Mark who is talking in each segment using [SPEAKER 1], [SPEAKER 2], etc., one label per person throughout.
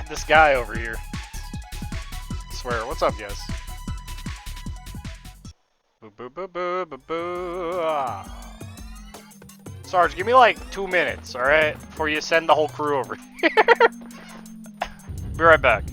[SPEAKER 1] this guy over here. I swear. What's up, guys? Boo boo boo boo boo boo. Ah. Sarge, give me like 2 minutes, alright? Before you send the whole crew over here. Be right back.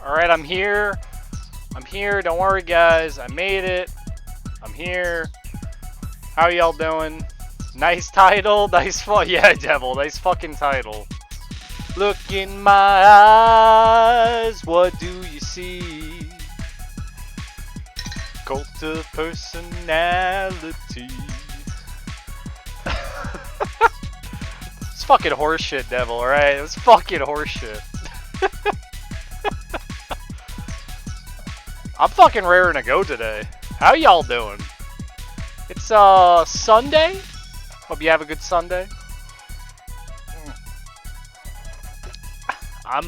[SPEAKER 1] Alright, I'm here. I'm here. Don't worry, guys. I made it. I'm here. How y'all doing? Nice title. Nice yeah, Devil. Nice fucking title. Look in my eyes. What do you see? Cult of personality. It's fucking horseshit, Devil, alright? It's fucking horseshit. I'm fucking raring to go today. How y'all doing? It's Sunday. Hope you have a good Sunday. I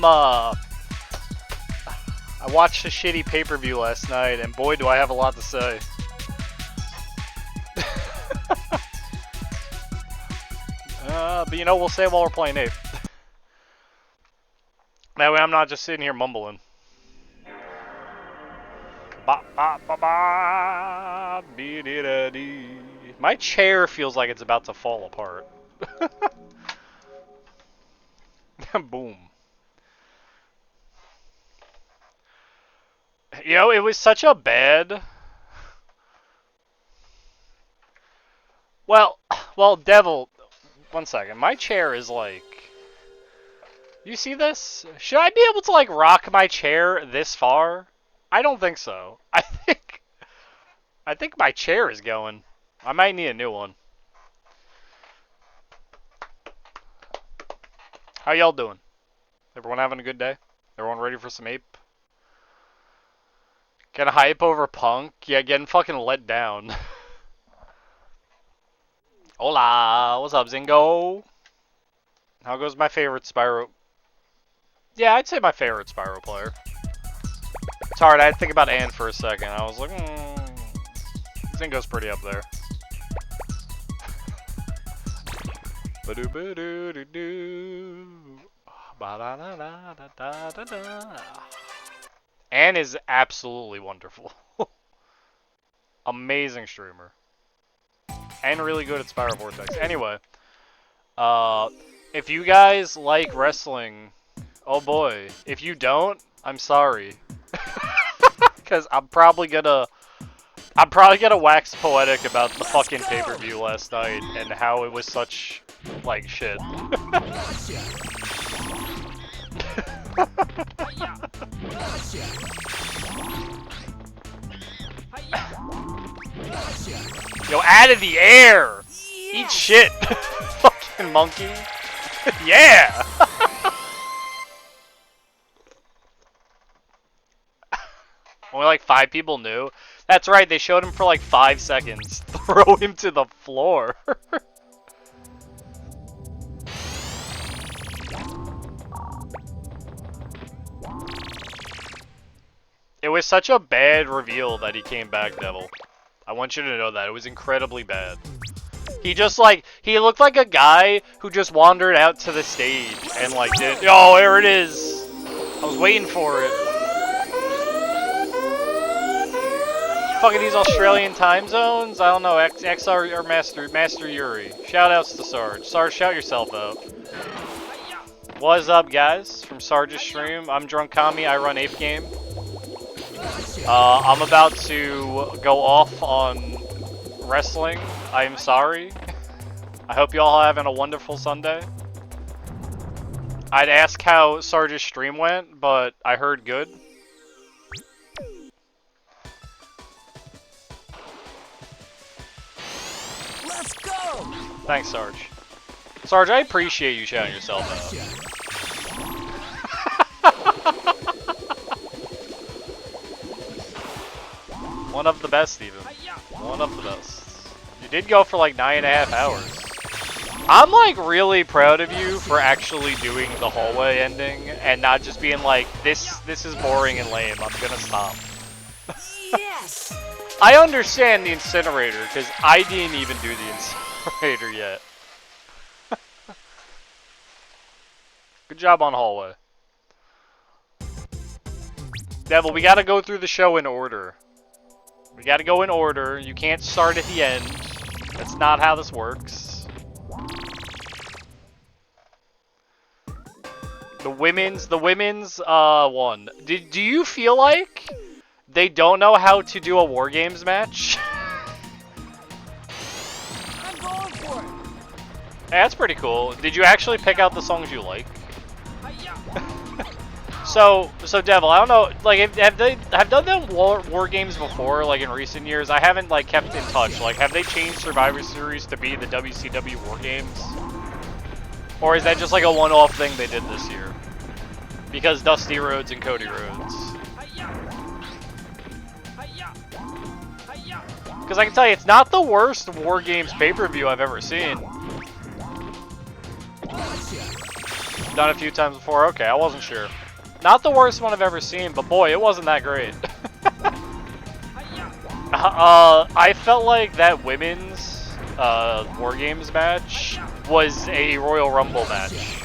[SPEAKER 1] watched a shitty pay-per-view last night, and boy, do I have a lot to say. But you know, we'll say while we're playing Ape. That way I'm not just sitting here mumbling. My chair feels like it's about to fall apart. Boom. You know, it was such a bad... Well, Devil, one second. My chair is like... You see this? Should I be able to, like, rock my chair this far? I don't think so. I think my chair is going. I might need a new one. How y'all doing? Everyone having a good day? Everyone ready for some Ape? Getting hype over Punk? Yeah, getting fucking let down. Hola! What's up, Zingo? How goes my favorite Spyro? Yeah, I'd say my favorite Spyro player. It's hard, I had to think about Ann for a second. I was like, Zingo's pretty up there. Ann is absolutely wonderful. Amazing streamer. And really good at Spyro Vortex. Anyway, if you guys like wrestling, oh boy. If you don't, I'm sorry. Because I'm probably gonna wax poetic about the fucking pay-per-view last night and how it was such, like, shit. Yo, out of the air! Eat shit, fucking monkey. Yeah. Only like 5 people knew. That's right, they showed him for like 5 seconds. Throw him to the floor. It was such a bad reveal that he came back, Devil. I want you to know that. It was incredibly bad. He just like, he looked like a guy who just wandered out to the stage and like did, oh, there it is. I was waiting for it. Fucking these Australian time zones? I don't know, XR or Master Yuri. Shoutouts to Sarge. Sarge, shout yourself out. What's up, guys? From Sarge's stream. I'm Drunk Kami, I run Ape Game. I'm about to go off on wrestling. I am sorry. I hope you all are having a wonderful Sunday. I'd ask how Sarge's stream went, but I heard good.
[SPEAKER 2] Let's go!
[SPEAKER 1] Thanks, Sarge. Sarge, I appreciate you shouting yourself out. One of the best, even. One of the best. You did go for like 9.5 hours. I'm like really proud of you for actually doing the hallway ending and not just being like, this is boring and lame, I'm gonna stop.
[SPEAKER 2] Yes!
[SPEAKER 1] I understand the incinerator, because I didn't even do the incinerator yet. Good job on hallway. Devil, we gotta go through the show in order. We gotta go in order. You can't start at the end. That's not how this works. The women's one. Do you feel like they don't know how to do a War Games match?
[SPEAKER 2] I'm going for it.
[SPEAKER 1] Hey, that's pretty cool. Did you actually pick out the songs you like? So Devil, I don't know, like, have done them war games before, like, in recent years? I haven't, like, kept in touch. Like, have they changed Survivor Series to be the WCW War Games? Or is that just, like, a one-off thing they did this year? Because Dusty Rhodes and Cody Rhodes. Because I can tell you, it's not the worst War Games pay-per-view I've ever seen. Done a few times before, okay, I wasn't sure. Not the worst one I've ever seen, but boy, it wasn't that great. I felt like that women's War Games match was a Royal Rumble match.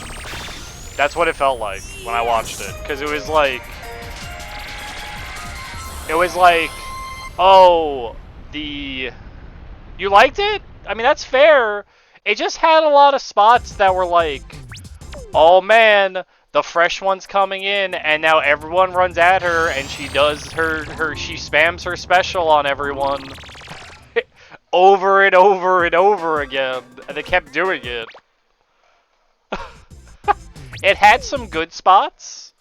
[SPEAKER 1] That's what it felt like when I watched it, because it was like, oh, you liked it? I mean, that's fair. It just had a lot of spots that were like, oh man, the fresh one's coming in, and now everyone runs at her, and she does she spams her special on everyone over and over and over again, and they kept doing it. It had some good spots.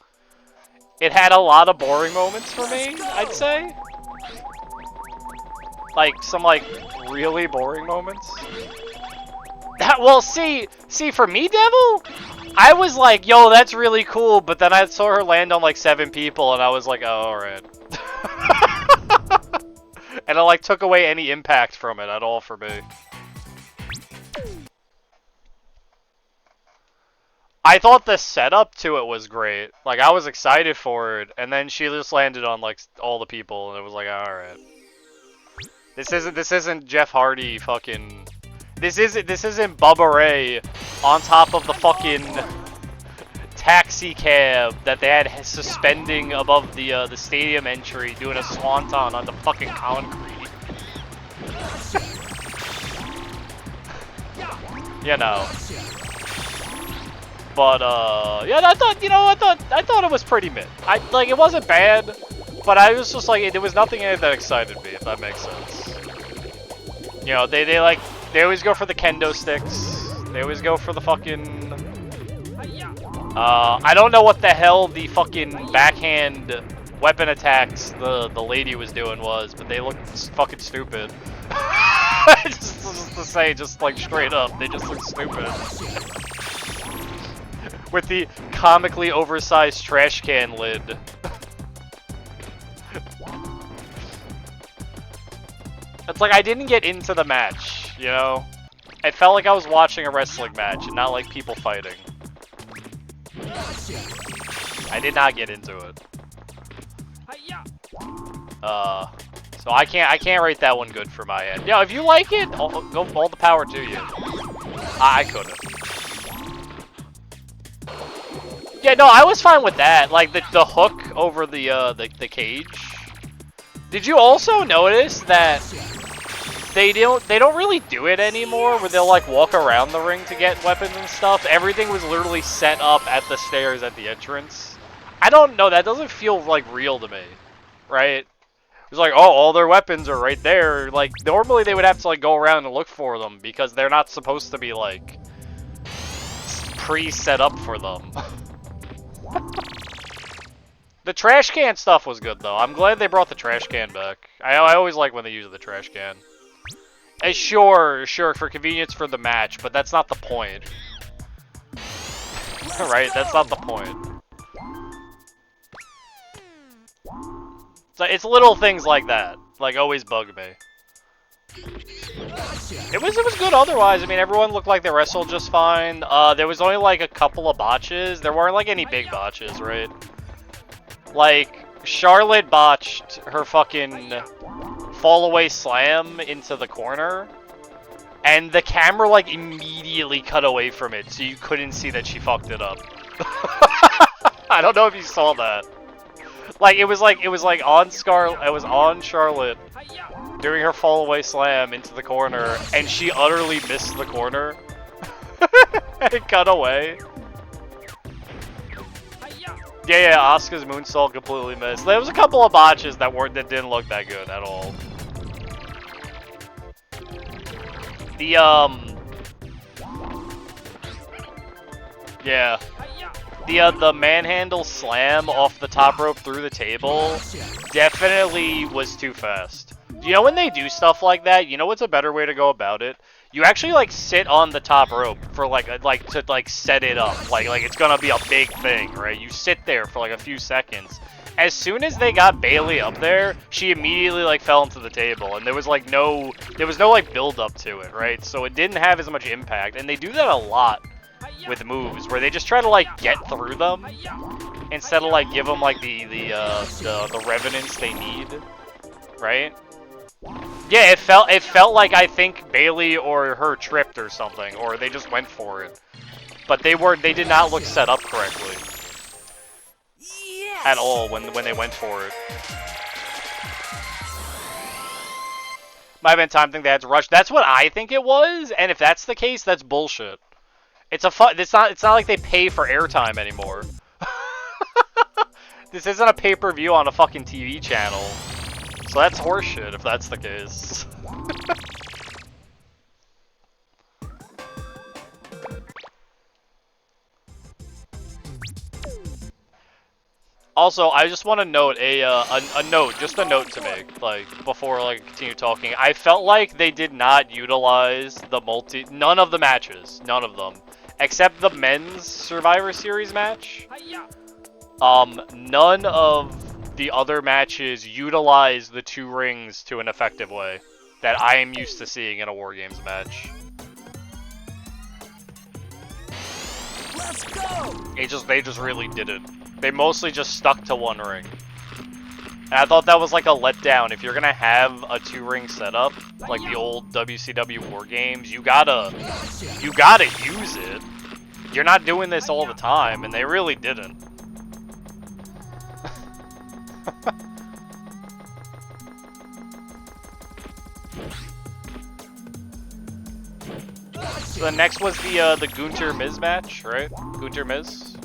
[SPEAKER 1] It had a lot of boring moments for me, I'd say. Like, some, like, really boring moments. Well, see, for me, Devil, I was like, yo, that's really cool, but then I saw her land on like 7 people, and I was like, oh, alright. And it like took away any impact from it at all for me. I thought the setup to it was great. Like, I was excited for it, and then she just landed on like all the people, and it was like, alright. This isn't Jeff Hardy fucking... This isn't Bubba Ray on top of the fucking taxi cab that they had suspending above the stadium entry, doing a swanton on the fucking concrete. You know. But yeah, I thought it was pretty mid. Like, it wasn't bad, but I was just like, there was nothing in it that excited me, if that makes sense. You know, they always go for the kendo sticks. They always go for the fucking... I don't know what the hell the fucking backhand weapon attacks the lady was doing was, but they looked fucking stupid. just to say, just like straight up, they just look stupid. With the comically oversized trash can lid. It's like I didn't get into the match, you know? I felt like I was watching a wrestling match and not like people fighting. I did not get into it. So I can't rate that one good for my end. Yeah, if you like it, all the power to you. I couldn't. Yeah, no, I was fine with that. Like the hook over the cage. Did you also notice that they don't really do it anymore, where they'll like walk around the ring to get weapons and stuff? Everything was literally set up at the stairs at the entrance. I don't know, that doesn't feel like real to me, right? It's like, oh, all their weapons are right there. Like normally they would have to like go around and look for them because they're not supposed to be like pre-set up for them. The trash can stuff was good though. I'm glad they brought the trash can back. I always like when they use the trash can. Sure, for convenience for the match, but that's not the point. Right? That's not the point. So it's little things like that, like always bug me. It was good otherwise. I mean, everyone looked like they wrestled just fine. There was only like a couple of botches. There weren't like any big botches, right? Like Charlotte botched her fucking fall away slam into the corner, and the camera like immediately cut away from it, so you couldn't see that she fucked it up. I don't know if you saw that. Like it was on Charlotte doing her fall away slam into the corner, and she utterly missed the corner. And it cut away. Yeah, Asuka's moonsault completely missed. There was a couple of botches that didn't look that good at all. The manhandle slam off the top rope through the table definitely was too fast. You know when they do stuff like that, you know what's a better way to go about it? You actually like sit on the top rope for to set it up. Like it's gonna be a big thing, right? You sit there for like a few seconds. As soon as they got Bailey up there, she immediately like fell into the table, and there was no like build up to it, right? So it didn't have as much impact, and they do that a lot with moves where they just try to like get through them instead of like give them like the revenants they need, right? Yeah, it felt like I think Bailey or her tripped or something, or they just went for it, but they did not look set up correctly. At all when they went for it. Might have been time thing they had to rush. That's what I think it was, and if that's the case, that's bullshit. It's not like they pay for airtime anymore. This isn't a pay-per-view on a fucking TV channel. So that's horseshit if that's the case. Also, I just want to note just a note to make, like, before I continue talking. I felt like they did not utilize none of the matches, none of them, except the men's Survivor Series match. None of the other matches utilize the two rings to an effective way that I am used to seeing in a War Games match.
[SPEAKER 2] Let's go!
[SPEAKER 1] They just really didn't. They mostly just stuck to one ring. And I thought that was like a letdown. If you're gonna have a two-ring setup, like the old WCW War Games, you gotta use it. You're not doing this all the time, and they really didn't. So the next was the Gunter Miz match, right? Gunter Miz.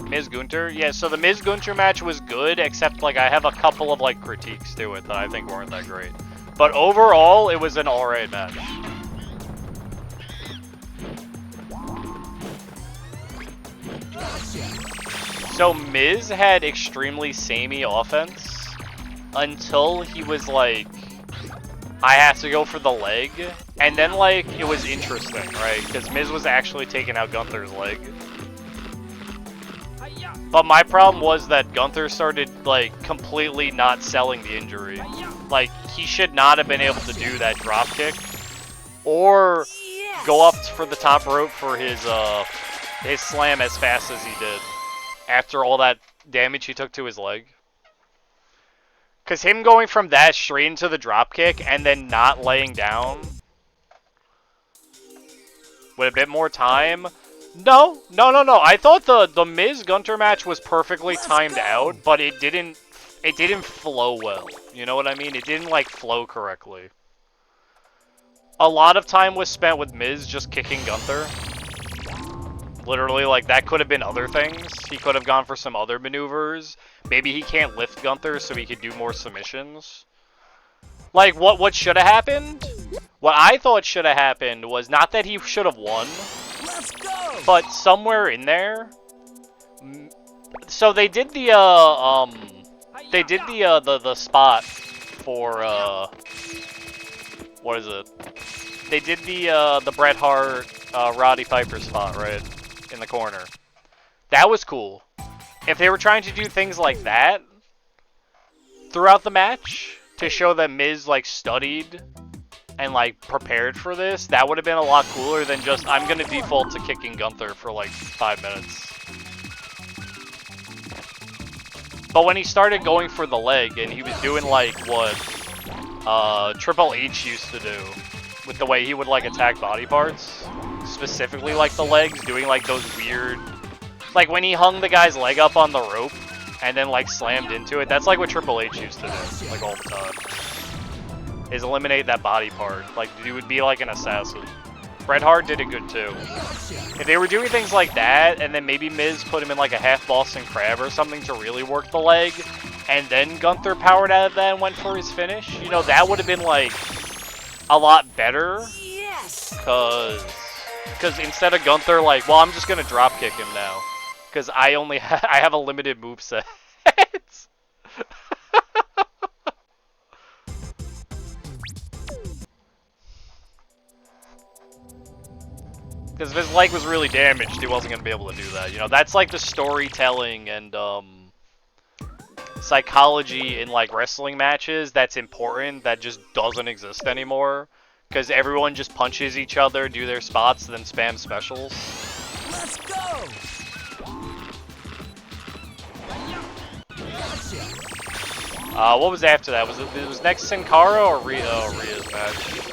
[SPEAKER 1] Miz Gunter? Yeah, so the Miz Gunter match was good, except like I have a couple of like critiques to it that I think weren't that great. But overall, it was an alright match. So Miz had extremely samey offense until he was like I had to go for the leg, and then like it was interesting, right? Because Miz was actually taking out Gunther's leg. But my problem was that Gunther started like completely not selling the injury. Like he should not have been able to do that drop kick or go up for the top rope for his slam as fast as he did after all that damage he took to his leg. Because him going from that straight into the dropkick and then not laying down with a bit more time. No. I thought the Miz Gunter match was perfectly timed out, but it didn't flow well. You know what I mean? It didn't like flow correctly. A lot of time was spent with Miz just kicking Gunter. Literally, like, that could have been other things. He could have gone for some other maneuvers. Maybe he can't lift Gunther, so he could do more submissions. Like, what should have happened? What I thought should have happened was not that he should have won, but somewhere in there. So they did the spot for what is it? They did the Bret Hart Roddy Piper spot, right? In the corner. That was cool. If they were trying to do things like that throughout the match to show that Miz like studied and like prepared for this, that would have been a lot cooler than just I'm gonna default to kicking Gunther for like 5 minutes. But when he started going for the leg and he was doing like what Triple H used to do with the way he would like attack body parts, specifically like the legs, doing like those weird, like when he hung the guy's leg up on the rope and then like slammed into it. That's like what Triple H used to do, like all the time. Is eliminate that body part. Like he would be like an assassin. Bret Hart did it good too. If they were doing things like that, and then maybe Miz put him in like a half Boston Crab or something to really work the leg, and then Gunther powered out of that and went for his finish, you know, that would have been like a lot better.
[SPEAKER 2] Yes.
[SPEAKER 1] Because instead of Gunther like, well, I'm just gonna drop kick him now, because I only I have a limited moveset. Because if his leg was really damaged, he wasn't going to be able to do that. You know, that's like the storytelling and psychology in like wrestling matches that's important, that just doesn't exist anymore. Because everyone just punches each other, do their spots, then spam specials.
[SPEAKER 2] Let's go.
[SPEAKER 1] What was after that? It was next Sin Cara or Rhea's match?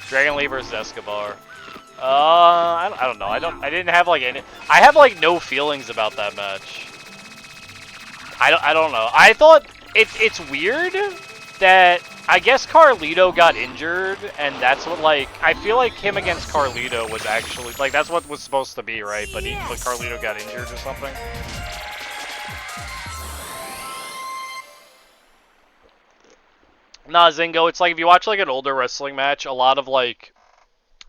[SPEAKER 1] Dragon Lee versus Escobar. I don't know. I didn't have like any. I have like no feelings about that match. I don't know. I thought it's weird that I guess Carlito got injured, and that's what like I feel like him against Carlito was actually like that's what was supposed to be, right? But Carlito got injured or something. Nah, Zingo, it's like if you watch like an older wrestling match, a lot of like,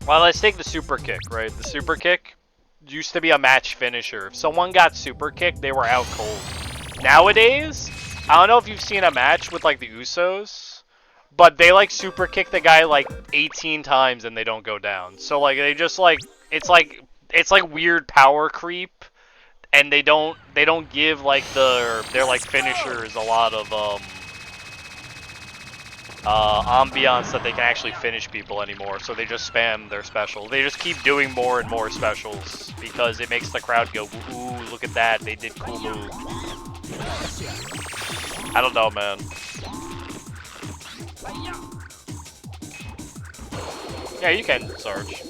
[SPEAKER 1] well, let's take the super kick, right? The super kick used to be a match finisher. If someone got super kicked, they were out cold. Nowadays, I don't know if you've seen a match with like the Usos, but they like super kick the guy like 18 times and they don't go down. So like they just like it's like weird power creep, and they don't give like their like finishers a lot of ambiance that they can actually finish people anymore, so they just spam their special. They just keep doing more and more specials because it makes the crowd go, ooh, look at that, they did cool move. I don't know, man. Yeah, you can, Sarge.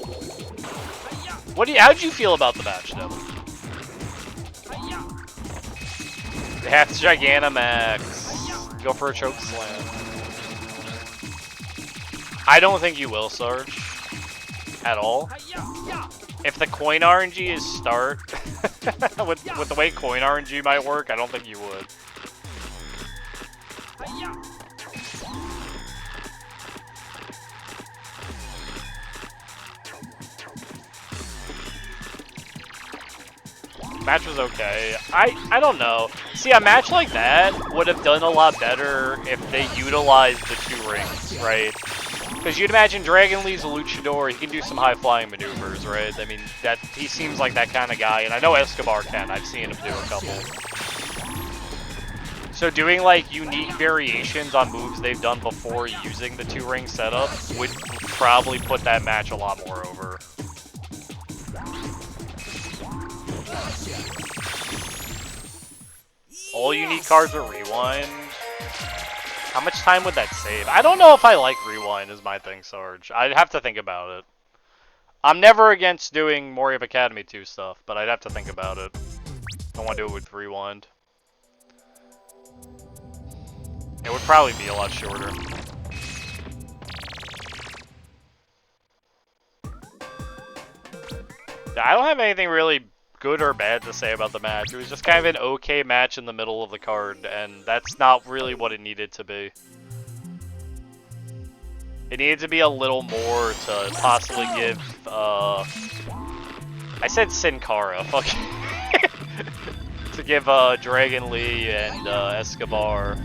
[SPEAKER 1] How'd you feel about the match, Devin? The half Gigantamax. Go for a choke slam. I don't think you will, Sarge. At all. If the coin RNG is start, with the way coin RNG might work, I don't think you would. Match was okay. I don't know. See, a match like that would have done a lot better if they utilized the 2 rings, right? Because you'd imagine Dragon Lee's a luchador, he can do some high-flying maneuvers, right? I mean, that he seems like that kind of guy, and I know Escobar can. I've seen him do a couple. So doing, like, unique variations on moves they've done before using the 2-ring setup would probably put that match a lot more over. All unique cards with Rewind. How much time would that save? I don't know if I like Rewind is my thing, Sarge. I'd have to think about it. I'm never against doing Mori of Academy 2 stuff, but I'd have to think about it. Don't want to do it with Rewind. It would probably be a lot shorter. I don't have anything really good or bad to say about the match. It was just kind of an okay match in the middle of the card, and that's not really what it needed to be. It needed to be a little more to possibly give, I said Sin Cara, fuck. To give, Dragon Lee and, Escobar,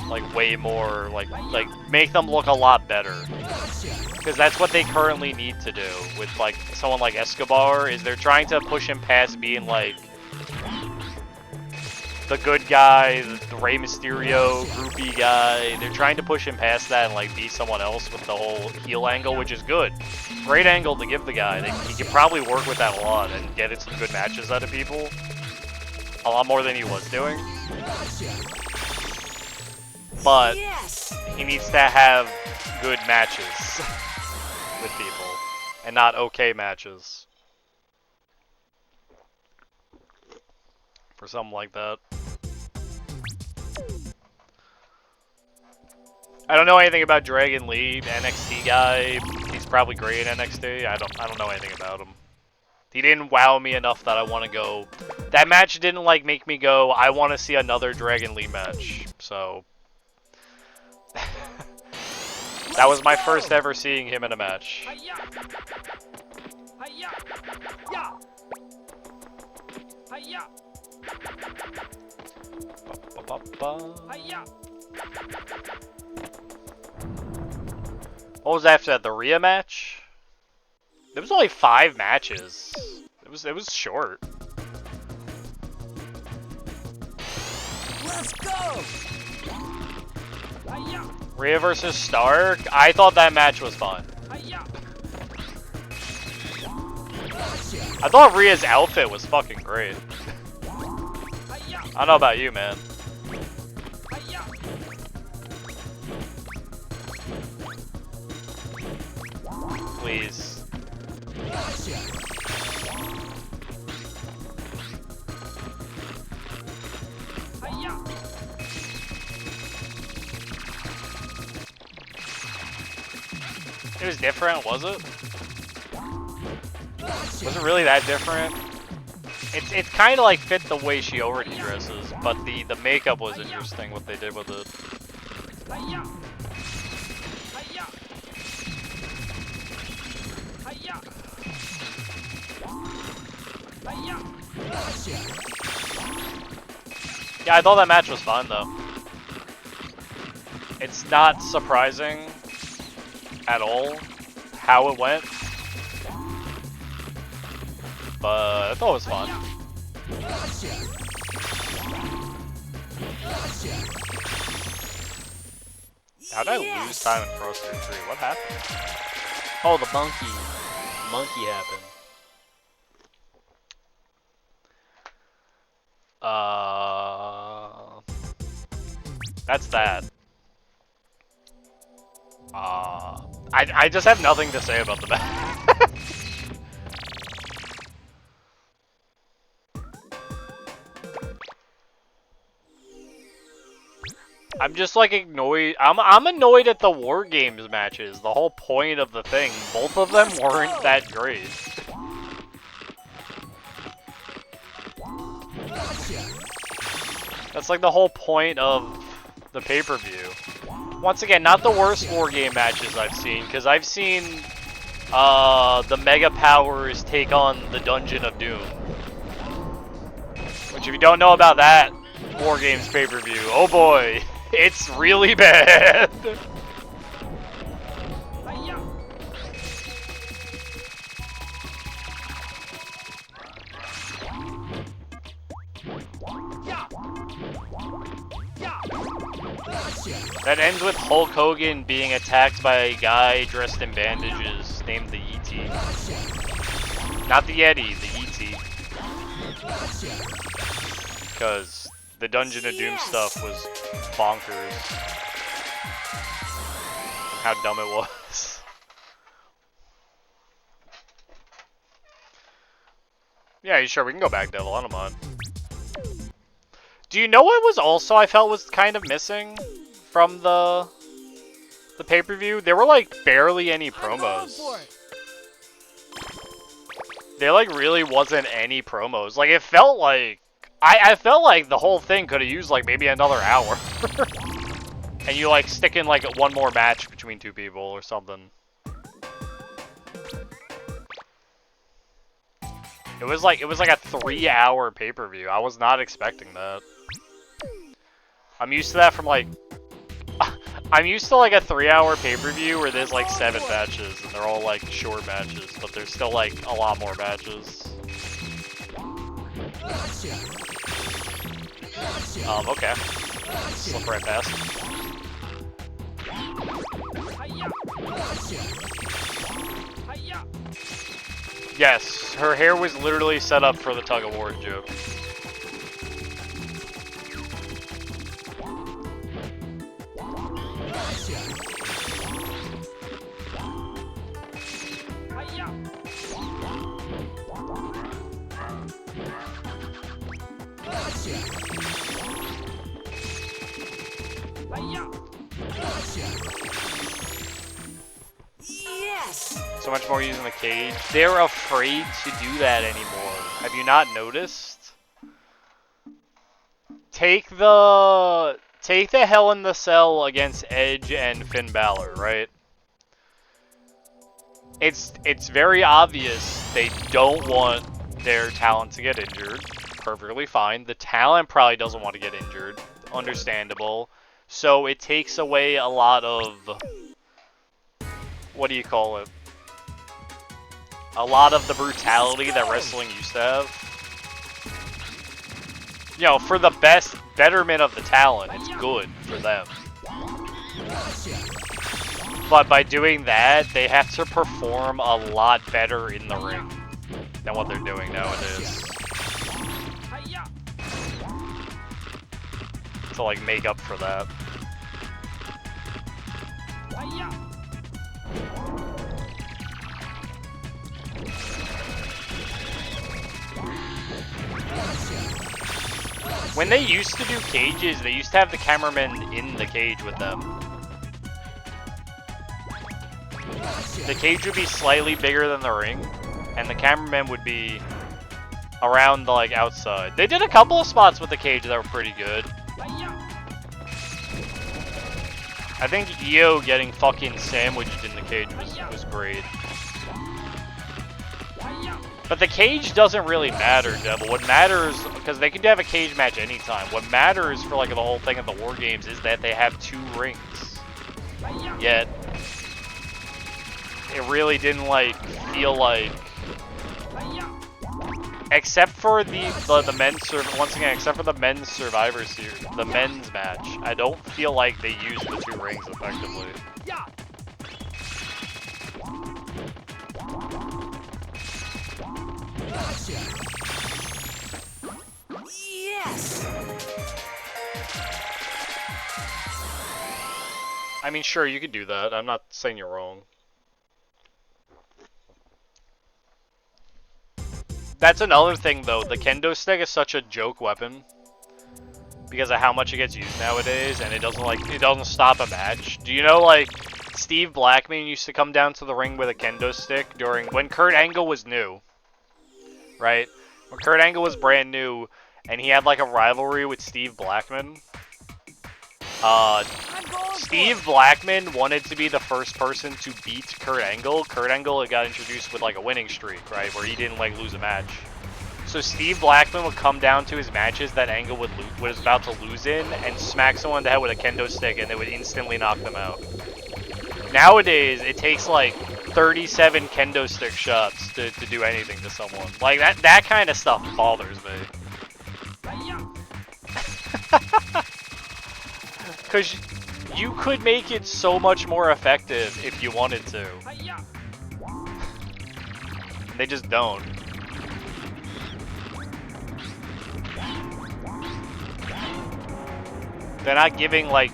[SPEAKER 1] like, way more, like, make them look a lot better. Because that's what they currently need to do with, like, someone like Escobar, is they're trying to push him past being, like, the good guy, the Rey Mysterio groupie guy. They're trying to push him past that and, like, be someone else with the whole heel angle, which is good. Great angle to give the guy. He can probably work with that a lot and get it some good matches out of people. A lot more than he was doing. But he needs to have good matches with people, and not okay matches. For something like that. I don't know anything about Dragon Lee, the NXT guy. He's probably great in NXT. I don't know anything about him. He didn't wow me enough that I want to go. That match didn't like make me go, I want to see another Dragon Lee match. So that was my first ever seeing him in a match. What was after that? The Rhea match? There was only 5 matches. It was short.
[SPEAKER 2] Let's go.
[SPEAKER 1] Rhea versus Stark? I thought that match was fun. I thought Rhea's outfit was fucking great. I don't know about you, man. Please. It was different, was it? Was it really that different? It's kind of like fit the way she already dresses, but the makeup was interesting, what they did with it. Yeah, I thought that match was fun, though. It's not surprising at all how it went, but I thought it was fun. How did I lose time in Pro Skater 3? What happened? Oh, the monkey happened. That's that. I just have nothing to say about the match. I'm just like annoyed. I'm annoyed at the War Games matches. The whole point of the thing. Both of them weren't that great. That's like the whole point of the pay-per-view. Once again, not the worst War Game matches I've seen, because I've seen The Mega Powers take on the Dungeon of Doom. Which, if you don't know about that War Games pay-per-view, oh boy, it's really bad. That ends with Hulk Hogan being attacked by a guy dressed in bandages named the E.T. Not the Yeti, the E.T. Because the Dungeon of Doom stuff was bonkers. How dumb it was. Yeah, you sure we can go back, Devil? I don't mind. Do you know what was also I felt was kind of missing from the pay-per-view? There were like barely any promos. There like really wasn't any promos. Like it felt like I felt like the whole thing could have used like maybe another hour. And you like stick in like one more match between two people or something. It was like a 3-hour pay-per-view. I was not expecting that. I'm used to that from like I'm used to like a 3-hour pay-per-view where there's like 7 matches and they're all like short matches, but there's still like a lot more matches. Okay. Slip right past. Yes, her hair was literally set up for the tug-of-war joke.
[SPEAKER 2] Yes!
[SPEAKER 1] So much more using the cage. They're afraid to do that anymore. Have you not noticed? Take the Hell in the Cell against Edge and Finn Balor, right? It's very obvious they don't want their talent to get injured. Perfectly fine. The talent probably doesn't want to get injured. Understandable. So it takes away a lot of, what do you call it? A lot of the brutality that wrestling used to have. You know, for the betterment of the talent, it's good for them. But by doing that, they have to perform a lot better in the ring than what they're doing nowadays. To like make up for that. When they used to do cages, they used to have the cameraman in the cage with them. The cage would be slightly bigger than the ring, and the cameraman would be around the like outside. They did a couple of spots with the cage that were pretty good. I think Io getting fucking sandwiched in the cage was great. But the cage doesn't really matter, Devil. What matters, because they could have a cage match anytime. What matters for like the whole thing of the War Games is that they have 2 rings. Yet, it really didn't like feel like, except for the men's once again, except for the men's Survivor Series, the men's match, I don't feel like they used the 2 rings effectively.
[SPEAKER 2] Yes!
[SPEAKER 1] I mean, sure, you could do that. I'm not saying you're wrong. That's another thing, though. The kendo stick is such a joke weapon because of how much it gets used nowadays, and it doesn't stop a match. Do you know, like, Steve Blackman used to come down to the ring with a kendo stick when Kurt Angle was new, right? When Kurt Angle was brand new, and he had like a rivalry with Steve Blackman. Steve Blackman wanted to be the first person to beat Kurt Angle. Kurt Angle had got introduced with like a winning streak, right, where he didn't like lose a match. So Steve Blackman would come down to his matches that Angle was about to lose in and smack someone in the head with a kendo stick, and it would instantly knock them out. Nowadays, it takes like 37 kendo stick shots to do anything to someone. Like that kind of stuff bothers me. Because you could make it so much more effective if you wanted to. They just don't. They're not giving, like,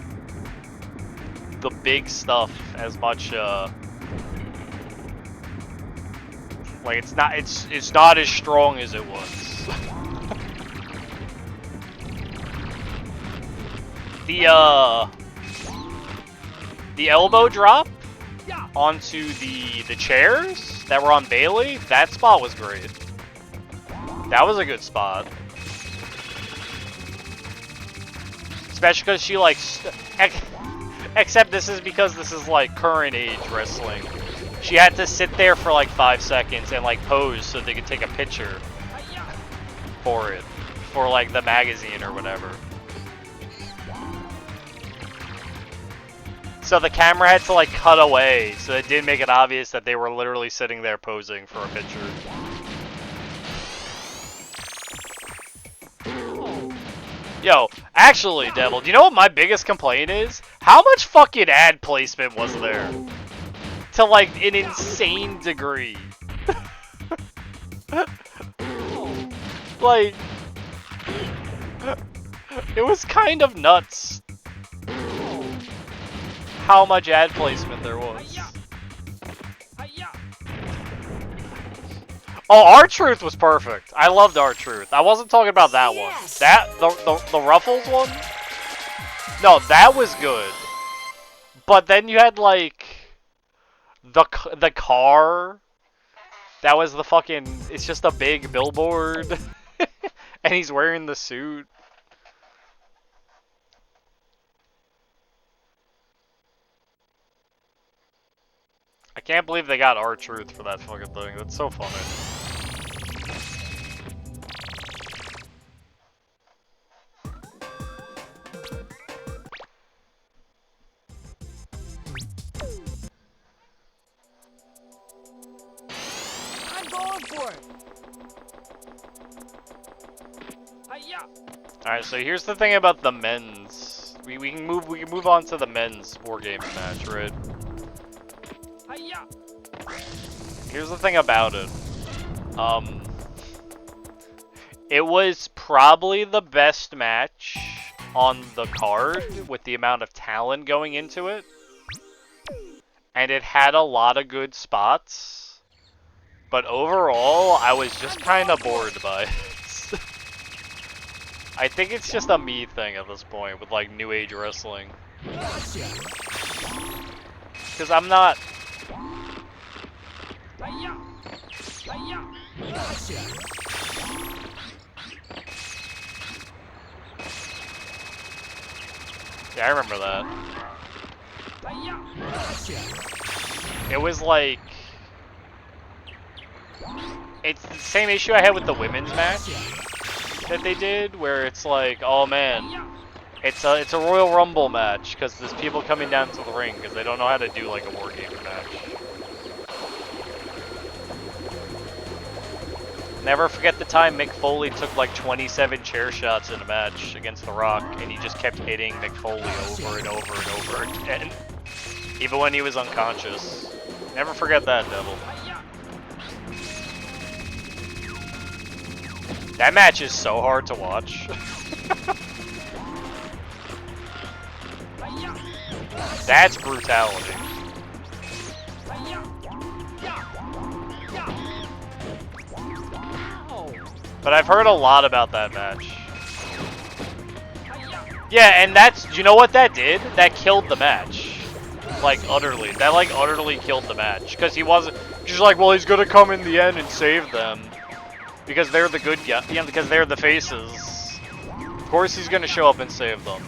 [SPEAKER 1] the big stuff as much, like, it's not as strong as it was. The elbow drop onto the chairs that were on Bailey, that spot was great. That was a good spot. Especially because she, like, except this is because this is, like, current age wrestling. She had to sit there for, like, 5 seconds and, like, pose so they could take a picture for it. For, like, the magazine or whatever. So the camera had to, like, cut away, so it didn't make it obvious that they were literally sitting there posing for a picture. Yo, actually, Devil, do you know what my biggest complaint is? How much fucking ad placement was there? To, like, an insane degree. Like, it was kind of nuts how much ad placement there was. Oh, R-Truth was perfect. I loved R-Truth. I wasn't talking about that one. The Ruffles one? No, that was good. But then you had, like, the car. That was the fucking, it's just a big billboard. And he's wearing the suit. I can't believe they got R-Truth for that fucking thing. That's so funny.
[SPEAKER 2] I'm going for it. Hi-ya.
[SPEAKER 1] Alright, so here's the thing about the men's. We can move on to the men's wargaming match, right? Here's the thing about it. It was probably the best match on the card with the amount of talent going into it. And it had a lot of good spots. But overall, I was just kind of bored by it. I think it's just a me thing at this point with, like, new age wrestling. Because I'm not... Yeah, I remember that. It was like... It's the same issue I had with the women's match that they did, where it's like, oh man, it's a Royal Rumble match, because there's people coming down to the ring, because they don't know how to do, like, a wargaming match. Never forget the time Mick Foley took like 27 chair shots in a match against The Rock, and he just kept hitting Mick Foley over and over and over again, even when he was unconscious. Never forget that, Devil. That match is so hard to watch. That's brutality. But I've heard a lot about that match. Yeah, and that's, you know what that did? That killed the match. Like, utterly. That, like, utterly killed the match. Because he wasn't, just like, well, he's gonna come in the end and save them. Because they're the good guys, yeah, because they're the faces. Of course he's gonna show up and save them.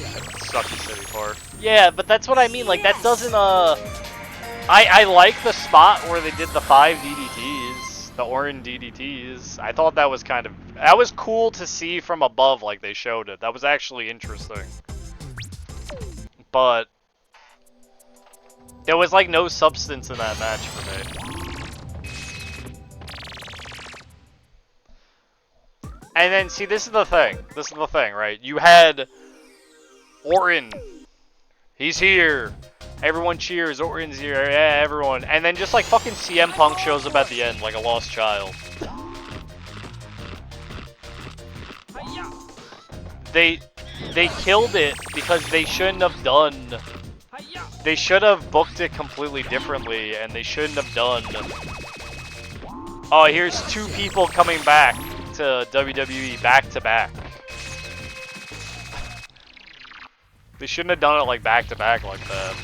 [SPEAKER 1] Sucky City part. Yeah, but that's what I mean. Like that doesn't I like the spot where they did the 5 DDTs, the orange DDTs. I thought that was that was cool to see from above, like they showed it. That was actually interesting. But there was like no substance in that match for me. And then see, this is the thing. This is the thing, right? You had Orton. He's here. Everyone cheers, Orton's here, yeah, everyone. And then just like fucking CM Punk shows up at the end like a lost child. They killed it because they shouldn't have done. They should have booked it completely differently, and they shouldn't have done. Oh, here's 2 people coming back to WWE back to back. They shouldn't have done it like back to back like that.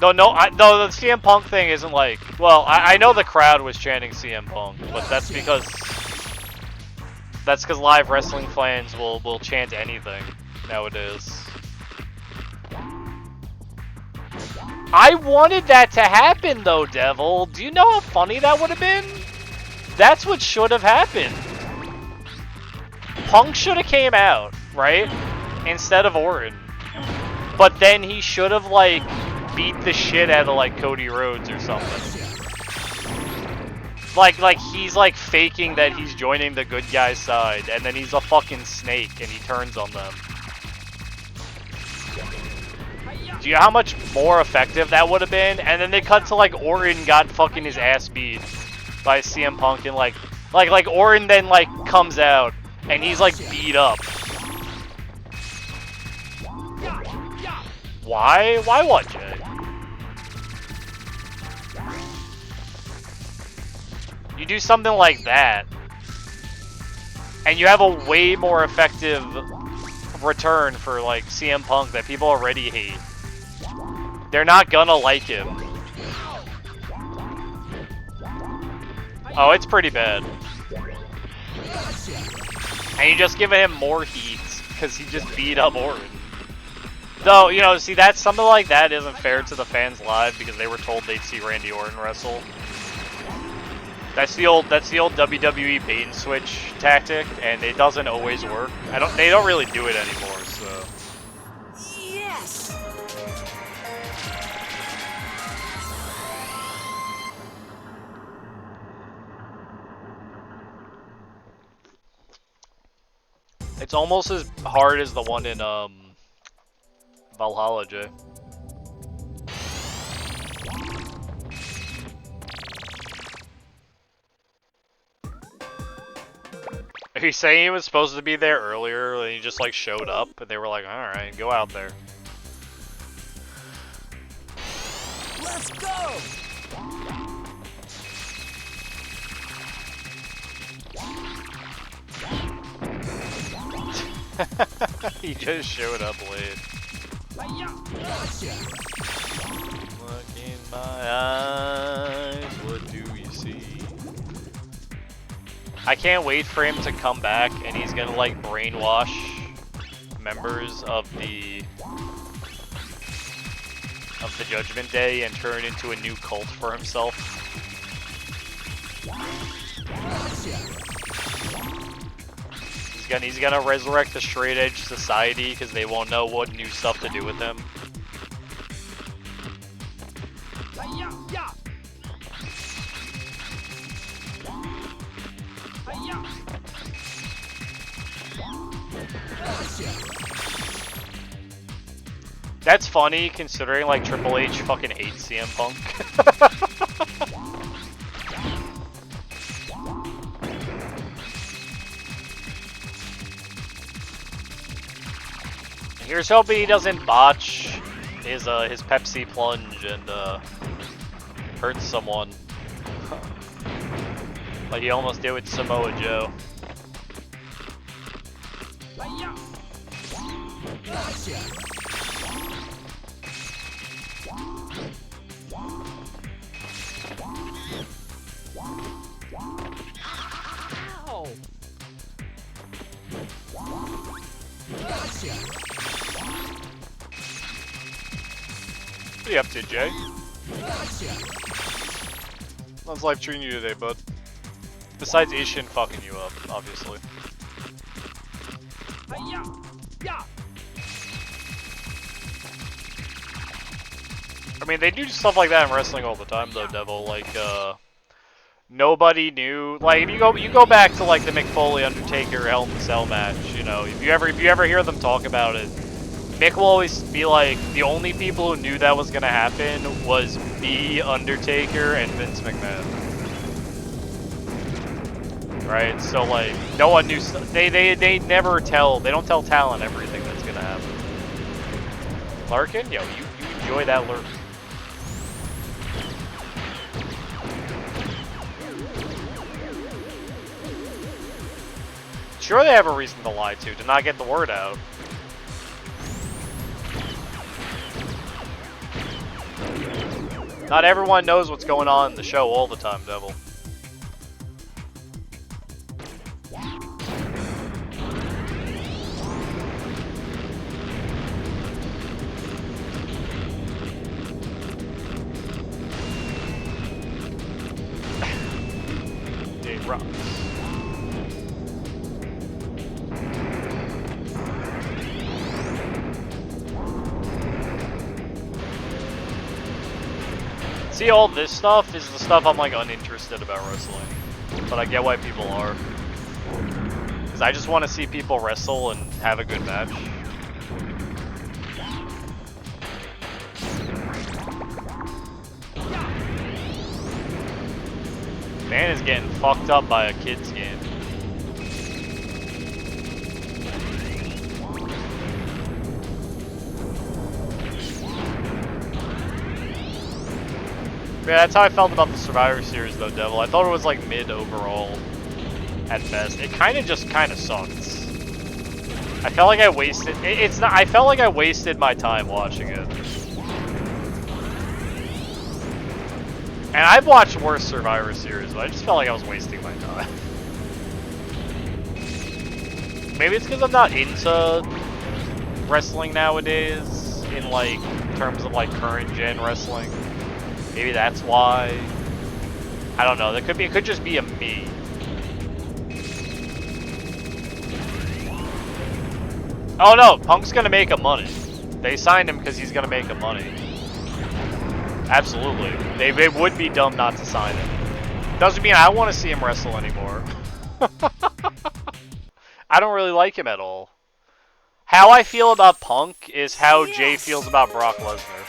[SPEAKER 1] No, the CM Punk thing isn't like... Well, I know the crowd was chanting CM Punk, but that's because live wrestling fans will chant anything nowadays. I wanted that to happen, though, Devil. Do you know how funny that would have been? That's what should have happened. Punk should have came out, right? Instead of Orton. But then he should have, like, beat the shit out of, like, Cody Rhodes or something. Like he's, like, faking that he's joining the good guy's side, and then he's a fucking snake, and he turns on them. Do you know how much more effective that would have been? And then they cut to, like, Orton got fucking his ass beat by CM Punk, and, like Orton then, like, comes out, and he's, like, beat up. Why? Why what, Jay? You do something like that, and you have a way more effective return for, like, CM Punk that people already hate. They're not gonna like him. Oh, it's pretty bad. And you're just giving him more heat, because he just beat up Orton. Though, you know, see, that's something like that isn't fair to the fans live, because they were told they'd see Randy Orton wrestle. That's the old WWE bait and switch tactic, and it doesn't always work. They don't really do it anymore, so.
[SPEAKER 2] Yes.
[SPEAKER 1] It's almost as hard as the one in Valhalla, Jay. Are you saying he was supposed to be there earlier and he just like showed up and they were like, alright, go out there.
[SPEAKER 2] Let's go.
[SPEAKER 1] He just showed up late. Look in my eyes, what do you see? I can't wait for him to come back and he's gonna like brainwash members of the Judgment Day and turn into a new cult for himself. He's gonna resurrect the straight edge society because they won't know what new stuff to do with him. That's funny considering like Triple H fucking hates CM Punk. Here's hoping he doesn't botch his Pepsi plunge and hurt someone. Like he almost did with Samoa Joe.
[SPEAKER 2] Ow. Gotcha.
[SPEAKER 1] What are you up to, Jay?
[SPEAKER 2] Gotcha.
[SPEAKER 1] How's life treating you today, bud? Besides Ishin fucking you up, obviously.
[SPEAKER 2] Hi-ya. Yeah.
[SPEAKER 1] I mean, they do stuff like that in wrestling all the time, though, Devil. Like, nobody knew. Like, if you go back to like the Mick Foley Undertaker Hell in a Cell match, you know, if you ever hear them talk about it, Mick will always be like, the only people who knew that was gonna happen was me, Undertaker, and Vince McMahon. Right? So like, no one knew. They never tell. They don't tell talent everything that's gonna happen. Larkin, yo, you enjoy that lurk. Sure, they have a reason to lie to not get the word out. Not everyone knows what's going on in the show all the time, Devil. It rocks. See, all this stuff is the stuff I'm like uninterested about wrestling, but I get why people are. Because I just want to see people wrestle and have a good match. Man is getting fucked up by a kid's game. Yeah, that's how I felt about the Survivor Series, though, Devil. I thought it was like mid overall, at best. It kind of sucks. I felt like I wasted. It's not. I felt like I wasted my time watching it. And I've watched worse Survivor Series, but I just felt like I was wasting my time. Maybe it's because I'm not into wrestling nowadays, in like terms of like current gen wrestling. Maybe that's why. I don't know. It could just be a me. Oh no, Punk's gonna make him money. They signed him because he's gonna make him money. Absolutely. They would be dumb not to sign him. Doesn't mean I want to see him wrestle anymore. I don't really like him at all. How I feel about Punk is how Jay feels about Brock Lesnar.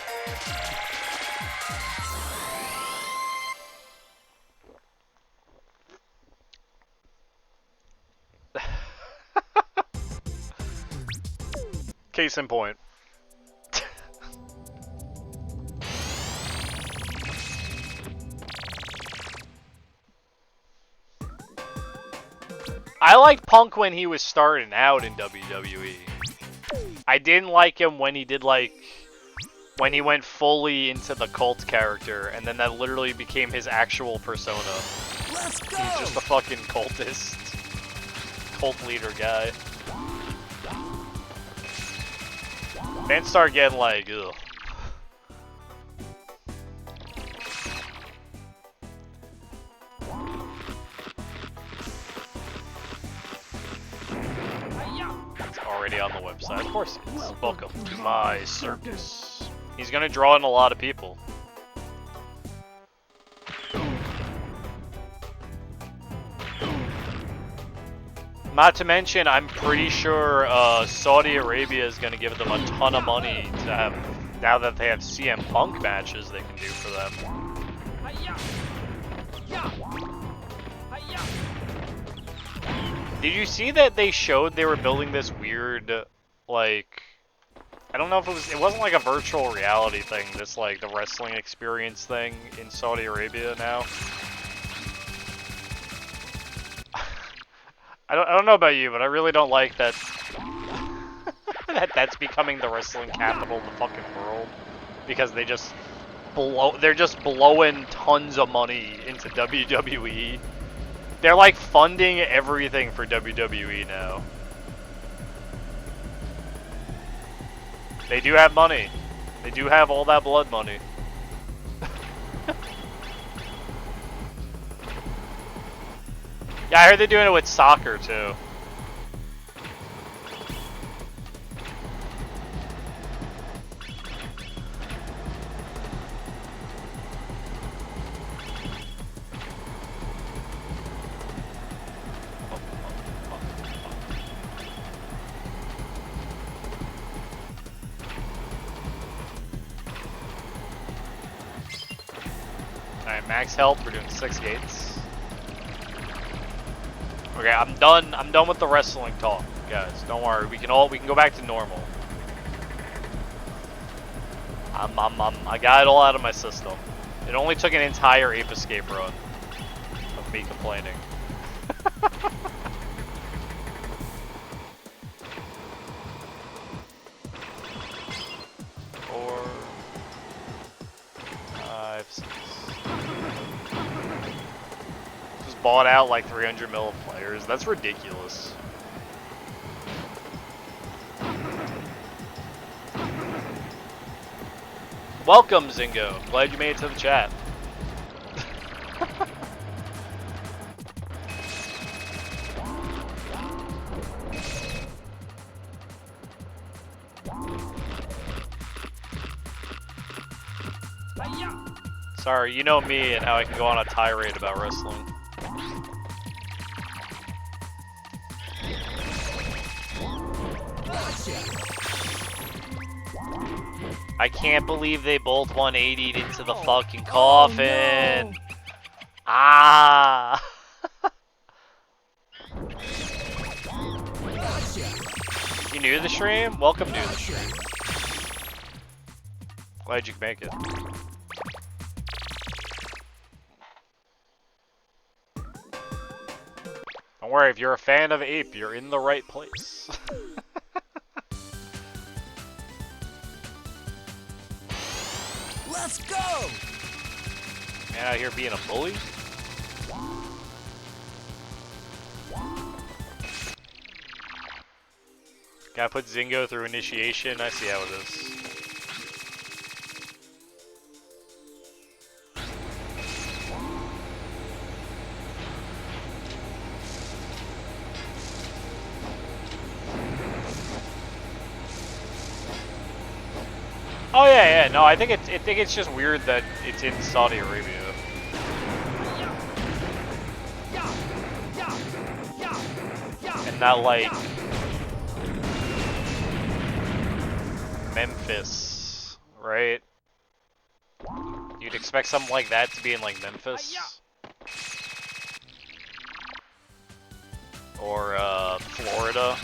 [SPEAKER 1] Case in point. I liked Punk when he was starting out in WWE. I didn't like him when he did like, when he went fully into the cult character, and then that literally became his actual persona.
[SPEAKER 2] Let's go.
[SPEAKER 1] He's just a fucking cultist, cult leader guy. Men start getting like, ugh. It's already on the website. Of course it is. Welcome to my circus. He's gonna draw in a lot of people. Not to mention, I'm pretty sure Saudi Arabia is going to give them a ton of money to have, now that they have CM Punk matches they can do for them. Did you see that they showed they were building this weird, like, I don't know if it wasn't like a virtual reality thing, this like the wrestling experience thing in Saudi Arabia now? I don't know about you, but I really don't like that that's becoming the wrestling capital of the fucking world, because they're just blowing tons of money into WWE. They're like funding everything for WWE now. They do have money. They do have all that blood money. Yeah, I heard they're doing it with soccer too. Alright, max health, we're doing 6 gates. Okay, I'm done with the wrestling talk, guys. Don't worry, we can go back to normal. I got it all out of my system. It only took an entire Ape Escape run of me complaining. Four, 5, 6. Just bought out like 300 mil of players. That's ridiculous. Welcome, Zingo. Glad you made it to the chat. Sorry, you know me and how I can go on a tirade about wrestling. I can't believe they both 180'd into the fucking coffin.
[SPEAKER 2] Oh, no.
[SPEAKER 1] Ah. You new to the stream? Welcome to the stream. Glad you could make it. Don't worry, if you're a fan of Ape, you're in the right place.
[SPEAKER 2] Let's go!
[SPEAKER 1] Man out here being a bully? Gotta put Zingo through initiation. I see how it is. Oh yeah, no, I think it's just weird that it's in Saudi Arabia. And not like Memphis, right? You'd expect something like that to be in like Memphis. Or Florida.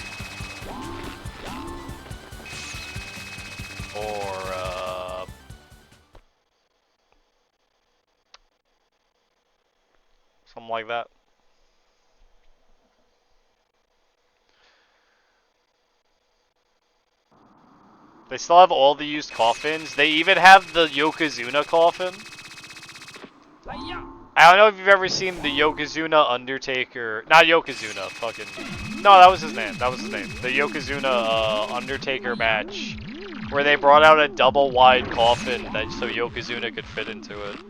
[SPEAKER 1] Or something like that. They still have all the used coffins. They even have the Yokozuna coffin. I don't know if you've ever seen the Yokozuna Undertaker. Not Yokozuna, fucking. No, that was his name. That was his name. The Yokozuna Undertaker match. Where they brought out a double wide coffin that so Yokozuna could fit into it.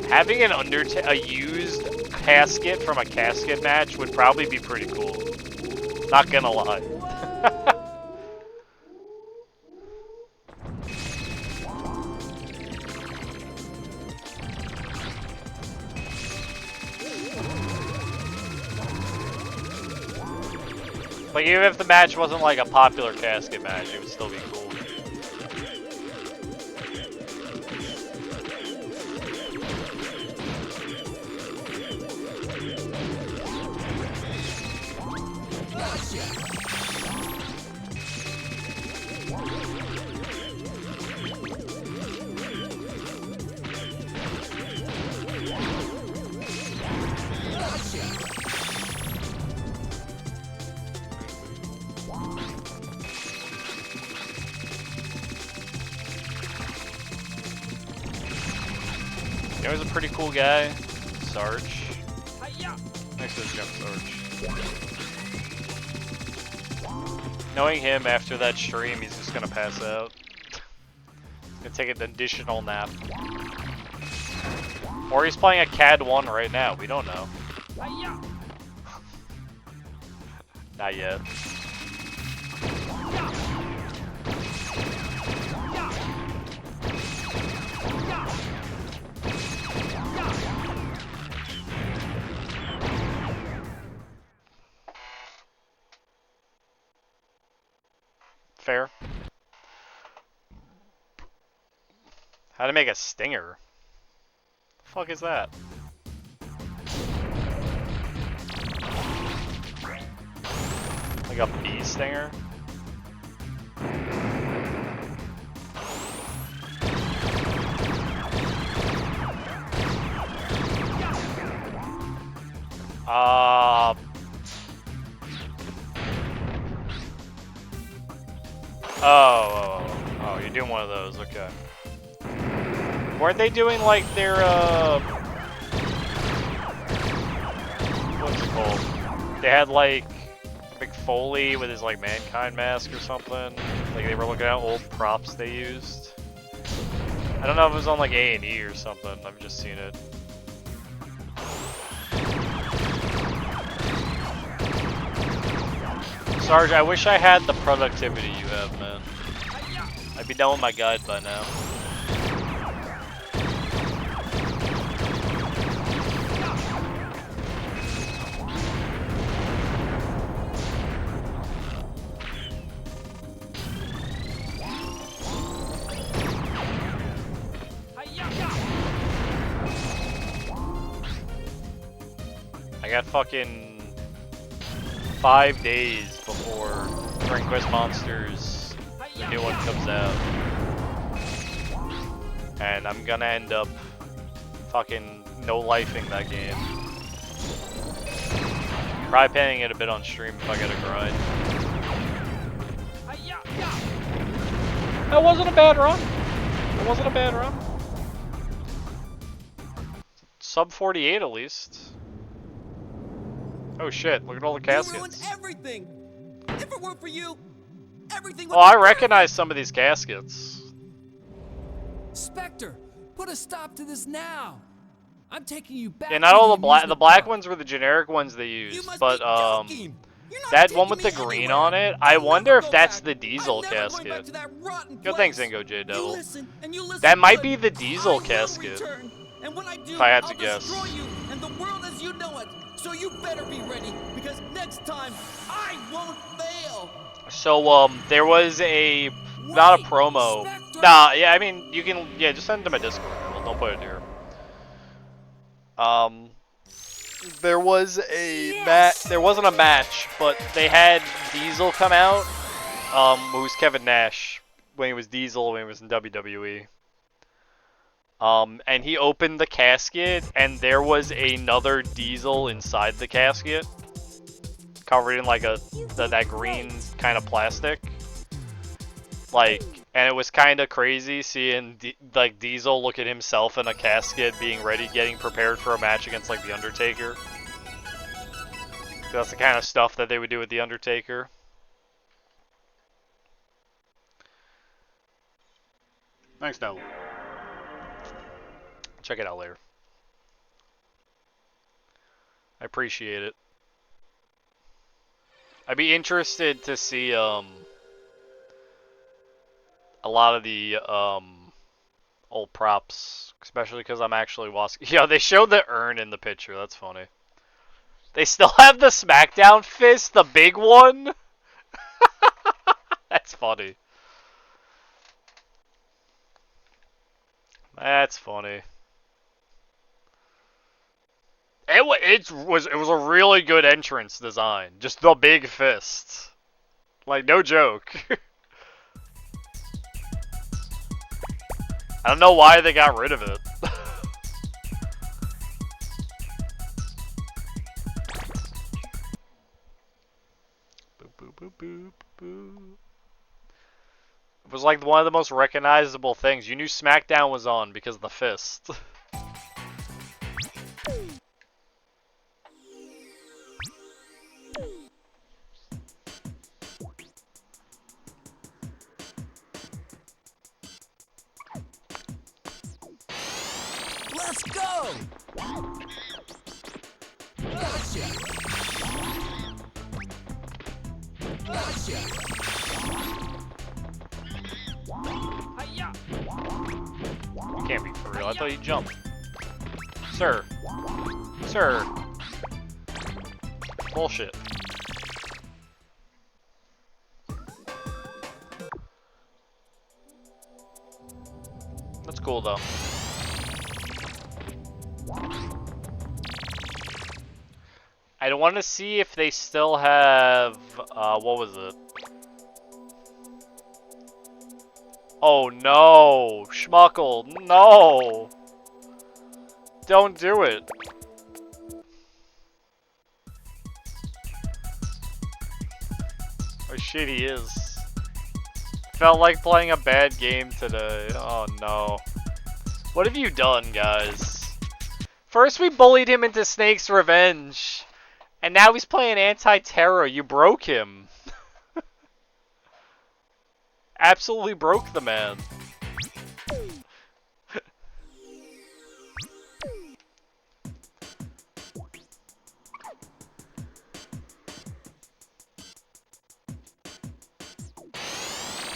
[SPEAKER 1] Having an a used casket from a casket match would probably be pretty cool. Not gonna lie. Like, even if the match wasn't like a popular casket match, it would still be cool. You know, he's a pretty cool guy. Sarge.
[SPEAKER 2] Hi-ya.
[SPEAKER 1] Next to this jump Sarge. Knowing him after that stream, he's just gonna pass out. He's gonna take an additional nap. Or he's playing a CAD 1 right now. We don't know.
[SPEAKER 2] Hi-ya.
[SPEAKER 1] Not yet. Fair. How to make a stinger? The fuck is that? Like a bee stinger? Oh, you're doing one of those, okay. Weren't they doing like their, what's it called? They had like McFoley with his like Mankind mask or something. Like they were looking at old props they used. I don't know if it was on like A&E or something, I've just seen it. Sarge, I wish I had the productivity you have, man. I'd be done with my guide by now. I got fucking 5 days before Dragon Quest Monsters, the new one comes out. And I'm gonna end up fucking no-lifing that game. Probably paying it a bit on stream if I get a grind. That wasn't a bad run. It wasn't a bad run. Sub 48 at least. Oh shit, look at all the caskets.
[SPEAKER 2] You ruined everything. If it weren't for you, everything would
[SPEAKER 1] Oh, I
[SPEAKER 2] be
[SPEAKER 1] recognize some of these caskets.
[SPEAKER 2] Spectre, put a stop to this now. I'm taking you back.
[SPEAKER 1] Yeah, not
[SPEAKER 2] to
[SPEAKER 1] all the
[SPEAKER 2] amusement
[SPEAKER 1] black
[SPEAKER 2] park.
[SPEAKER 1] ones were the generic ones they
[SPEAKER 2] You
[SPEAKER 1] used,
[SPEAKER 2] must
[SPEAKER 1] but
[SPEAKER 2] be joking. You're not
[SPEAKER 1] that one
[SPEAKER 2] taking
[SPEAKER 1] with
[SPEAKER 2] me
[SPEAKER 1] the green
[SPEAKER 2] anywhere.
[SPEAKER 1] on it, I
[SPEAKER 2] I'll
[SPEAKER 1] wonder
[SPEAKER 2] never
[SPEAKER 1] if
[SPEAKER 2] go
[SPEAKER 1] that's
[SPEAKER 2] back.
[SPEAKER 1] the diesel
[SPEAKER 2] I'm never going back
[SPEAKER 1] casket.
[SPEAKER 2] to that rotten
[SPEAKER 1] Yo, thanks,
[SPEAKER 2] place.
[SPEAKER 1] Ingo J
[SPEAKER 2] You
[SPEAKER 1] Devil.
[SPEAKER 2] listen, and you listen
[SPEAKER 1] That might
[SPEAKER 2] good.
[SPEAKER 1] be the diesel
[SPEAKER 2] I will
[SPEAKER 1] casket.
[SPEAKER 2] return, and when I do,
[SPEAKER 1] If I had to
[SPEAKER 2] I'll
[SPEAKER 1] guess.
[SPEAKER 2] destroy you and the world as you know it. So you better be ready, because next time I won't fail.
[SPEAKER 1] So, there was a, not a
[SPEAKER 2] Wait,
[SPEAKER 1] promo.
[SPEAKER 2] Spectre.
[SPEAKER 1] Nah, yeah, I mean, you can, yeah, just send it to my Discord. Well, don't put it here. There was a
[SPEAKER 2] Yes.
[SPEAKER 1] there wasn't a match, but they had Diesel come out, who was Kevin Nash when he was Diesel when he was in WWE. And he opened the casket, and there was another Diesel inside the casket, covered in like that green kind of plastic. Like, and it was kind of crazy seeing like Diesel look at himself in a casket, being ready, getting prepared for a match against like the Undertaker. That's the kind of stuff that they would do with the Undertaker. Thanks, no. Check it out later. I appreciate it. I'd be interested to see a lot of the old props, especially because I'm actually watching. Yeah, they showed the urn in the picture. That's funny. They still have the SmackDown fist, the big one. That's funny. That's funny. It was a really good entrance design. Just the big fist. Like, no joke. I don't know why they got rid of it. Boop, boop, boop, boop, boop. It was like one of the most recognizable things. You knew SmackDown was on because of the fist.
[SPEAKER 2] Let's go! Gotcha! Gotcha! Hi-ya!
[SPEAKER 1] You can't be for real. I thought you jumped. Sir. Sir. Bullshit. That's cool though. I want to see if they still have, what was it? Oh no! Schmuckle, no! Don't do it! Oh shit, he is. Felt like playing a bad game today. Oh no. What have you done, guys? First we bullied him into Snake's Revenge. And now he's playing anti-terror. You broke him. Absolutely broke the man.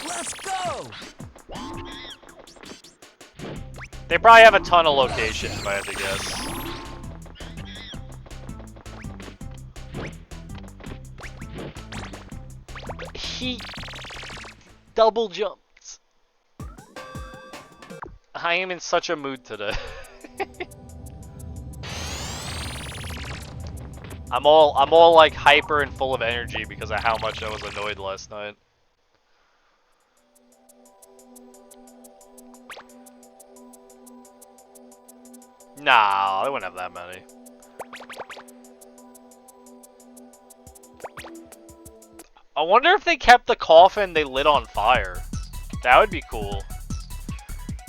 [SPEAKER 2] Let's go!
[SPEAKER 1] They probably have a ton of locations, if I had to guess. He double jumped. I am in such a mood today. I'm all like hyper and full of energy because of how much I was annoyed last night. Nah, they wouldn't have that many. I wonder if they kept the coffin they lit on fire. That would be cool.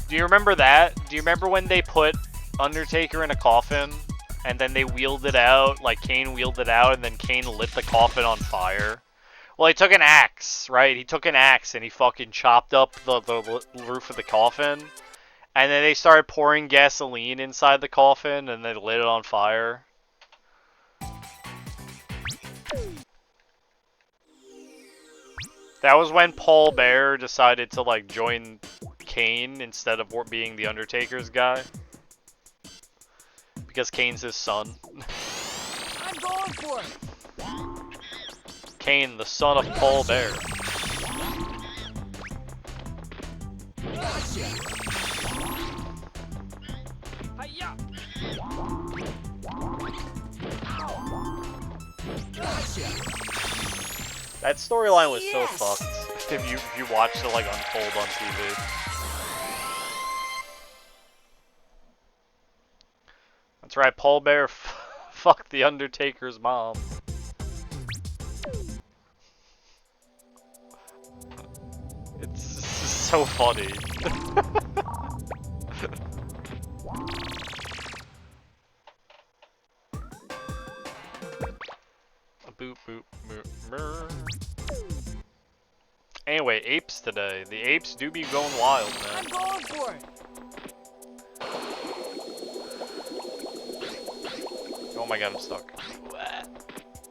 [SPEAKER 1] Do you remember that? Do you remember when they put Undertaker in a coffin and then they wheeled it out, like Kane wheeled it out and then Kane lit the coffin on fire? Well, he took an axe, right? He took an axe and he fucking chopped up the roof of the coffin. And then they started pouring gasoline inside the coffin and they lit it on fire. That was when Paul Bear decided to like join Kane instead of being the Undertaker's guy. Because Kane's his son.
[SPEAKER 2] I'm going for it!
[SPEAKER 1] Kane, the son of Paul Bear.
[SPEAKER 2] Gotcha! Hi-ya! Gotcha!
[SPEAKER 1] That storyline was
[SPEAKER 2] Yes!
[SPEAKER 1] so fucked. If you watched it like unfold on TV. That's right, Paul Bear fucked the Undertaker's mom. It's so funny. Boop boop mer. Anyway, apes today. The apes do be going wild, man.
[SPEAKER 2] I'm going for it!
[SPEAKER 1] Oh my god, I'm stuck.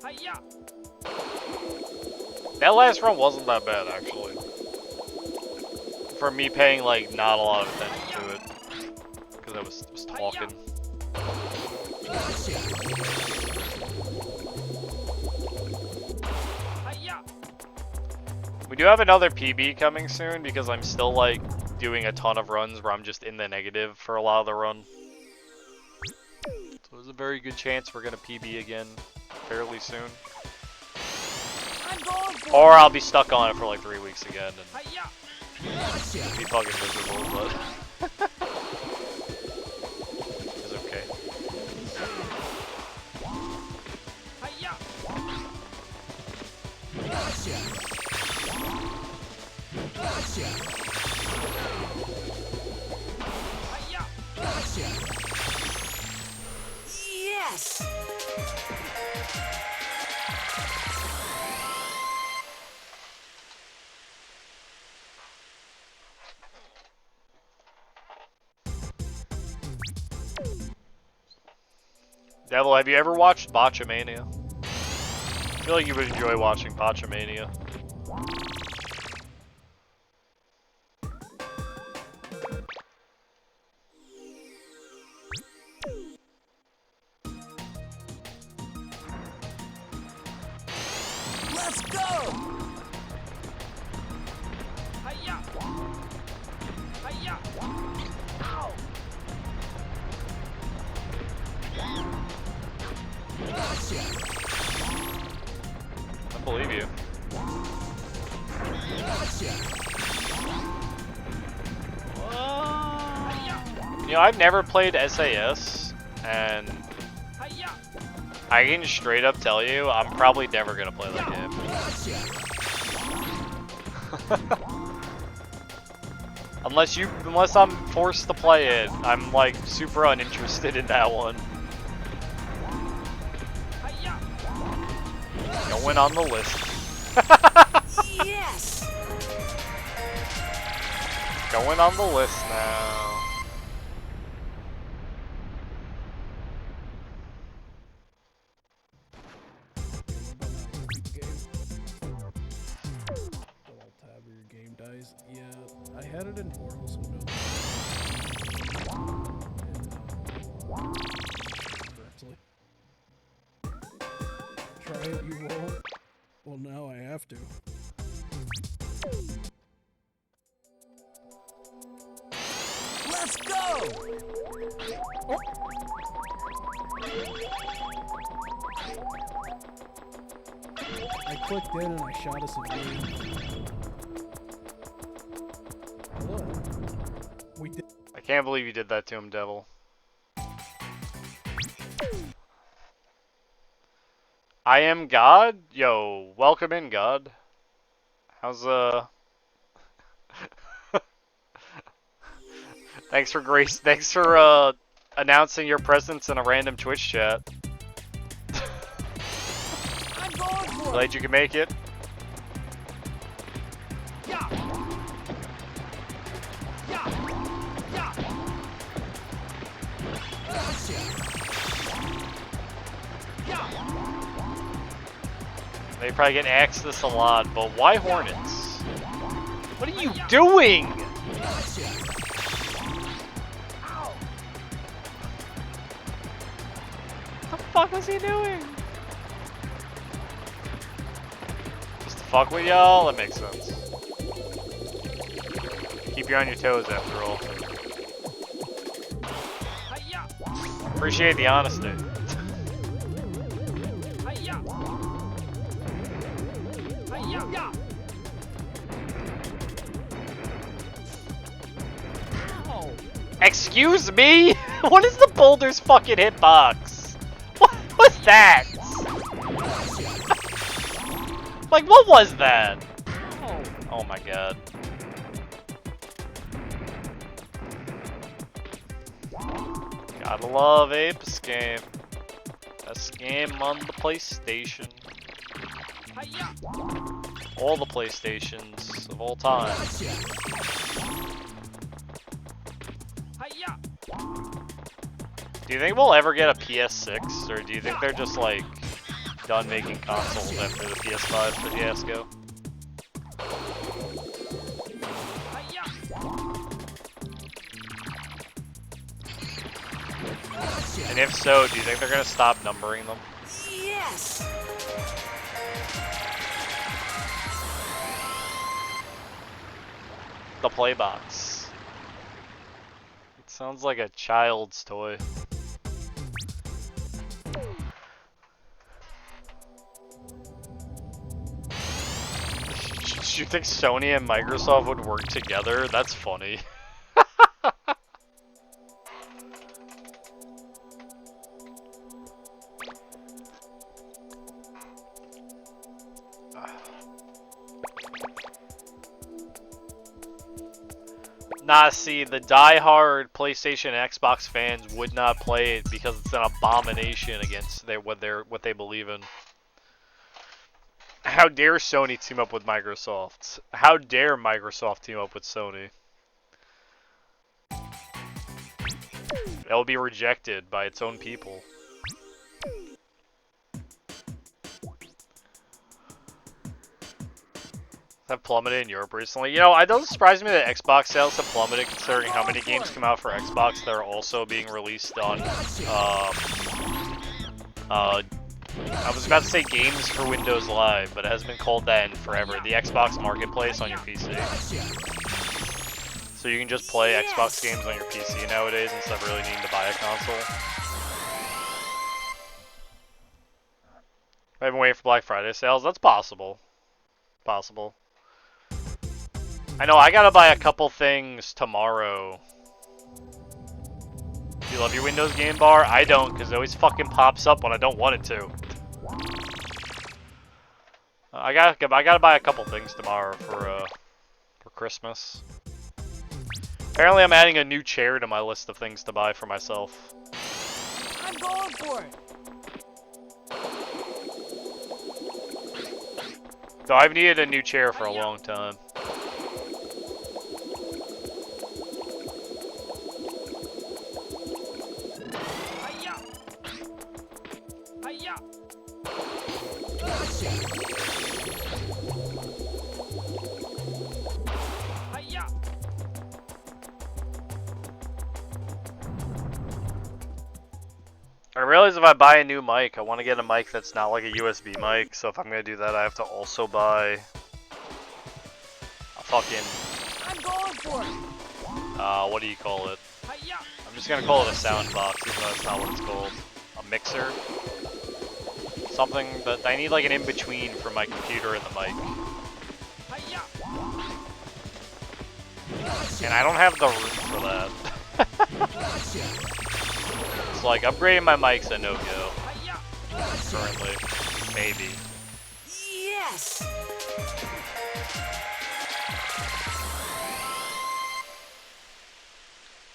[SPEAKER 2] Hi-ya!
[SPEAKER 1] That last run wasn't that bad, actually. For me paying, like, not a lot of attention to it. Because I was talking. We do have another PB coming soon because I'm still, like, doing a ton of runs where I'm just in the negative for a lot of the run. So there's a very good chance we're gonna PB again fairly soon. Or I'll be stuck on it for like 3 weeks again and be fucking miserable, but it's okay.
[SPEAKER 2] Yes!
[SPEAKER 1] Devil, have you ever watched Botchamania? I feel like you would enjoy watching Botchamania.
[SPEAKER 2] Let's go! Hiya! Hiya! Ow! Gotcha!
[SPEAKER 1] I believe you.
[SPEAKER 2] Gotcha!
[SPEAKER 1] You know, I've never played SAS, and
[SPEAKER 2] Hiya!
[SPEAKER 1] I can straight up tell you, I'm probably never gonna play that game. Unless I'm forced to play it, I'm like super uninterested in that one. Going on the list.
[SPEAKER 2] Yes!
[SPEAKER 1] Going on the list now.
[SPEAKER 3] Tab or your game dies. Yeah, I had it in Portal, so no. Correctly. Try it, you won't. Well, now I have to.
[SPEAKER 2] Let's go!
[SPEAKER 3] Oh. I clicked in and I shot us a game. Hello. We did.
[SPEAKER 1] I can't believe you did that to him, Devil. I am God? Yo, welcome in, God. How's, Thanks for announcing your presence in a random Twitch chat.
[SPEAKER 2] I'm going for it!
[SPEAKER 1] Glad you can make it.
[SPEAKER 2] Yeah! Yeah! Yeah! Gotcha! Yeah!
[SPEAKER 1] They probably get axed this a lot, but why Hornets? What are you doing?
[SPEAKER 2] Gotcha! Ow!
[SPEAKER 1] What the fuck was he doing? Just to fuck with y'all? That makes sense. Keep you on your toes after all.
[SPEAKER 2] Hiya!
[SPEAKER 1] Appreciate the honesty.
[SPEAKER 2] Hiya! Hiya! Ow!
[SPEAKER 1] Excuse me? What is the boulder's fucking hitbox? What was that? Like, what was that? Oh my god. Gotta love Ape Escape. Best game on the PlayStation.
[SPEAKER 2] Hiya!
[SPEAKER 1] All the PlayStations of all time.
[SPEAKER 2] Hiya!
[SPEAKER 1] Do you think we'll ever get a PS6, or do you think they're just like done making consoles after the PS5 fiasco?
[SPEAKER 2] Hiya!
[SPEAKER 1] And if so, do you think they're gonna stop numbering them?
[SPEAKER 2] Yes!
[SPEAKER 1] The Playbox. It sounds like a child's toy. Do you think Sony and Microsoft would work together? That's funny. Nah, see, the die-hard PlayStation and Xbox fans would not play it because it's an abomination against what they believe in. How dare Sony team up with Microsoft? How dare Microsoft team up with Sony? It will be rejected by its own people. have plummeted in Europe recently. You know, it doesn't surprise me that Xbox sales have plummeted considering how many games come out for Xbox that are also being released on, I was about to say games for Windows Live, but it hasn't been called that in forever. The Xbox Marketplace on your PC. So you can just play Xbox games on your PC nowadays instead of really needing to buy a console. I've been waiting for Black Friday sales. That's possible. Possible. I know, I gotta buy a couple things tomorrow. Do you love your Windows game bar? I don't, because it always fucking pops up when I don't want it to. I gotta buy a couple things tomorrow for Christmas. Apparently I'm adding a new chair to my list of things to buy for myself.
[SPEAKER 2] I'm going for it.
[SPEAKER 1] So I've needed a new chair for a long time. I realize if I buy a new mic, I want to get a mic that's not like a USB mic, so if I'm going to do that, I have to also buy a fucking,
[SPEAKER 2] I'm going for it.
[SPEAKER 1] what do you call it? I'm just going to call it a sound box, even though that's not what it's called. A mixer? Something that I need like an in-between for my computer and the mic. And I don't have the room for that. It's like upgrading my mic's a no-go. Currently. Maybe.
[SPEAKER 2] Yes.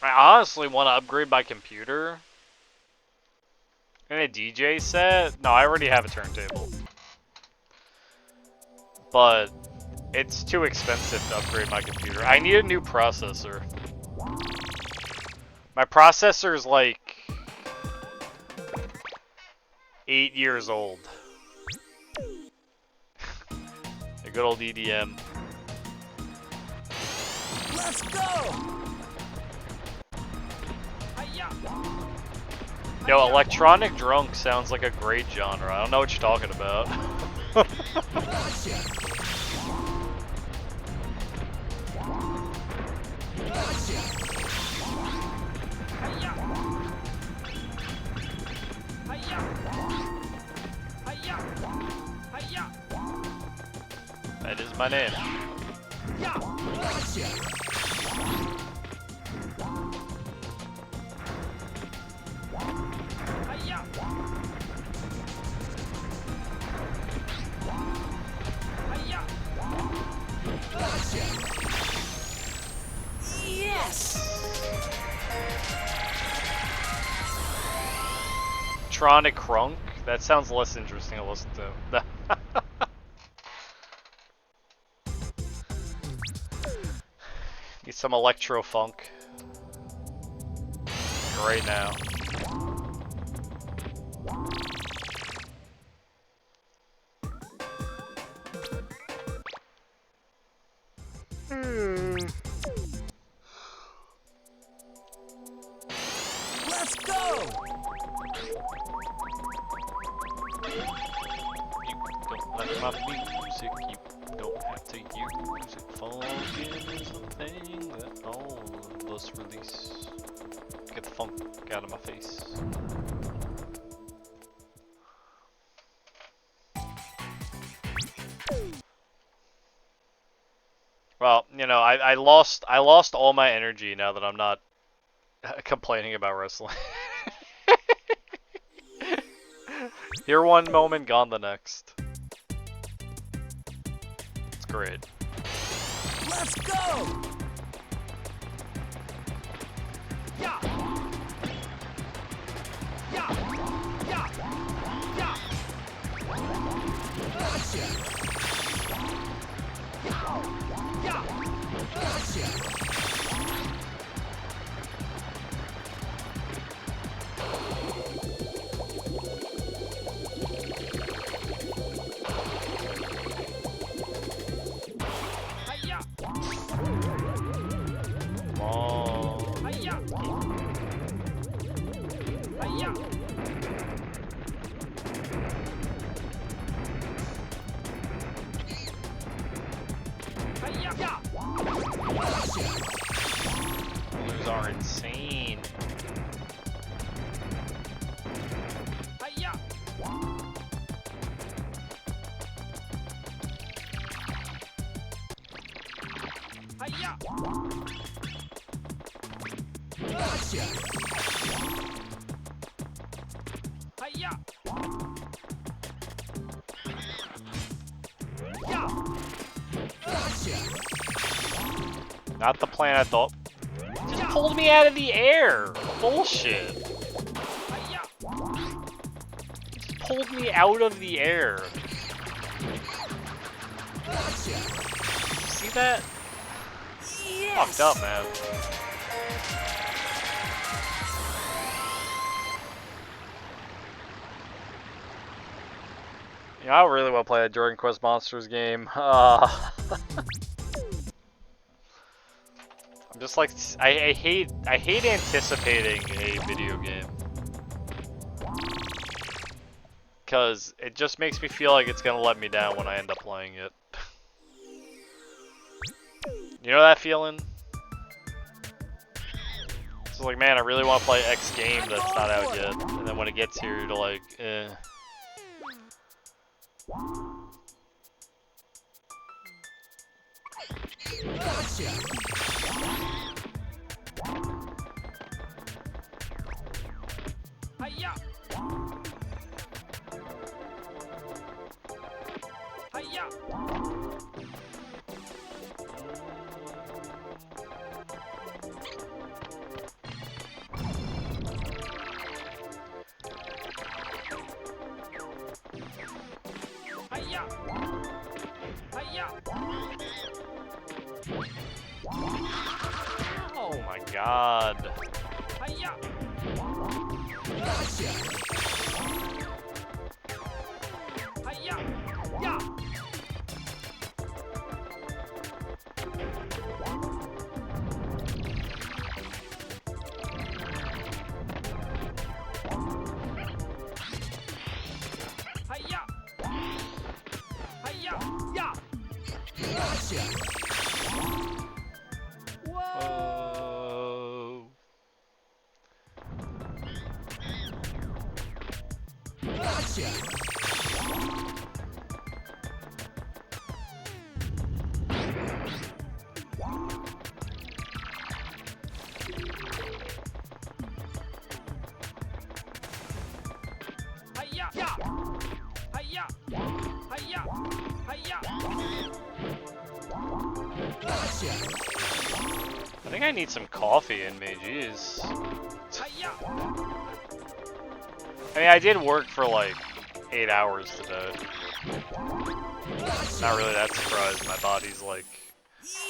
[SPEAKER 1] I honestly want to upgrade my computer. And a DJ set? No, I already have a turntable. But it's too expensive to upgrade my computer. I need a new processor. My processor is like 8 years old. A good old EDM.
[SPEAKER 2] Let's go.
[SPEAKER 1] Yo, electronic drunk sounds like a great genre. I don't know what you're talking about. That is my name.
[SPEAKER 2] Yes.
[SPEAKER 1] Electronic crunk? That sounds less interesting to listen to. Need some electro funk. Right now.
[SPEAKER 2] Let's go.
[SPEAKER 1] You don't like my music, you don't have to use it. Funkin' is the thing that all of us release. Get the funk out of my face. Well, you know, I lost all my energy now that I'm not complaining about wrestling. Here one moment, gone the next. It's great.
[SPEAKER 2] Let's go. Yeah. Yeah. Yeah. Yeah. Gotcha. Yeah. Yeah. Gotcha.
[SPEAKER 1] are insane.
[SPEAKER 2] Hi-ya! Hi-ya! Gotcha! Hi-ya! Yeah! Gotcha!
[SPEAKER 1] Not the plan I thought. Just pulled me out of the air. Bullshit.
[SPEAKER 2] Hi-ya!
[SPEAKER 1] Just pulled me out of the air.
[SPEAKER 2] Gotcha!
[SPEAKER 1] See that?
[SPEAKER 2] Yes!
[SPEAKER 1] Fucked up, man. Yeah, I really want to play a Dragon Quest Monsters game. I'm just like I hate anticipating a video game because it just makes me feel like it's gonna let me down when I end up playing it. You know that feeling? It's like, man, I really want to play X game that's not out yet, and then when it gets here, you're like, eh.
[SPEAKER 2] Gotcha! Hi-ya! Hi-ya! Hi-ya! Hi-ya!
[SPEAKER 1] Oh my god.
[SPEAKER 2] Hi-ya! Gotcha! Hi-ya! Yeah! Hi-ya! Hi-ya! Yeah! Gotcha!
[SPEAKER 1] Whoa.
[SPEAKER 2] Gotcha! Hi-ya! Yeah! Hi-ya! Hi-ya! Hi-ya! Gotcha!
[SPEAKER 1] I think I need some coffee in me, jeez.
[SPEAKER 2] Hi-ya!
[SPEAKER 1] I mean, I did work for like 8 hours today. Not really that surprised. My body's like,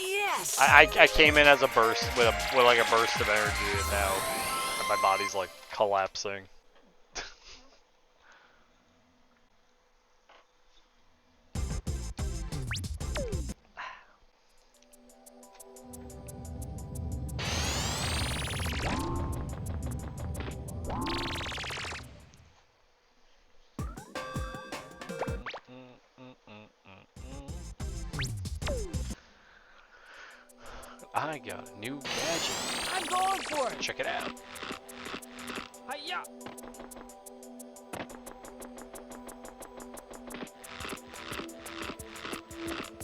[SPEAKER 2] Yes!
[SPEAKER 1] I came in as a burst with like a burst of energy, and now my body's like collapsing. I got a new gadget.
[SPEAKER 2] I'm going for it!
[SPEAKER 1] Check it out.
[SPEAKER 2] Hi-ya!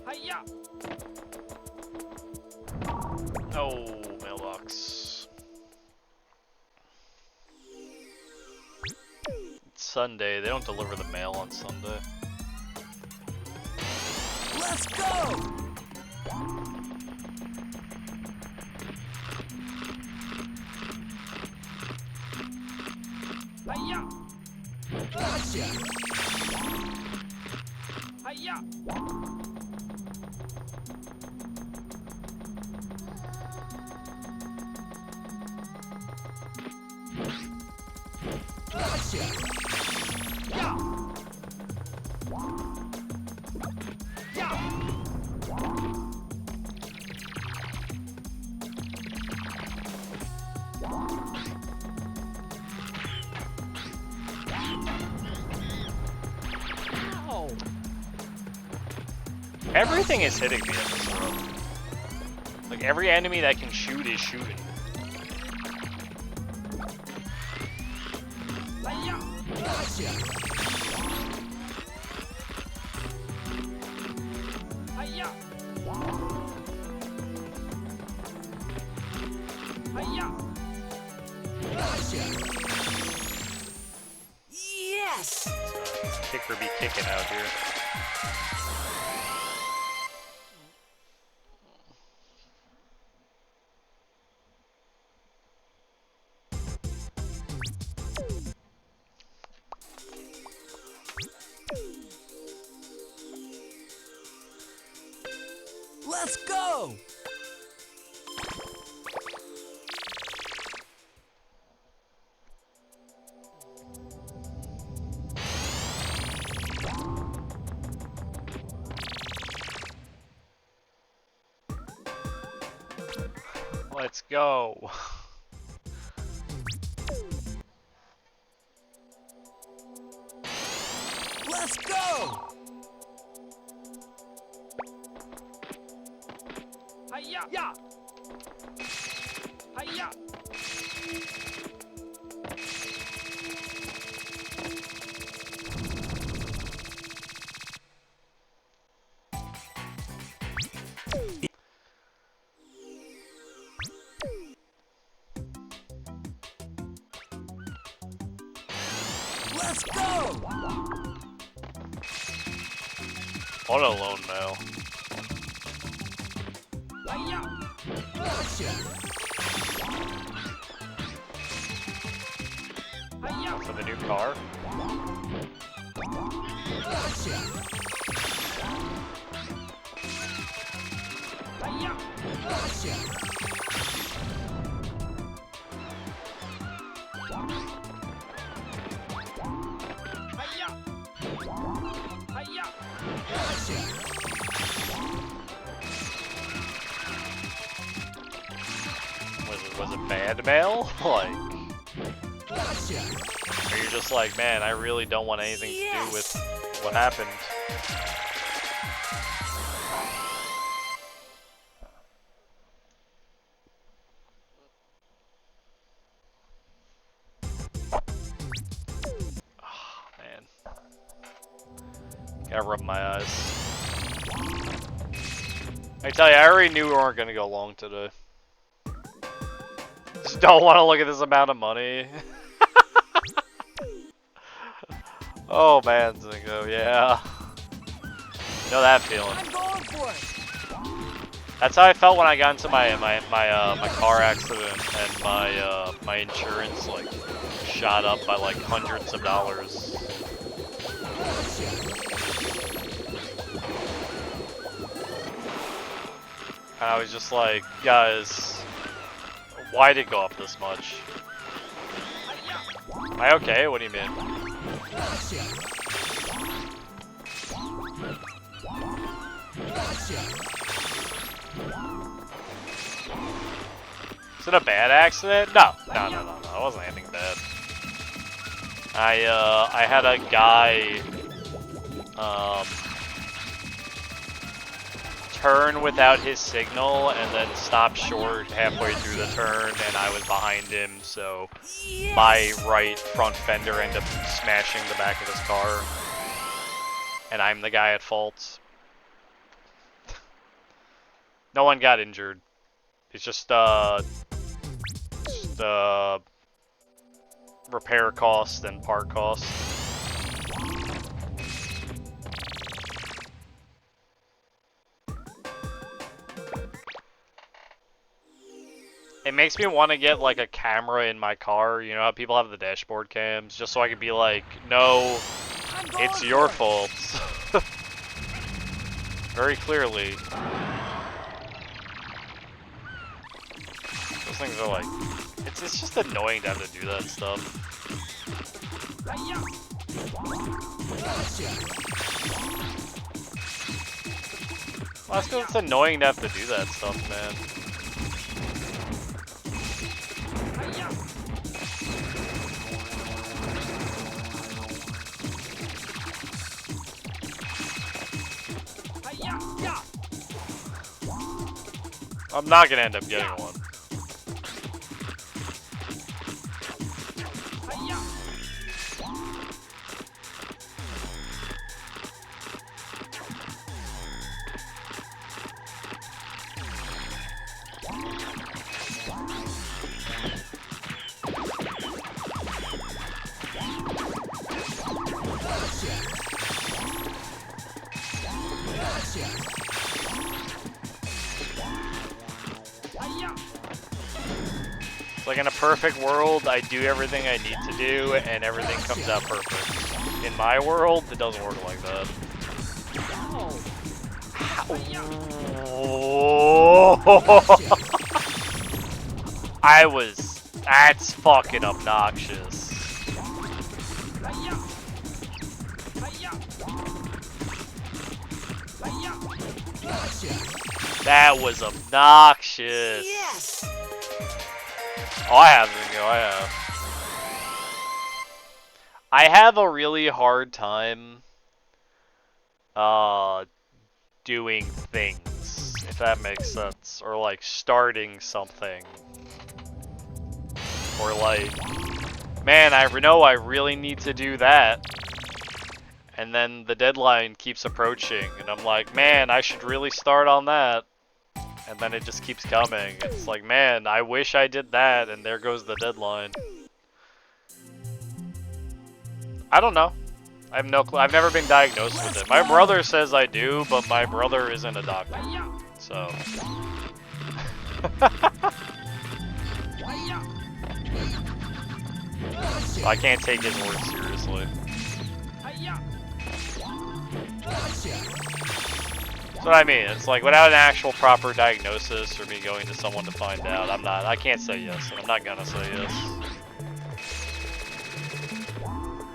[SPEAKER 2] Hi-ya!
[SPEAKER 1] Oh, mailbox. It's Sunday. They don't deliver the mail on Sunday.
[SPEAKER 2] Let's go! Hi-ya! Gotcha! Hi-ya! Gotcha! Yeah! Yeah! Oh!
[SPEAKER 1] Everything is hitting me in this room. Like every enemy that can shoot is shooting.
[SPEAKER 2] Hiya! Hiya! Yes!
[SPEAKER 1] Kicker be kicking out here.
[SPEAKER 2] Let's go!
[SPEAKER 1] Let's go.
[SPEAKER 2] Let's go! Hiya! Yeah! Hiya! Let's go!
[SPEAKER 1] What a lone mail.
[SPEAKER 2] Hiya! Gotcha! Hiya!
[SPEAKER 1] For the new car.
[SPEAKER 2] Gotcha! Hiya! Gotcha! Hiya! Hiya! Gotcha!
[SPEAKER 1] Was it bad mail? Like,
[SPEAKER 2] Gotcha!
[SPEAKER 1] or you're just like, man, I really don't want anything to do with what happened. Oh, man. Gotta rub my eyes. I tell you, I already knew we weren't gonna go long today. Just don't want to look at this amount of money. Oh man, Zingo, yeah. You know that feeling.
[SPEAKER 2] I'm going for it!
[SPEAKER 1] That's how I felt when I got into my car accident and my insurance like shot up by like hundreds of dollars. And I was just like, guys, why did it go up this much? Am I okay? What do you mean?
[SPEAKER 2] Gotcha! Gotcha!
[SPEAKER 1] Is it a bad accident? No. It wasn't anything bad. I had a guy turn without his signal and then stop short halfway through the turn, and I was behind him, so my right front fender ended up smashing the back of his car, and I'm the guy at fault. No one got injured. It's just repair costs and part costs. It makes me want to get like a camera in my car. You know how people have the dashboard cams, just so I could be like, no, it's your fault. Very clearly. Those things are like, it's just annoying to have to do that stuff. Well, that's because it's annoying to have to do that stuff, man. I'm not gonna end up getting one. It's like in a perfect world, I do everything I need to do, and everything comes out perfect. In my world, it doesn't work like that. That's fucking obnoxious. That was obnoxious.
[SPEAKER 2] Yes.
[SPEAKER 1] Oh, I have to go. I have a really hard time doing things, if that makes sense, or like starting something, or like, man, I know I really need to do that, and then the deadline keeps approaching, and I'm like, man, I should really start on that, and then it just keeps coming. It's like, man, I wish I did that, and there goes the deadline. I don't know. I have no clue. I've never been diagnosed with it. My brother says I do, but my brother isn't a doctor. So. I can't take his word seriously. That's what I mean. It's like without an actual proper diagnosis or me going to someone to find out, I can't say yes, and I'm not gonna say yes.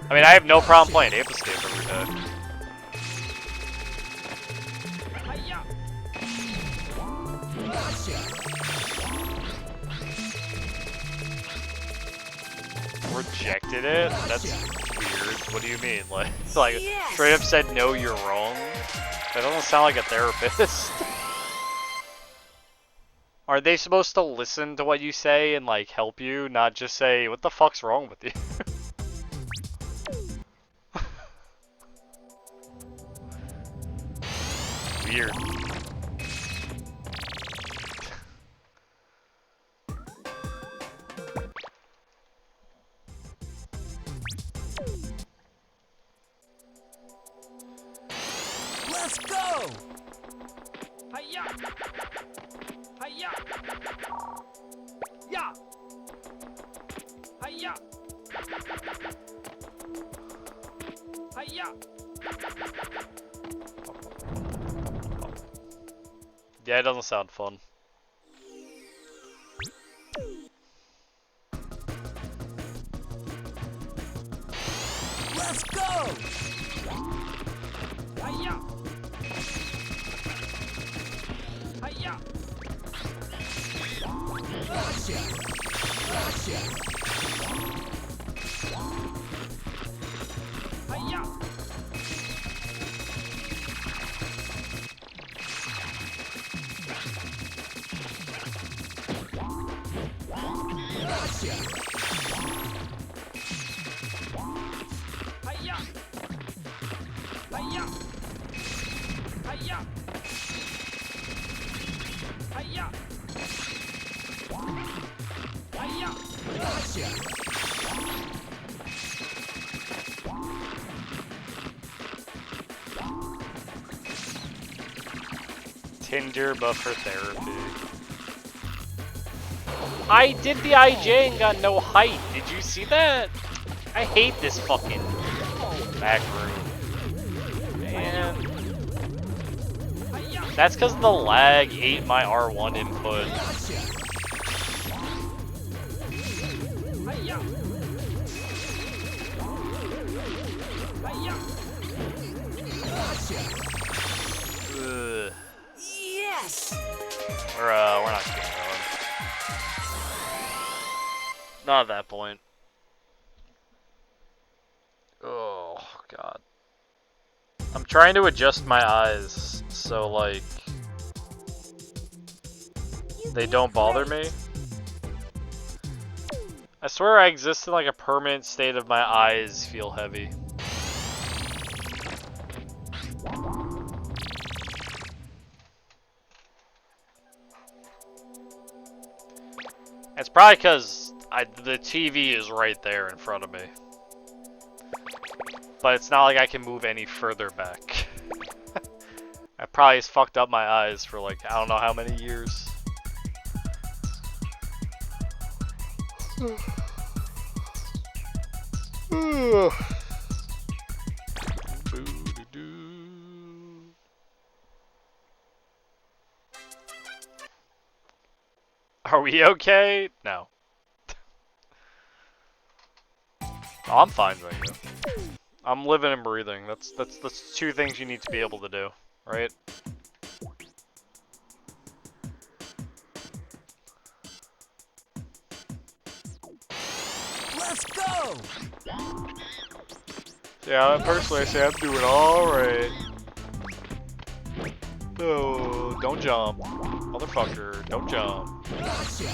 [SPEAKER 1] I mean, I have no problem playing Ape Escape every day. Rejected it? That's weird. What do you mean? Like straight up said, no, you're wrong? That doesn't sound like a therapist. Are they supposed to listen to what you say and, like, help you, not just say, what the fuck's wrong with you? Weird.
[SPEAKER 2] Let's go!
[SPEAKER 4] Hiya! Hiya! Yeah! Hiya! Hiya!
[SPEAKER 1] Yeah, it doesn't sound fun.
[SPEAKER 2] Let's go!
[SPEAKER 4] Hiya! Hiya! Hiya! Hiya! Hiya! Hiya! Hiya! Hiya!
[SPEAKER 1] Tinder, but for therapy. I did the IJ and got no height. Did you see that? I hate this fucking back room. Man. That's because the lag ate my R1 input.
[SPEAKER 4] Hiya! Hiya!
[SPEAKER 1] Ugh.
[SPEAKER 2] Yes!
[SPEAKER 1] We're not getting going. Not at that point. Oh, God. I'm trying to adjust my eyes so, like, they don't bother me. I swear I exist in, like, a permanent state of my eyes feel heavy. It's probably because the TV is right there in front of me. But it's not like I can move any further back. I probably has fucked up my eyes for like, I don't know how many years. Are we okay? No. Oh, I'm fine, thank you. I'm living and breathing. That's two things you need to be able to do, right?
[SPEAKER 2] Let's go!
[SPEAKER 1] Yeah, personally, I say I'm doing alright. Oh, don't jump. Motherfucker, don't jump.
[SPEAKER 2] Gotcha!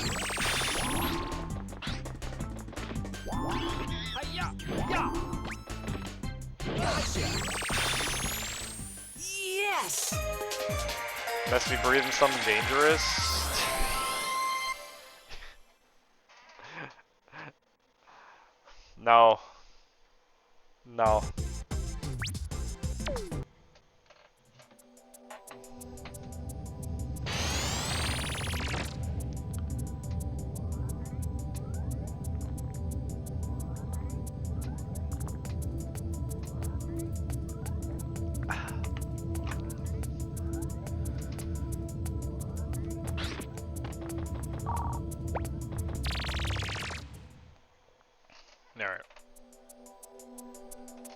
[SPEAKER 4] Hi-ya! Ya!
[SPEAKER 2] Gotcha! Yes!
[SPEAKER 1] Must be breathing something dangerous. No. No. Alright.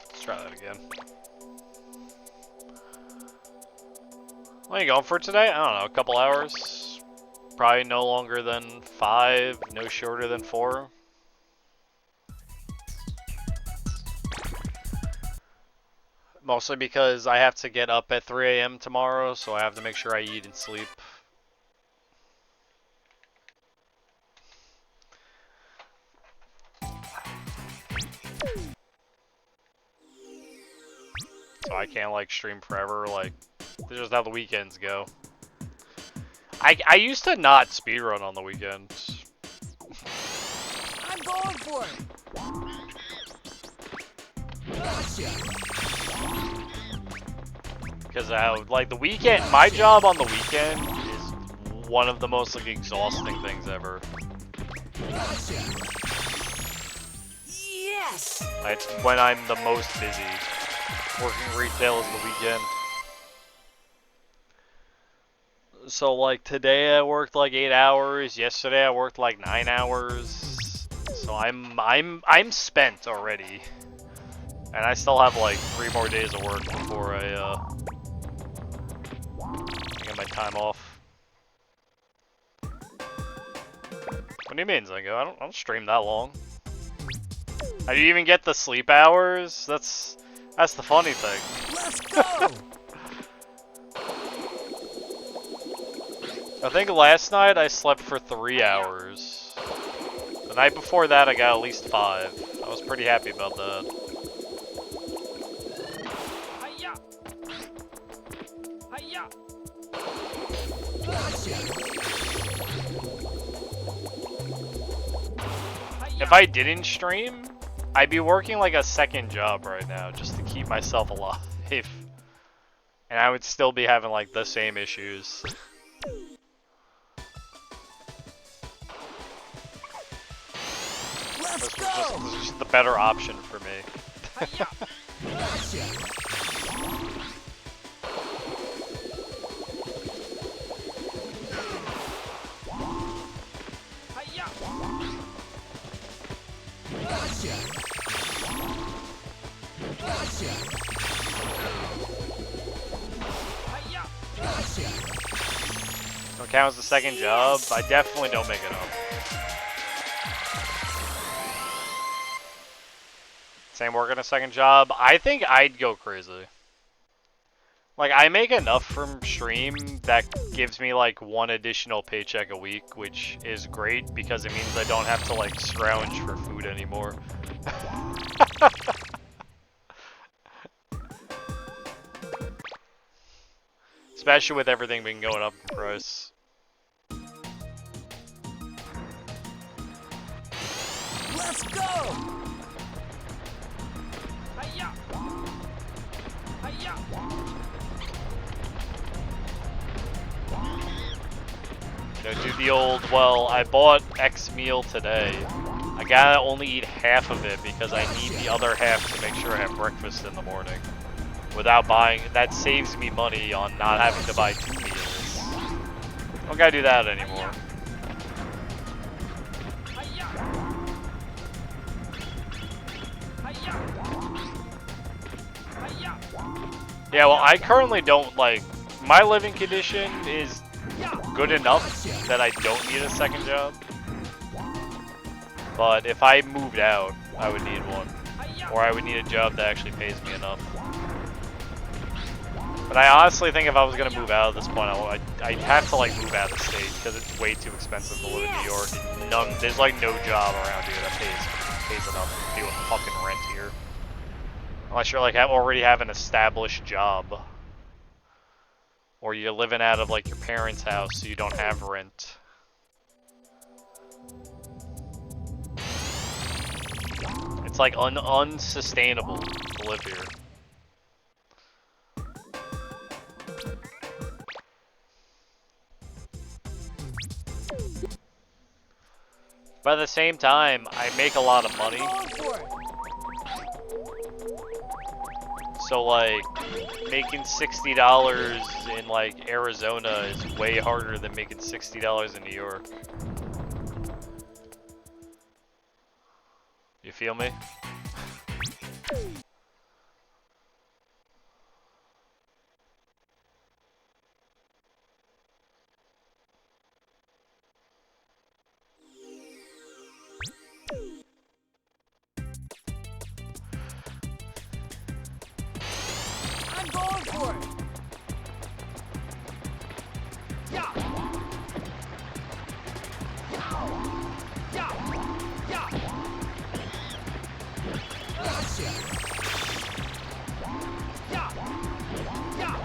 [SPEAKER 1] Let's try that again. What are you going for today? I don't know, a couple hours. Probably no longer than 5, no shorter than 4. Mostly because I have to get up at 3 a.m. tomorrow, so I have to make sure I eat and sleep. So I can't like stream forever, like, this is just how the weekends go. I used to not speedrun on the weekends.
[SPEAKER 2] I'm going for it! Gotcha!
[SPEAKER 1] Because like the weekend, my job on the weekend is one of the most like exhausting things ever.
[SPEAKER 2] Gotcha! Yes!
[SPEAKER 1] It's when I'm the most busy. Working retail is the weekend. So like today I worked like 8 hours. Yesterday I worked like 9 hours. So I'm spent already, and I still have like 3 more days of work before I get my time off. What do you mean, Zingo? I don't stream that long. How do you even get the sleep hours? That's the funny thing.
[SPEAKER 2] Let's go!
[SPEAKER 1] I think last night I slept for 3 hours. The night before that I got at least 5. I was pretty happy about that.
[SPEAKER 4] Hi-ya! Hi-ya!
[SPEAKER 2] Gotcha!
[SPEAKER 1] If I didn't stream, I'd be working like a second job right now just to keep myself alive. And I would still be having like the same issues.
[SPEAKER 2] Let's
[SPEAKER 1] This
[SPEAKER 2] go!
[SPEAKER 1] was just the better option for me.
[SPEAKER 4] Hi-ya!
[SPEAKER 2] Gotcha!
[SPEAKER 4] Hi-ya!
[SPEAKER 2] Gotcha! Gotcha!
[SPEAKER 4] Hi-ya!
[SPEAKER 2] Gotcha!
[SPEAKER 1] Don't count as the second job. I definitely don't make it up. Same working a second job. I think I'd go crazy. Like, I make enough from stream that gives me like 1 additional paycheck a week, which is great because it means I don't have to like scrounge for food anymore. Especially with everything being going up in price.
[SPEAKER 2] Let's go!
[SPEAKER 4] Hi-ya! Hi-ya!
[SPEAKER 1] You know, do the old, well, I bought X meal today. gotta only eat half of it because I need the other half to make sure I have breakfast in the morning. Without buying, that saves me money on not having to buy 2 meals. Don't gotta do that anymore.
[SPEAKER 4] Hiya! Hiya! Hiya!
[SPEAKER 1] Yeah, well, I currently don't, like, my living condition is good enough that I don't need a second job. But if I moved out, I would need one. Or I would need a job that actually pays me enough. But I honestly think if I was going to move out at this point, I'd have to, like, move out of state because it's way too expensive to live in New York. There's, like, no job around here that pays enough to deal with fucking rent here. Unless you're, like, already have an established job. Or you're living out of, like, your parents' house so you don't have rent. It's, like, unsustainable to live here. But at the same time, I make a lot of money. So, like, making $60 in, like, Arizona is way harder than making $60 in New York. You feel me?
[SPEAKER 2] I'm going for it.
[SPEAKER 4] Yeah! Yeah! Yeah!
[SPEAKER 2] Gotcha.
[SPEAKER 4] Yeah! Yeah!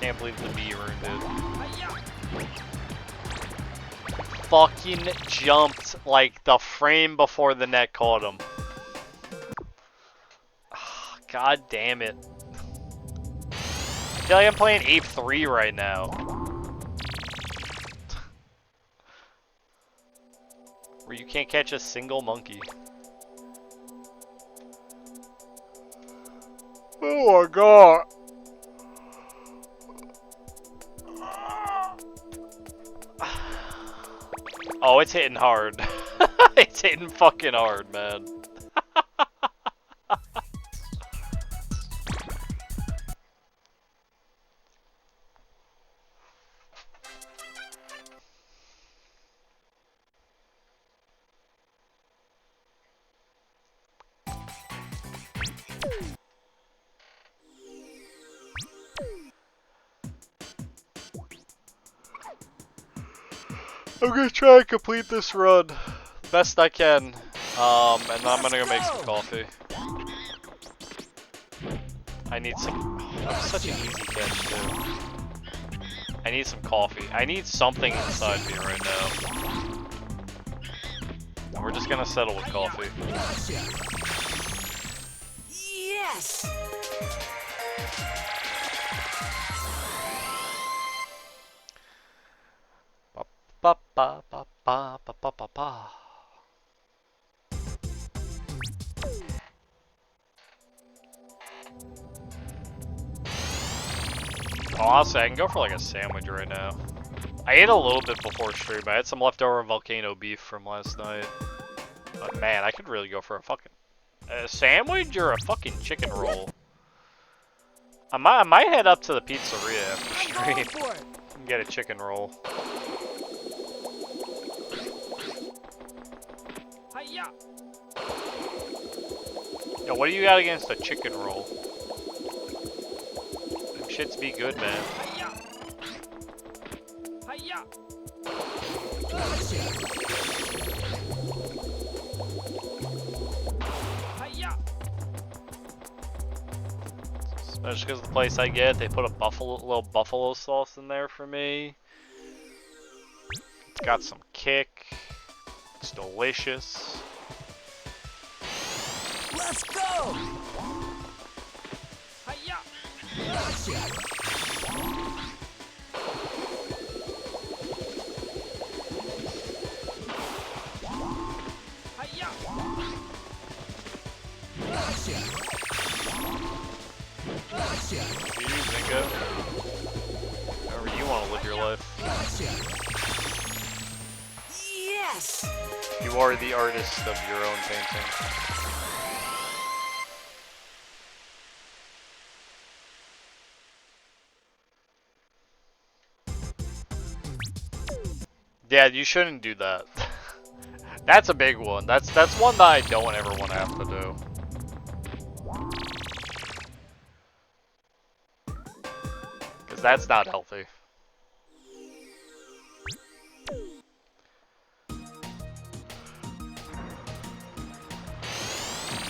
[SPEAKER 1] Can't believe the bee ruined it.
[SPEAKER 4] Hiya!
[SPEAKER 1] Fucking jumped like the frame before the net caught him. God damn it. I feel like I'm playing Ape 3 right now. Where you can't catch a single monkey. Oh my god. Oh, it's hitting hard. It's hitting fucking hard, man. I'm gonna try and complete this run best I can, and then I'm gonna go make some coffee. I need some. That's such an easy catch too. I need some coffee. I need something inside me right now. And we're just gonna settle with coffee.
[SPEAKER 2] Yes.
[SPEAKER 1] Ba ba ba ba ba ba ba ba. Honestly, I can go for like a sandwich right now. I ate a little bit before stream. I had some leftover volcano beef from last night. But man, I could really go for a fucking sandwich or a fucking chicken roll. I might head up to the pizzeria after stream and get a chicken roll.
[SPEAKER 4] Hiya!
[SPEAKER 1] Yo, what do you got against a chicken roll? Them shits be good, man.
[SPEAKER 4] Hiya! Hiya! Hiya!
[SPEAKER 1] Especially because the place I get, they put a little buffalo sauce in there for me. It's got some kick. It's delicious.
[SPEAKER 2] Let's go.
[SPEAKER 4] Hiya!
[SPEAKER 1] Cinco. However you want to live your life.
[SPEAKER 2] Yes!
[SPEAKER 1] You are the artist of your own painting. Yeah, you shouldn't do that. That's a big one. That's one that I don't ever want to have to do. Because that's not healthy.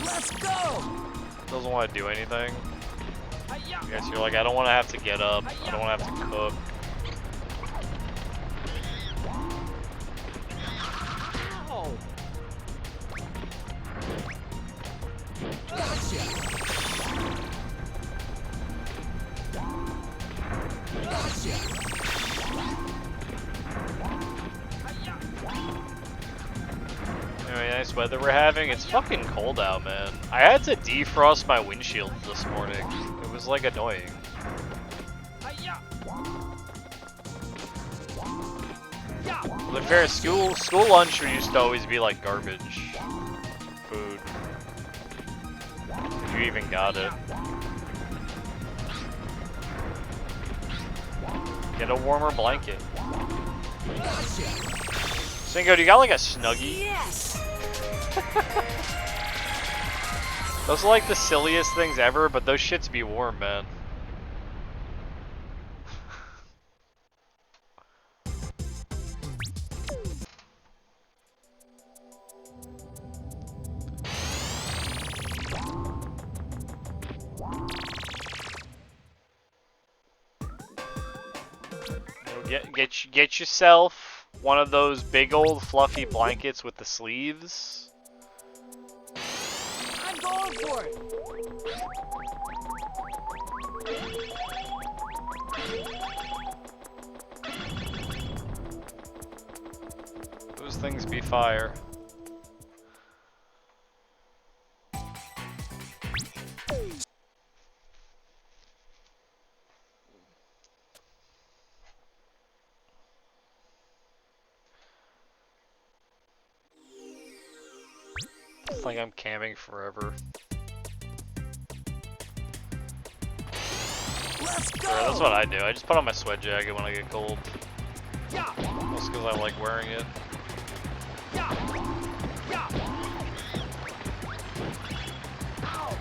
[SPEAKER 2] Let's go!
[SPEAKER 1] Doesn't want to do anything.
[SPEAKER 4] Hi-ya!
[SPEAKER 1] I guess you're like, I don't want to have to get up. I don't want to have to cook.
[SPEAKER 4] Ow! Hi-ya!
[SPEAKER 1] Anyway, nice weather we're having. It's fucking cold out, man. I had to defrost my windshield this morning. It was like annoying.
[SPEAKER 4] Hi-ya!
[SPEAKER 1] But in fairness, school lunch used to always be like garbage food. If you even got it. Get a warmer blanket. Cinco, do you got like a Snuggie?
[SPEAKER 2] Yes!
[SPEAKER 1] Those are like the silliest things ever, but those shits be warm, man. Get yourself one of those big old fluffy blankets with the sleeves.
[SPEAKER 2] I'm going for it!
[SPEAKER 1] Those things be fire. It's like I'm camping forever.
[SPEAKER 2] Let's go!
[SPEAKER 1] Sure, that's what I do. I just put on my sweat jacket when I get cold.
[SPEAKER 4] Yeah!
[SPEAKER 1] Just because I like wearing it.
[SPEAKER 4] Yeah! Yeah! Ow!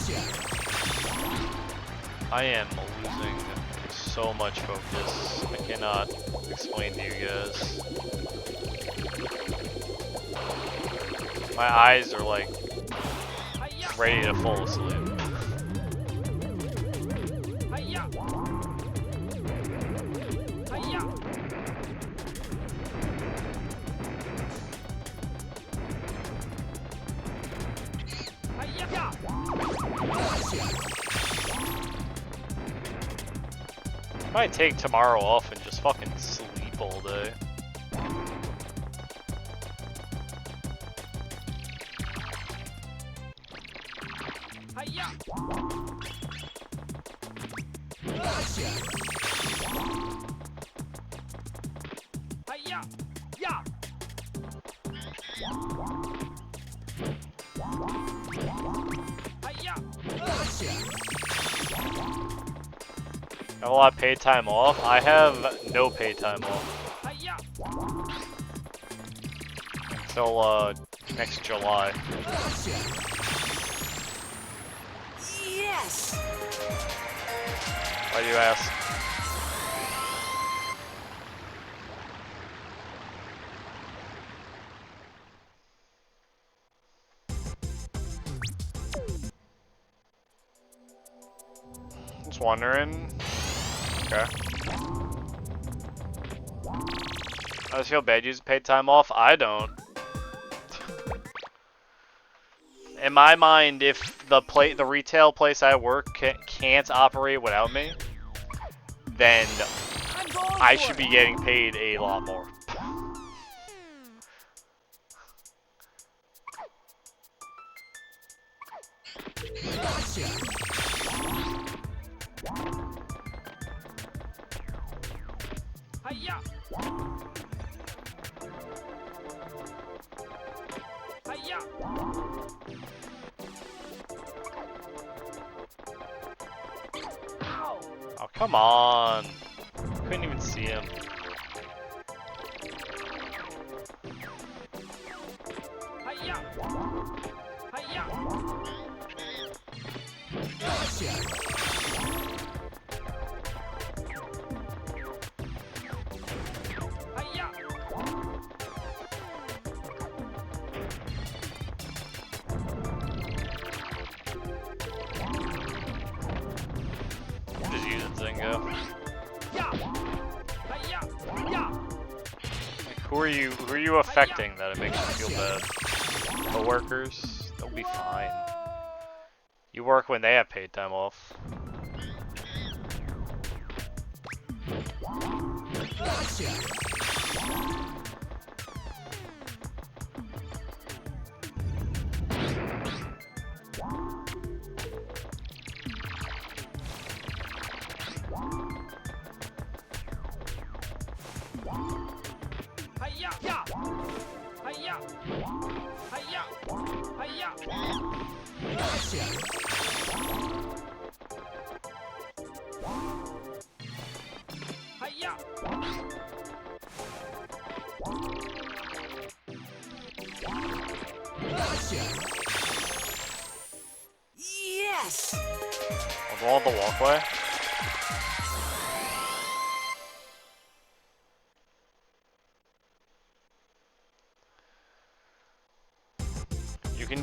[SPEAKER 4] Yeah!
[SPEAKER 1] I am losing so much focus. I cannot explain to you guys. My eyes are like
[SPEAKER 4] Hi-ya!
[SPEAKER 1] ready to fall asleep.
[SPEAKER 4] Hi-ya! Hi-ya! Hi-ya!
[SPEAKER 1] I might take tomorrow off and just fucking sleep all day.
[SPEAKER 4] Hi-ya! Hi-ya! Yeah! Hi-ya!
[SPEAKER 1] Have a lot of paid time off. I have no paid time off
[SPEAKER 4] Hi-ya!
[SPEAKER 1] until next July.
[SPEAKER 2] Yes!
[SPEAKER 1] Why do you ask? Just wondering. Okay. I just feel bad using paid time off. I don't. In my mind, if the retail place I work can't operate without me, then
[SPEAKER 2] I'm going
[SPEAKER 1] I
[SPEAKER 2] for
[SPEAKER 1] should
[SPEAKER 2] it.
[SPEAKER 1] be getting paid a lot more. Come on. Couldn't even see him.
[SPEAKER 4] Hiya! Hiya! Hiya!
[SPEAKER 1] Just using Zingo.
[SPEAKER 4] Yeah! Hiya! Yeah!
[SPEAKER 1] Like, who are you affecting that it makes you feel bad? Coworkers? They'll be fine. You work when they have paid time off.
[SPEAKER 4] Hiya! Yeah! Hiya! Hiya! Hiya! Hiya!
[SPEAKER 2] Yes!
[SPEAKER 1] I'll go on the walkway. You can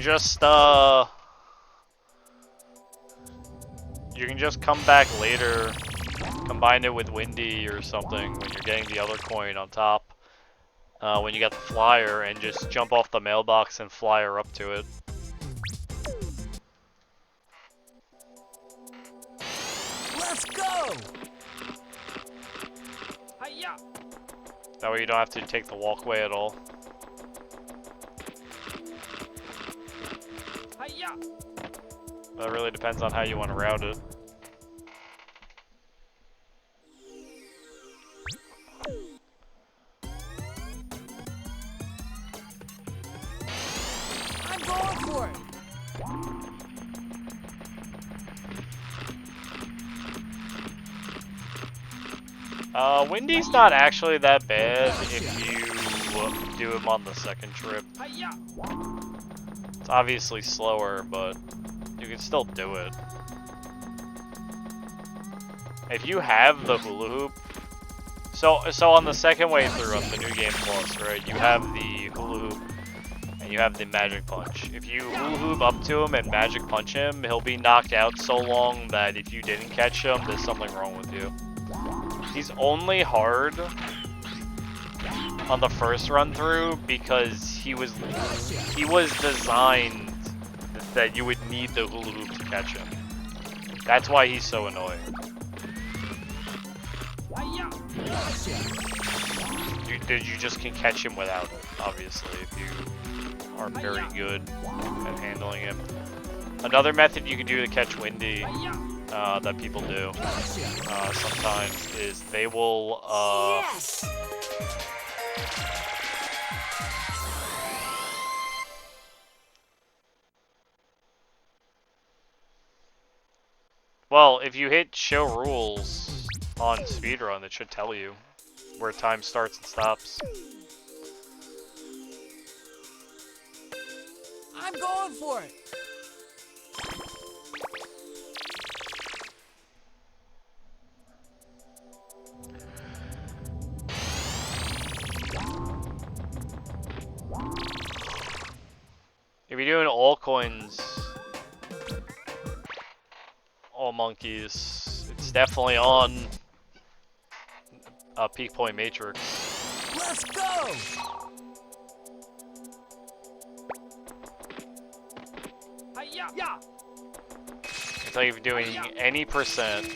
[SPEAKER 1] just come back later, combine it with Windy or something when you're getting the other coin on top. When you got the flyer, and just jump off the mailbox and fly her up to it.
[SPEAKER 2] Let's go!
[SPEAKER 4] Hiya!
[SPEAKER 1] That way you don't have to take the walkway at all.
[SPEAKER 4] Hiya!
[SPEAKER 1] That really depends on how you want to route it.
[SPEAKER 2] I'm going for it!
[SPEAKER 1] Windy's not actually that bad if you do him on the second trip.
[SPEAKER 4] Hiya!
[SPEAKER 1] It's obviously slower, but you can still do it. If you have the hula hoop, so on the second way through on the New Game Plus, right, you have the hula hoop and you have the magic punch. If you hula hoop up to him and magic punch him, he'll be knocked out so long that if you didn't catch him, there's something wrong with you. He's only hard on the first run through because he was designed that you would need the hula hoop to catch him. That's why he's so annoying.
[SPEAKER 4] Hiya!
[SPEAKER 1] You just can catch him without it, obviously, if you are very good at handling him. Another method you can do to catch Windy that people do sometimes is they will
[SPEAKER 2] Yes!
[SPEAKER 1] well, if you hit show rules on speedrun, it should tell you where time starts and stops.
[SPEAKER 2] I'm going for it!
[SPEAKER 1] If you're doing all coins, all monkeys, it's definitely on Peak Point Matrix.
[SPEAKER 2] Let's go!
[SPEAKER 4] Hiya! Yeah!
[SPEAKER 1] It's like if you're doing any percent,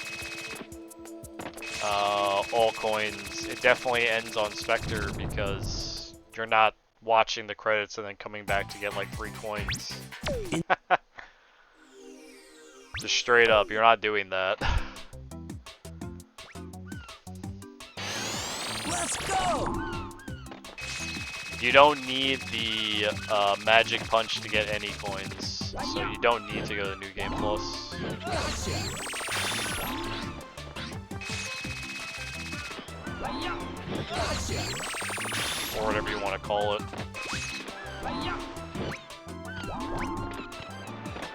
[SPEAKER 1] all coins, it definitely ends on Spectre because you're not watching the credits and then coming back to get like 3 coins. Just straight up, you're not doing that.
[SPEAKER 2] Let's go!
[SPEAKER 1] You don't need the magic punch to get any coins, so you don't need to go to New Game Plus.
[SPEAKER 4] Hiya!
[SPEAKER 1] Or whatever you want to call it.
[SPEAKER 4] Hiya!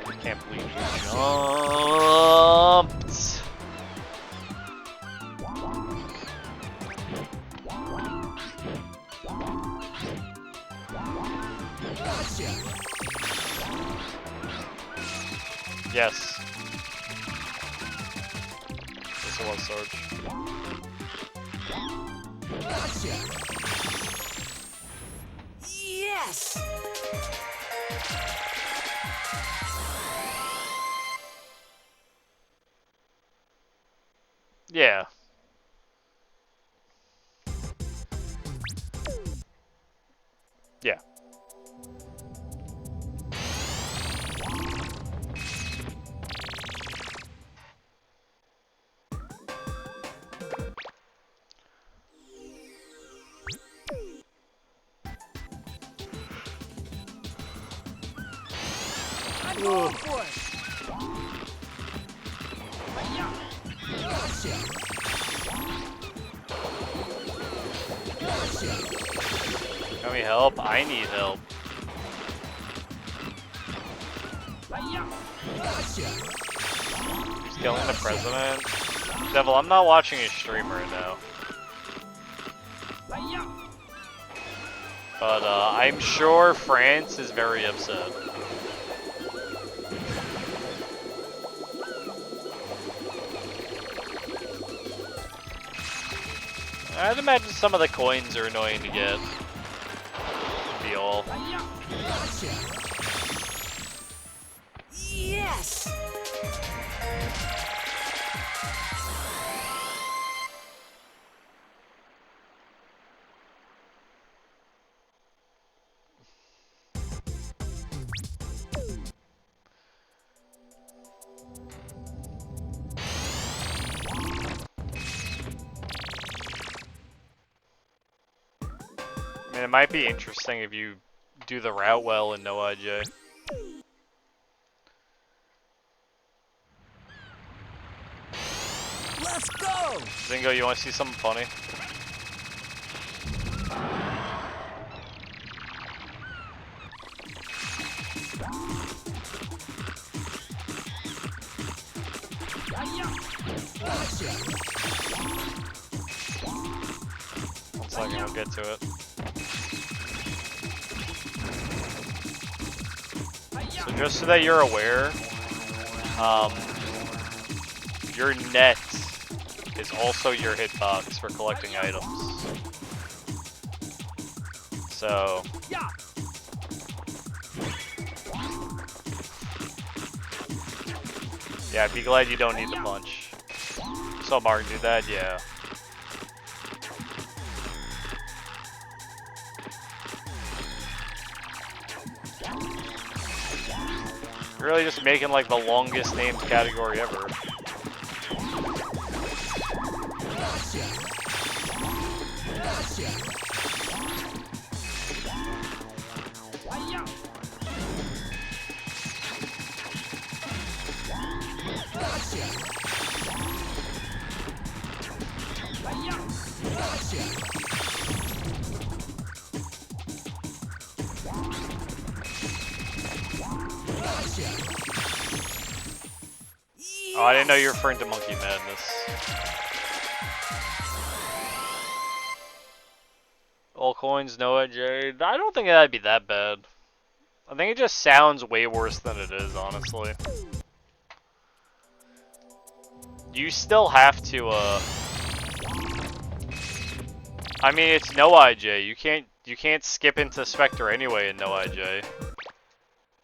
[SPEAKER 1] I can't believe you jumped. Yes. This was Sarge.
[SPEAKER 2] Yes!
[SPEAKER 1] Yeah. Yeah.
[SPEAKER 2] I'm going for it!
[SPEAKER 4] Hiya!
[SPEAKER 1] Can we help? I need help.
[SPEAKER 4] Hiya!
[SPEAKER 1] He's killing the president. Devil, I'm not watching his stream right now.
[SPEAKER 4] Hiya!
[SPEAKER 1] But I'm sure France is very upset. I'd imagine some of the coins are annoying to get. Be all.
[SPEAKER 4] Hiya!
[SPEAKER 2] Yes!
[SPEAKER 1] I mean, it might be interesting if you do the route well and no IJ.
[SPEAKER 2] Let's go!
[SPEAKER 1] Zingo, you want to see something funny?
[SPEAKER 4] Hiya!
[SPEAKER 1] 1 second, we'll get to it. So just so that you're aware, your net is also your hitbox for collecting items. So,
[SPEAKER 4] Yeah!
[SPEAKER 1] yeah, be glad you don't need the punch. So Mark, do that, yeah. You're really just making like the longest named category ever.
[SPEAKER 4] Hiya! Hiya!
[SPEAKER 1] Oh, I didn't know you were referring to Monkey Madness. All coins, no IJ. I don't think that'd be that bad. I think it just sounds way worse than it is, honestly. You still have to, I mean, it's no IJ. You can't skip into Spectre anyway in no IJ.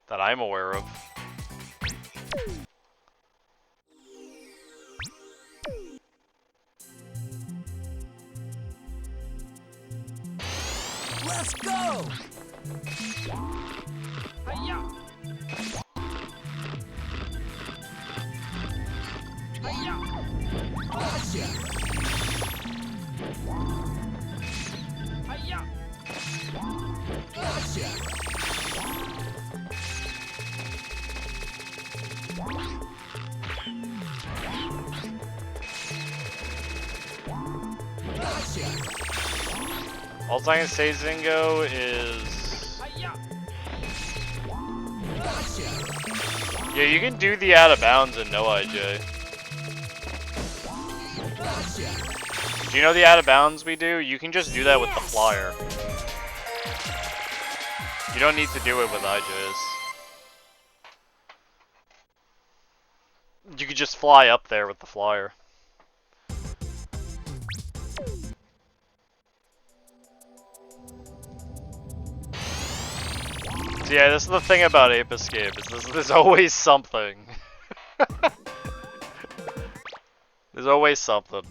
[SPEAKER 1] That I'm aware of.
[SPEAKER 2] Let's go!
[SPEAKER 4] Hiya! Hiya! Hiya!
[SPEAKER 1] All I can say, Zingo, is... Yeah, you can do the out of bounds and no IJ. Do you know the out of bounds we do? You can just do that with the flyer. You don't need to do it with IJs. You could just fly up there with the flyer. So yeah, this is the thing about Ape Escape, is there's always something. There's always something.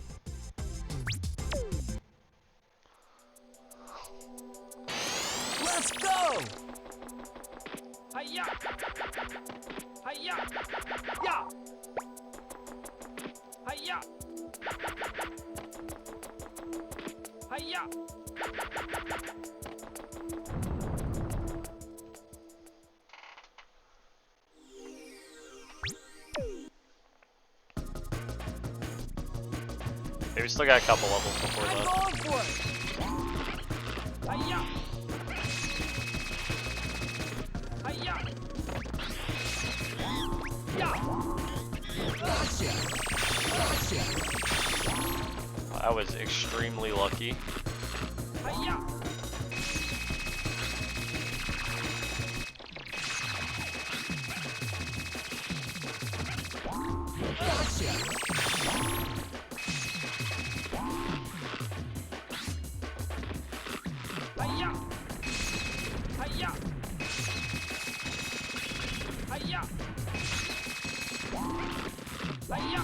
[SPEAKER 2] Let's go!
[SPEAKER 4] Hiya! Hiya! Yeah! Hiya! Hiya!
[SPEAKER 1] Hey, we still got a couple levels before
[SPEAKER 2] I'm
[SPEAKER 1] that.
[SPEAKER 2] going for it!
[SPEAKER 4] Hiya! Hiya! Yeah!
[SPEAKER 2] Gotcha!
[SPEAKER 1] I was extremely lucky.
[SPEAKER 4] Hiya! Hiya! Hiya! Hiya! Hiya!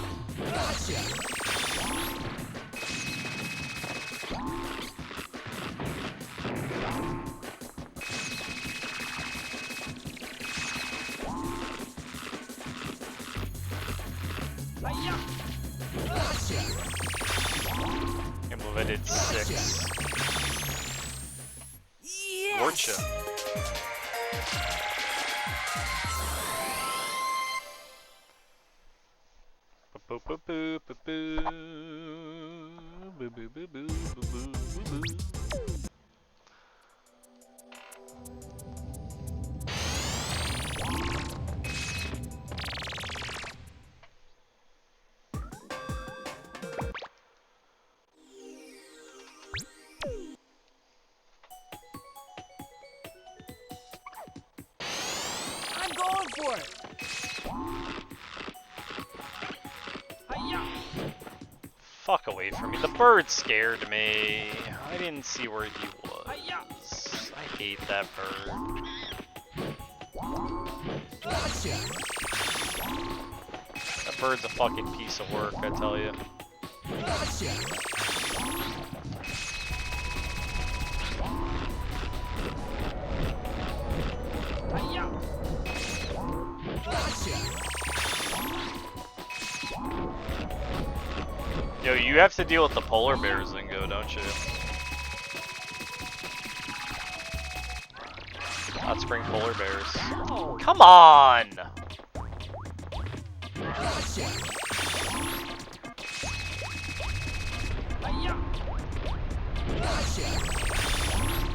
[SPEAKER 4] Hiya!
[SPEAKER 1] Can't believe I did 6. Gotcha. Boo boo boo boo boo boo boo boo boo boo boo boo boo.
[SPEAKER 2] I'm going for it!
[SPEAKER 4] Hiya!
[SPEAKER 1] Fuck away from me. The bird scared me. I didn't see where he was. I hate that bird.
[SPEAKER 2] Gotcha!
[SPEAKER 1] That bird's a fucking piece of work, I tell you.
[SPEAKER 2] Gotcha!
[SPEAKER 4] Hiya!
[SPEAKER 2] Gotcha!
[SPEAKER 1] Yo, you have to deal with the polar bears, Zingo, don't you? Hot spring polar bears. Come on!
[SPEAKER 2] Gotcha!
[SPEAKER 4] Hiya!
[SPEAKER 2] Gotcha!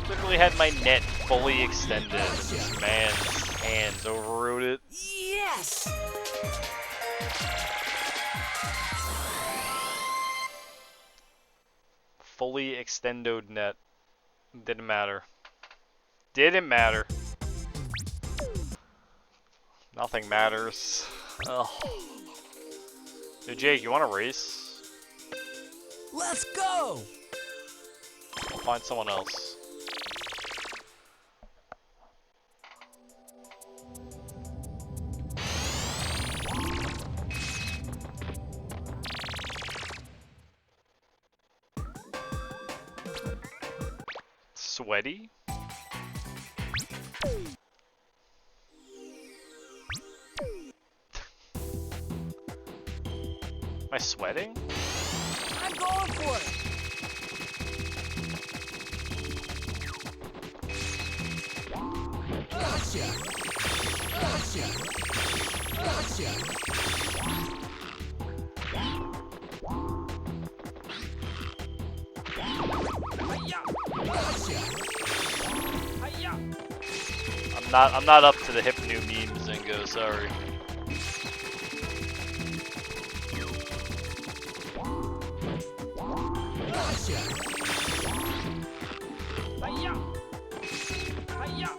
[SPEAKER 1] Literally had my net fully extended, and this man's hands overrode it.
[SPEAKER 2] Yes!
[SPEAKER 1] Fully extended net. Didn't matter. Didn't matter. Nothing matters. Ugh. Yo, Jake, you want to race?
[SPEAKER 2] Let's go!
[SPEAKER 1] I'll find someone else. Sweaty? Am I sweating?
[SPEAKER 2] I'm going for it! Gotcha! Gotcha! Gotcha!
[SPEAKER 4] Hiya!
[SPEAKER 2] Gotcha!
[SPEAKER 1] I'm not up to the hip new memes, Zingo, sorry.
[SPEAKER 4] Hiya! Hiya!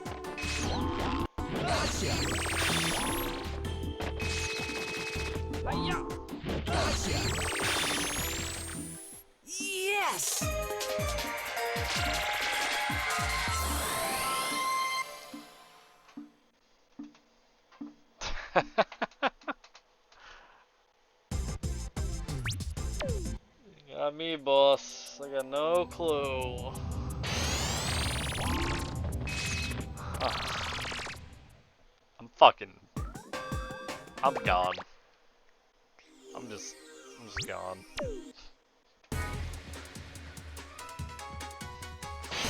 [SPEAKER 4] Hiya!
[SPEAKER 2] Yes!
[SPEAKER 1] Got me, boss. I got no clue. I'm gone. I'm just gone.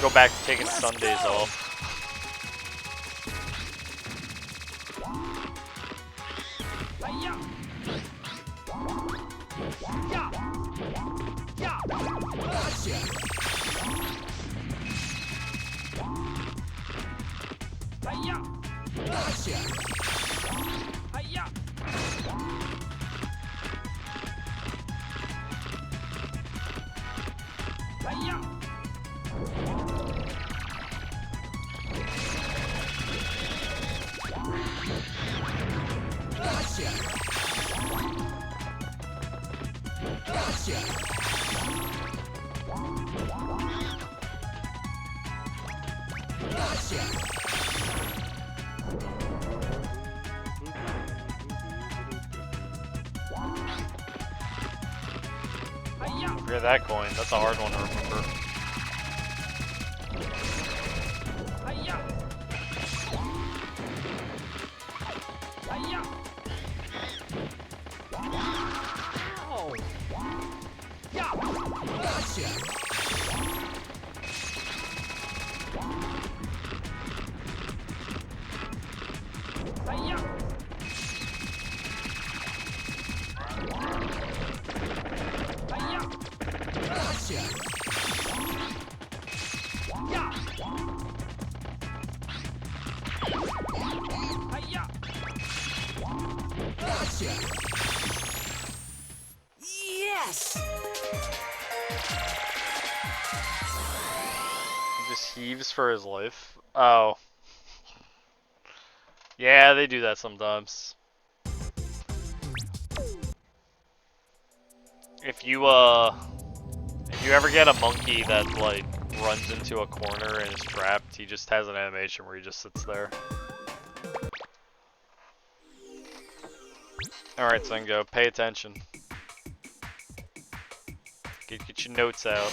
[SPEAKER 1] Go back to taking Sundays off.
[SPEAKER 4] Hiya! Yeah! Yeah! Hiya! Hiya! Hiya! Hiya!
[SPEAKER 1] Forget that coin. That's a hard one to remember.
[SPEAKER 4] Hiya! Hiya!
[SPEAKER 2] Oh!
[SPEAKER 4] Yeah!
[SPEAKER 2] Gotcha!
[SPEAKER 4] Hiya! Hiya!
[SPEAKER 2] Gotcha!
[SPEAKER 4] Yeah! Hiya!
[SPEAKER 2] Gotcha! Yes!
[SPEAKER 1] He just heaves for his life. Oh. Yeah, they do that sometimes. If you ever get a monkey that like runs into a corner and is trapped, he just has an animation where he just sits there. Alright, Zingo, pay attention. Get your notes out.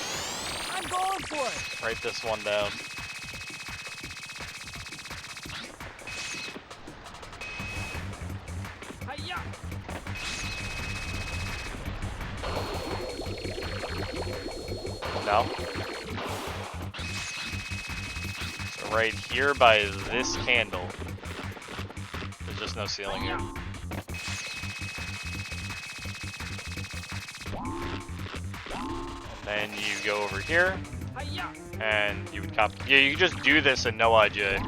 [SPEAKER 2] I'm going for it!
[SPEAKER 1] Write this one down.
[SPEAKER 4] Hiya!
[SPEAKER 1] No? So right here by this candle. There's just no ceiling here. And then you go over here,
[SPEAKER 4] Hiya!
[SPEAKER 1] and you would copy. Yeah, you can just do this and no IJ.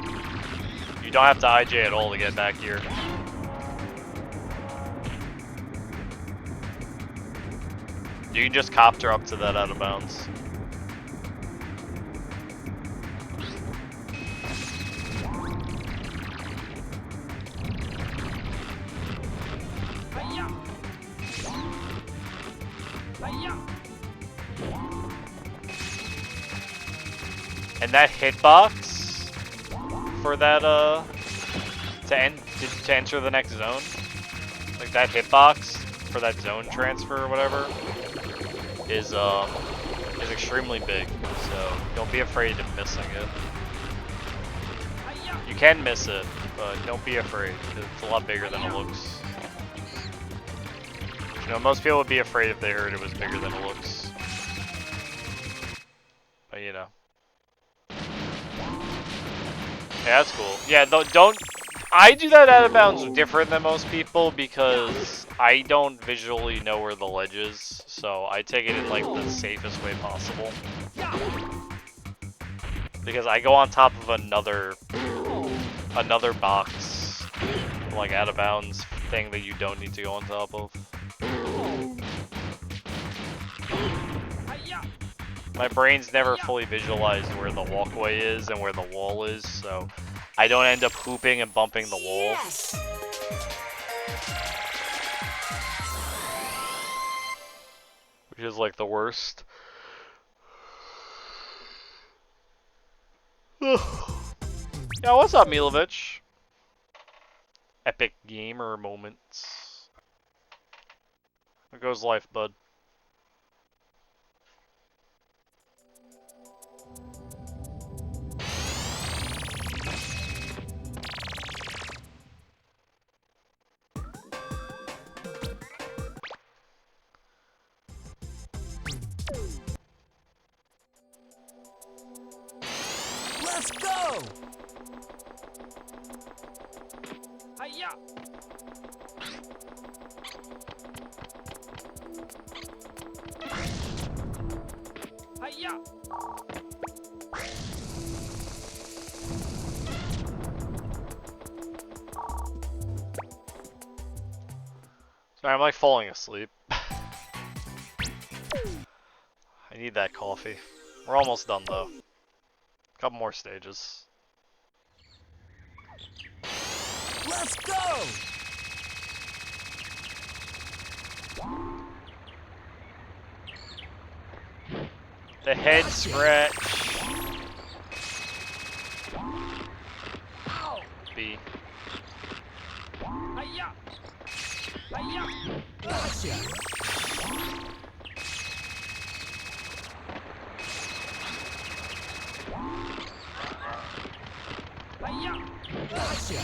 [SPEAKER 1] You don't have to IJ at all to get back here. You can just copter up to that out of bounds.
[SPEAKER 4] Hiya! Hiya!
[SPEAKER 1] And that hitbox for that to enter the next zone, like that hitbox for that zone transfer or whatever, is extremely big. So don't be afraid of missing it.
[SPEAKER 4] Hiya!
[SPEAKER 1] You can miss it, but don't be afraid. It's a lot bigger than it looks. You know, most people would be afraid if they heard it was bigger than it looks. But you know. Yeah, that's cool. Yeah, don't. I do that out of bounds different than most people because I don't visually know where the ledge is, so I take it in like the safest way possible. Because I go on top of another another box, like out of bounds thing that you don't need to go on top of.
[SPEAKER 4] Hiya!
[SPEAKER 1] My brain's never fully visualized where the walkway is and where the wall is, so I don't end up hooping and bumping the wall.
[SPEAKER 2] Yes!
[SPEAKER 1] Which is like the worst. Yeah, what's up, Milovich? Epic gamer moments. How goes life, bud?
[SPEAKER 2] Let's go!
[SPEAKER 4] Hiya! Hiya!
[SPEAKER 1] Sorry, I'm like falling asleep. I need that coffee. We're almost done though. Couple more stages.
[SPEAKER 2] Let's go!
[SPEAKER 1] The head scratch.
[SPEAKER 4] Ow!
[SPEAKER 1] B.
[SPEAKER 4] Hiya! Hiya!
[SPEAKER 2] Gotcha!
[SPEAKER 4] Hiya!
[SPEAKER 2] Gotcha!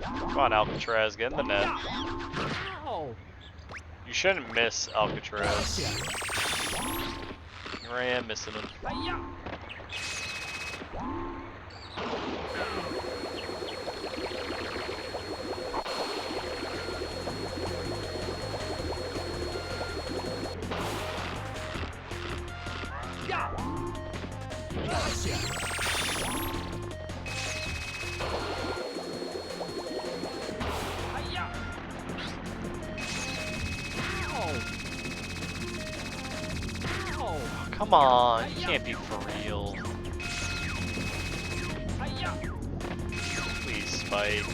[SPEAKER 1] Come on, Alcatraz, get in the net.
[SPEAKER 4] Ow!
[SPEAKER 1] You shouldn't miss Alcatraz.
[SPEAKER 2] Gotcha!
[SPEAKER 1] Here I am missing him.
[SPEAKER 4] Hiya! Yeah!
[SPEAKER 2] Gotcha!
[SPEAKER 4] Hiya! Ow! Ow!
[SPEAKER 1] Come on, you can't be for real.
[SPEAKER 4] Hiya!
[SPEAKER 1] Please, Spike.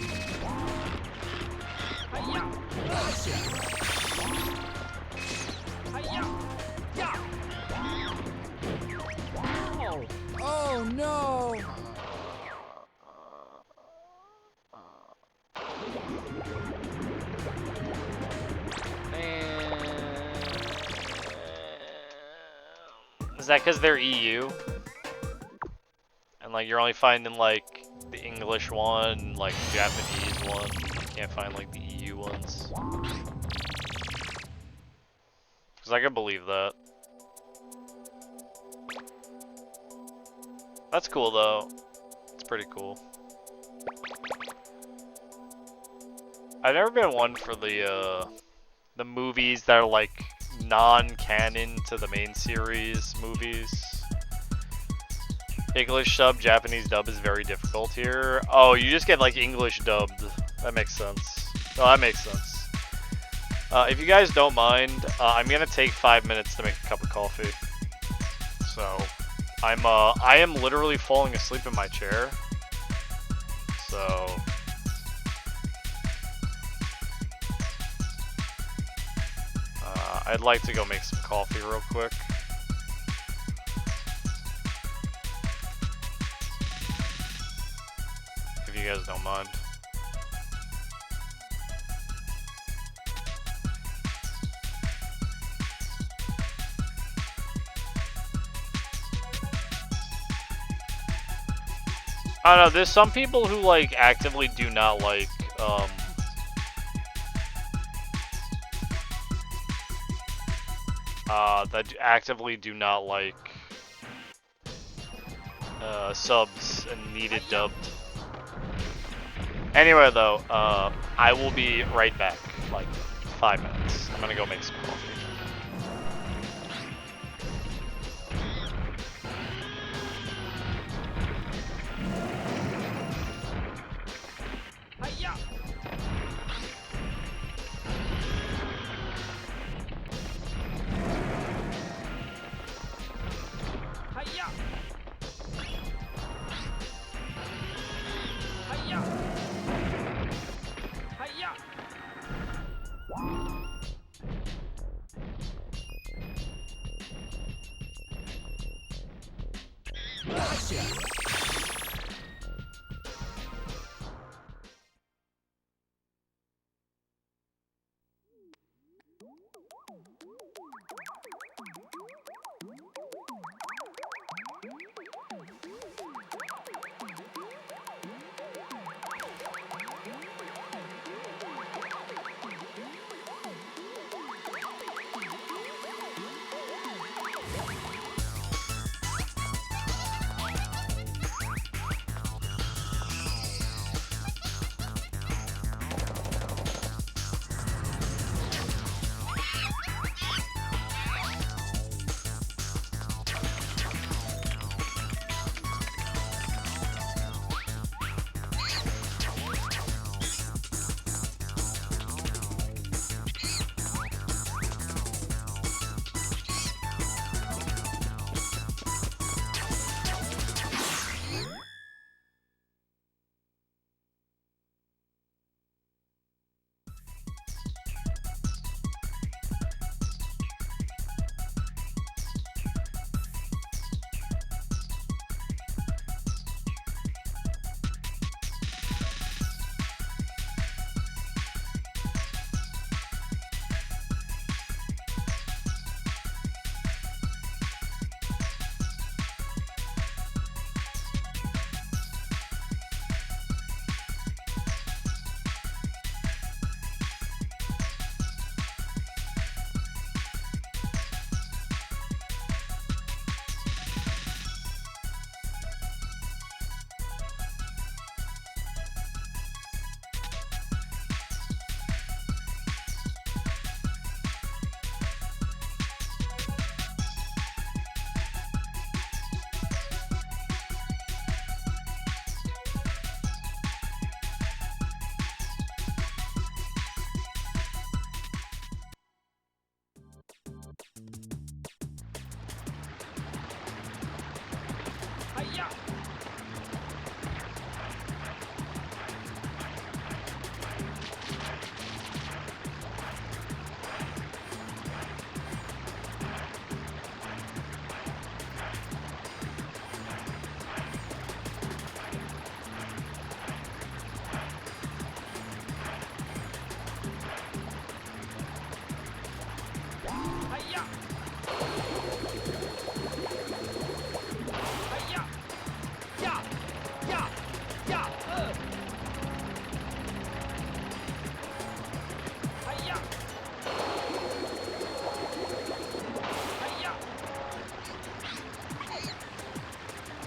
[SPEAKER 4] Hiya!
[SPEAKER 2] Gotcha!
[SPEAKER 4] Hiya! Yeah! Ow!
[SPEAKER 2] Oh no!
[SPEAKER 1] Is that because they're EU? And like you're only finding like the English one, like Japanese one. You can't find like the EU ones. Because I could believe that. That's cool though. It's pretty cool. I've never been one for the movies that are like non-canon to the main series movies. English sub, Japanese dub is very difficult here. Oh, you just get like English dubbed. That makes sense. Oh, that makes sense. If you guys don't mind, I'm gonna take 5 minutes to make a cup of coffee. So, I am literally falling asleep in my chair. So, I'd like to go make some coffee real quick. If you guys don't mind. I don't know, there's some people who like actively do not like that actively do not like subs and need it dubbed. Anyway though, I will be right back, like 5 minutes. I'm gonna go make some coffee.
[SPEAKER 4] Hiya! Hiya! Hiya! Yeah! Yeah! Yeah! Hiya! Hiya!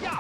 [SPEAKER 4] Yeah!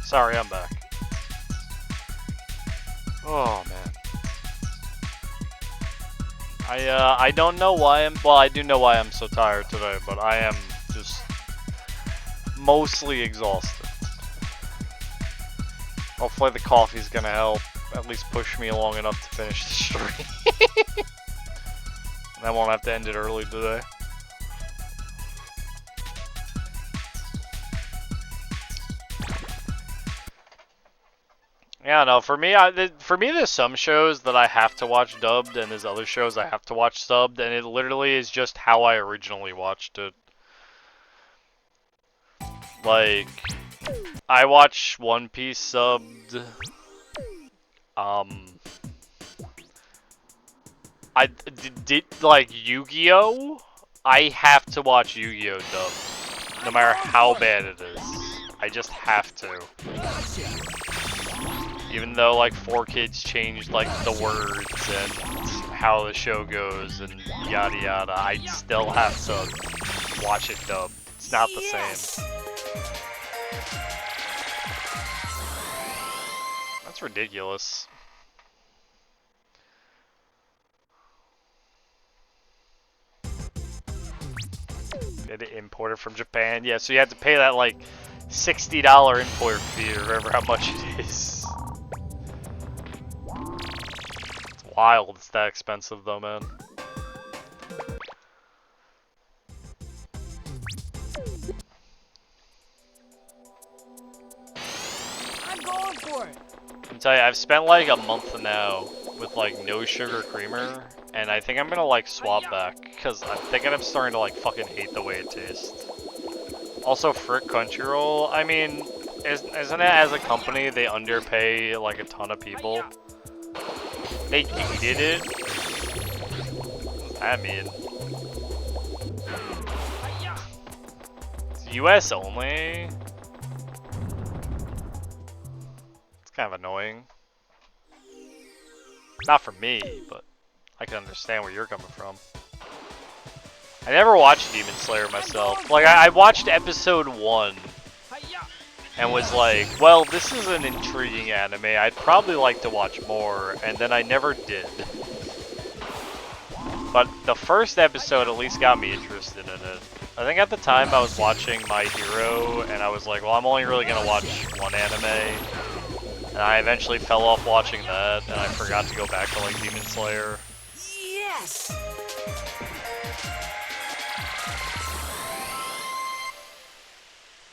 [SPEAKER 1] Sorry, I'm back. Oh man. I don't know why well, I do know why I'm so tired today, but I am just mostly exhausted. Hopefully the coffee's gonna help at least push me along enough to finish the stream. And I won't have to end it early today. Yeah, no, for me, there's some shows that I have to watch dubbed, and there's other shows I have to watch subbed, and it literally is just how I originally watched it. Like, I watch One Piece subbed. I did like Yu-Gi-Oh! I have to watch Yu-Gi-Oh! Dubbed, no matter how bad it is. I just have to. Even though like 4Kids changed like the words and how the show goes and yada yada, I still have to watch it dubbed. It's not the same. That's ridiculous. Get it imported from Japan. Yeah, so you have to pay that like $60 import fee or whatever how much it is. It's wild it's that expensive though, man.
[SPEAKER 4] I'm going for it.
[SPEAKER 1] I tell you, I've spent like a month now with like no sugar creamer, and I think I'm gonna like swap back because I'm thinking I'm starting to like fucking hate the way it tastes. Also, frick Crunchyroll. I mean, isn't it as a company they underpay like a ton of people? They gated it. What does that mean? It's US only. It's kind of annoying. Not for me, but I can understand where you're coming from. I never watched Demon Slayer myself. Like, I watched episode 1 and was like, well, this is an intriguing anime. I'd probably like to watch more, and then I never did. But the first episode at least got me interested in it. I think at the time I was watching My Hero, and I was like, well, I'm only really gonna watch one anime. And I eventually fell off watching that, and I forgot to go back to like Demon Slayer.
[SPEAKER 2] Yes!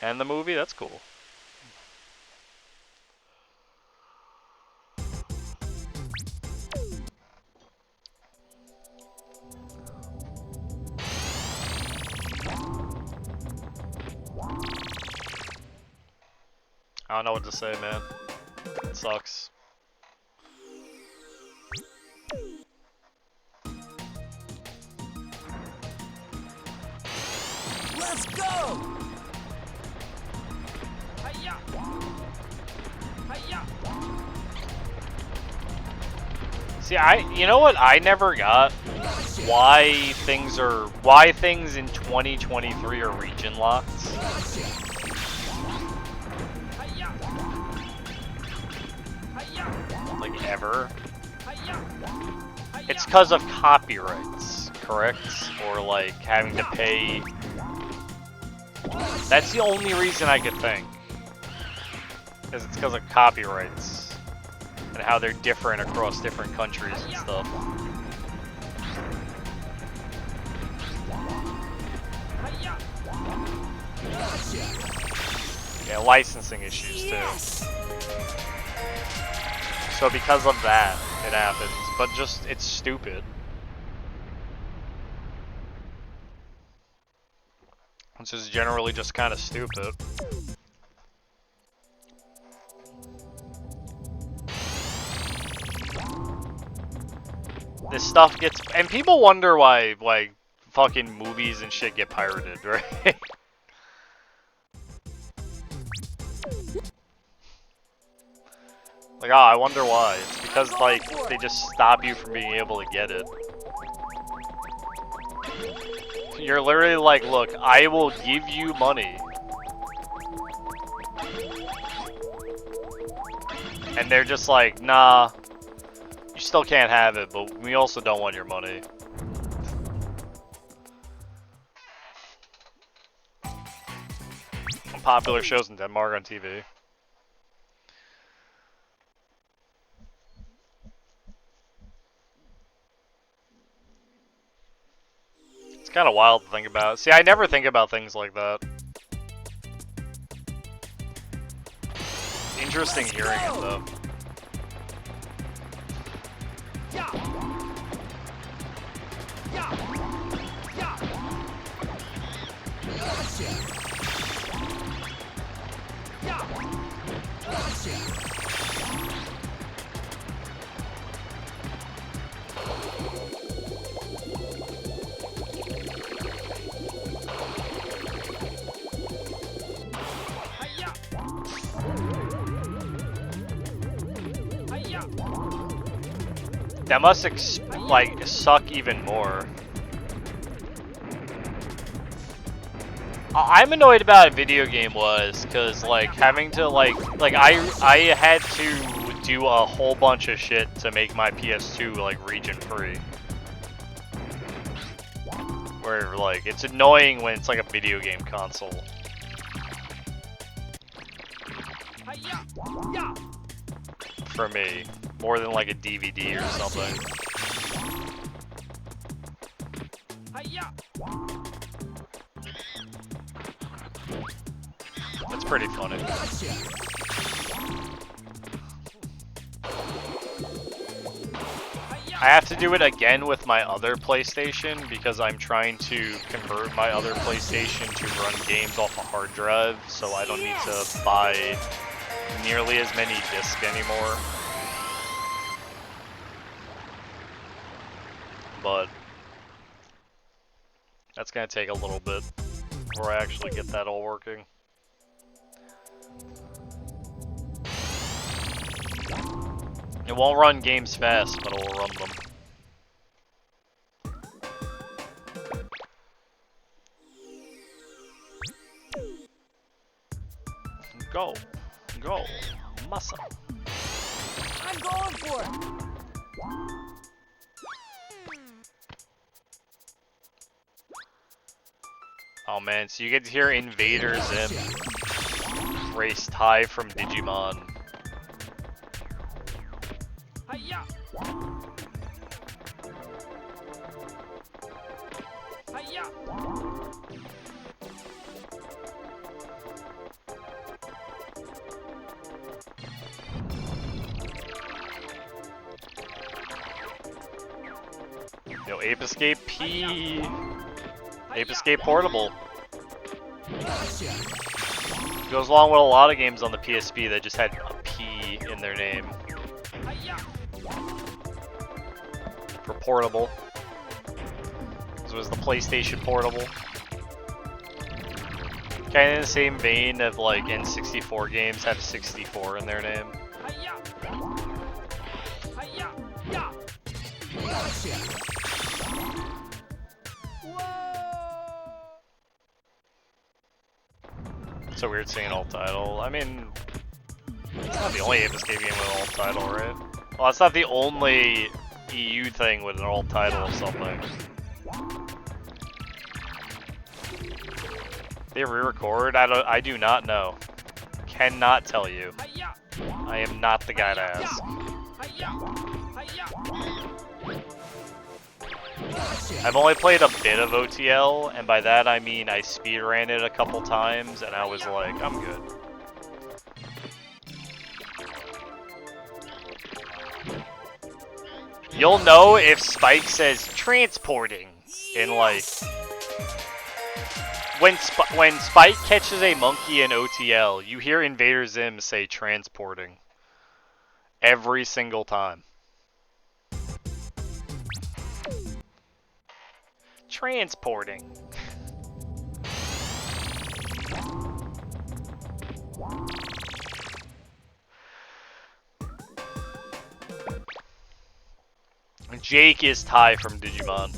[SPEAKER 1] And the movie, that's cool. I don't know what to say, man. It sucks.
[SPEAKER 2] Let's go!
[SPEAKER 4] Hiya! Hiya!
[SPEAKER 1] See, you know what I never got? Why things in 2023 are region locked?
[SPEAKER 4] Hiya! Hiya!
[SPEAKER 1] Like ever?
[SPEAKER 4] Hiya!
[SPEAKER 1] It's because of copyrights, correct? Or like having to pay. That's the only reason I could think. Is it's because of copyrights and how they're different across different countries and stuff.
[SPEAKER 4] Hiya!
[SPEAKER 1] Yeah, licensing issues too.
[SPEAKER 2] Yes!
[SPEAKER 1] So because of that, it happens. But just, it's stupid. It's just generally just kind of stupid. This stuff gets, and people wonder why, like, fucking movies and shit get pirated, right? Like, oh, I wonder why. It's because, like, they just stop you from being able to get it. You're literally like, look, I will give you money. And they're just like, nah, you still can't have it, but we also don't want your money. Popular shows in Denmark on TV. It's kind of wild to think about. See, I never think about things like that. Interesting hearing it though.
[SPEAKER 4] Yeah. Yeah. Yeah.
[SPEAKER 2] Gotcha.
[SPEAKER 4] Yeah.
[SPEAKER 2] Gotcha.
[SPEAKER 4] Hiya. Hiya.
[SPEAKER 1] That must like suck even more. I'm annoyed about a video game was because like having to like I had to do a whole bunch of shit to make my PS2 like region free. Where like it's annoying when it's like a video game console.
[SPEAKER 4] Hiya. Yeah.
[SPEAKER 1] For me, more than like a DVD or something.
[SPEAKER 4] Hiya.
[SPEAKER 1] That's pretty funny.
[SPEAKER 2] Gotcha.
[SPEAKER 1] I have to do it again with my other PlayStation because I'm trying to convert my other PlayStation to run games off a hard drive, so I don't need to buy nearly as many discs anymore. But that's gonna take a little bit before I actually get that all working. It won't run games fast, but it will run them. Go. Go. Massa.
[SPEAKER 4] I'm going for it.
[SPEAKER 1] Oh man, so you get to hear Invader Zim race Ty from Digimon.
[SPEAKER 4] Hiya. Hiya.
[SPEAKER 1] Yo, Ape Escape P. Ape Escape Portable.
[SPEAKER 2] Gotcha.
[SPEAKER 1] Goes along with a lot of games on the PSP that just had a P in their name.
[SPEAKER 4] Hiya.
[SPEAKER 1] For portable. This was the PlayStation Portable. Kinda in the same vein of like N64 games have 64 in their name.
[SPEAKER 4] Hiya. Hiya. Yeah.
[SPEAKER 2] Gotcha.
[SPEAKER 1] It's so weird seeing an alt title. I mean, it's not the only Ape Escape game with an alt title, right? Well, it's not the only EU thing with an alt title of something. They re-record? I do not know. Cannot tell you.
[SPEAKER 4] Hiya.
[SPEAKER 1] I am not the guy to ask.
[SPEAKER 4] Hiya. Hiya.
[SPEAKER 1] I've only played a bit of OTL, and by that I mean I speedran it a couple times, and I was like, I'm good. You'll know if Spike says transporting in like when Spike catches a monkey in OTL, you hear Invader Zim say transporting every single time. Transporting. Jake is Ty from Digimon.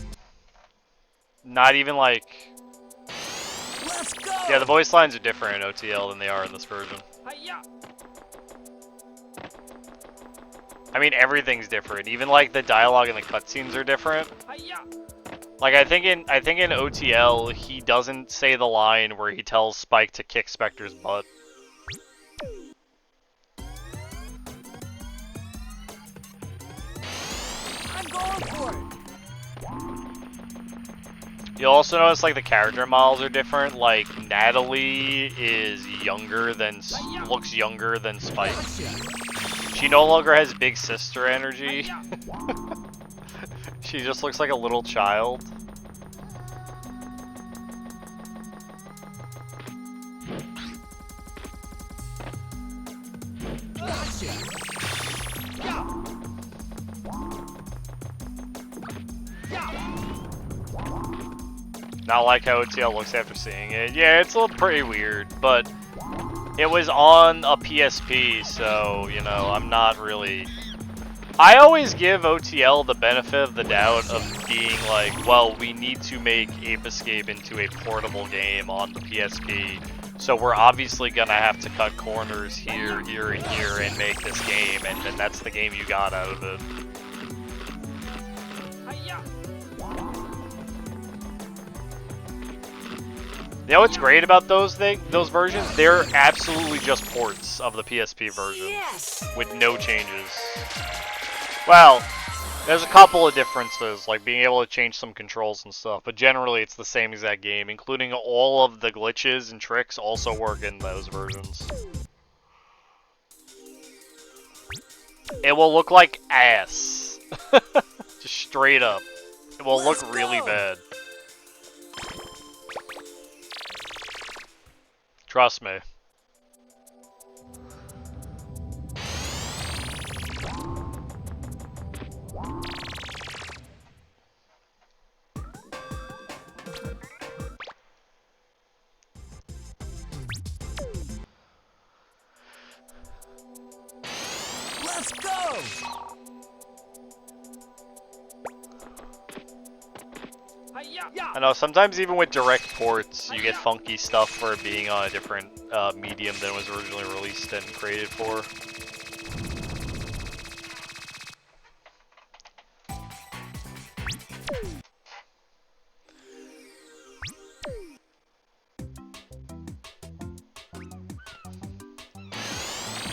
[SPEAKER 1] Not even like...
[SPEAKER 2] Let's go.
[SPEAKER 1] Yeah, the voice lines are different in OTL than they are in this version.
[SPEAKER 4] Hiya.
[SPEAKER 1] I mean, everything's different. Even like the dialogue and the cutscenes are different.
[SPEAKER 4] Hiya.
[SPEAKER 1] Like I think in OTL he doesn't say the line where he tells Spike to kick Spectre's butt.
[SPEAKER 4] I'm going for it.
[SPEAKER 1] You'll also notice like the character models are different. Like Natalie is younger than looks younger than Spike. She no longer has big sister energy.
[SPEAKER 4] Hiya.
[SPEAKER 1] She just looks like a little child. Not like how OTL looks after seeing it. Yeah, it's a little pretty weird, but it was on a PSP, so, you know, I'm not really... I always give OTL the benefit of the doubt of being like, well, we need to make Ape Escape into a portable game on the PSP, so we're obviously gonna have to cut corners here, here, and here, and make this game, and then that's the game you got out of it. You know what's great about those versions? They're absolutely just ports of the PSP version, with no changes. Well, there's a couple of differences, like being able to change some controls and stuff, but generally it's the same exact game, including all of the glitches and tricks also work in those versions. It will look like ass. Just straight up. It will look really bad. Trust me.
[SPEAKER 2] Let's go!
[SPEAKER 1] I know, sometimes even with direct ports, you get funky stuff for it being on a different medium than it was originally released and created for.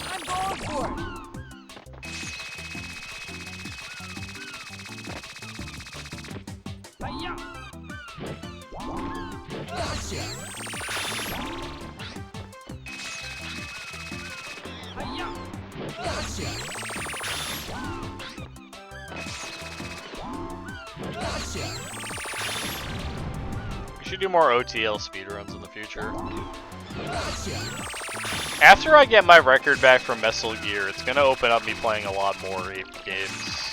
[SPEAKER 2] I'm going for it! Gotcha! Gotcha! Gotcha!
[SPEAKER 1] We should do more OTL speedruns in the future.
[SPEAKER 2] Gotcha!
[SPEAKER 1] After I get my record back from Metal Gear, it's gonna open up me playing a lot more Ape games.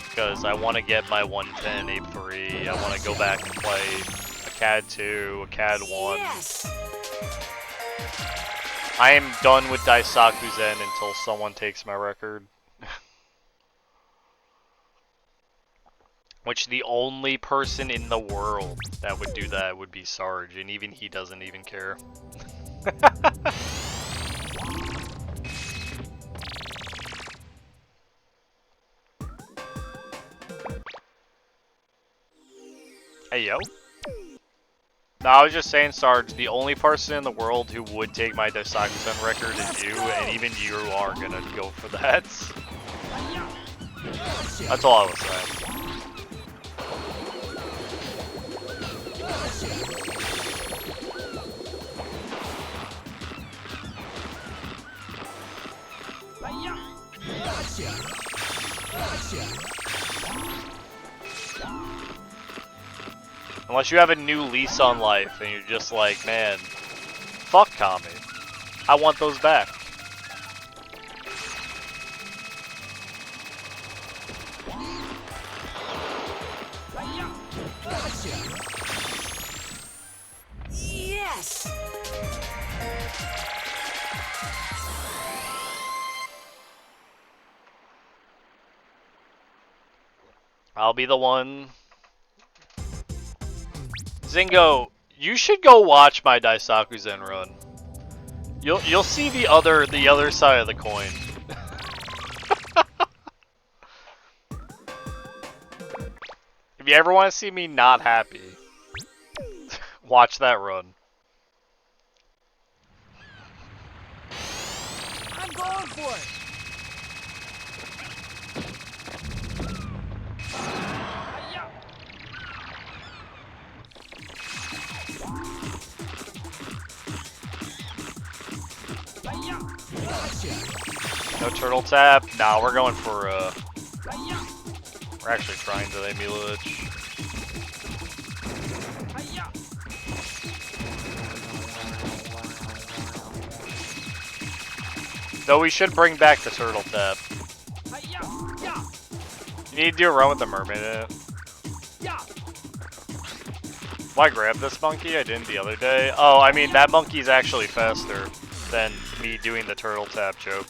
[SPEAKER 1] Because I want to get my 110 Ape 3, I want to go back and play a CAD 2, a CAD 1.
[SPEAKER 2] Yes!
[SPEAKER 1] I am done with Daisaku Zen until someone takes my record. Which the only person in the world that would do that would be Sarge, and even he doesn't even care. Hey, yo. No, I was just saying, Sarge, the only person in the world who would take my Daisaku-sen record is you, and even you are gonna go for that. That's all I was saying. Unless you have a new lease on life and you're just like, man, fuck Kami. I want those back.
[SPEAKER 2] Yes!
[SPEAKER 1] I'll be the one. Zingo, you should go watch my Daisaku Zen run. You'll see the other side of the coin. If you ever want to see me not happy, watch that run.
[SPEAKER 2] I'm going for it!
[SPEAKER 1] No turtle tap? Nah, we're going for We're actually trying to Emilich.
[SPEAKER 4] Hiya!
[SPEAKER 1] Though we should bring back the turtle tap.
[SPEAKER 4] Hiya! Ya!
[SPEAKER 1] You need to do a run with the mermaid in it.
[SPEAKER 4] Ya!
[SPEAKER 1] Why grab this monkey? I didn't the other day. Oh, I mean, that monkey's actually faster than me doing the turtle tap joke.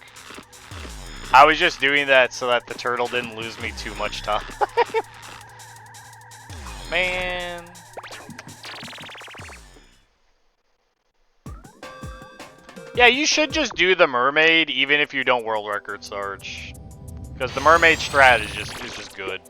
[SPEAKER 1] I was just doing that so that the turtle didn't lose me too much time. Man. Yeah, you should just do the mermaid even if you don't world record Sarge. Because the mermaid strat is just good.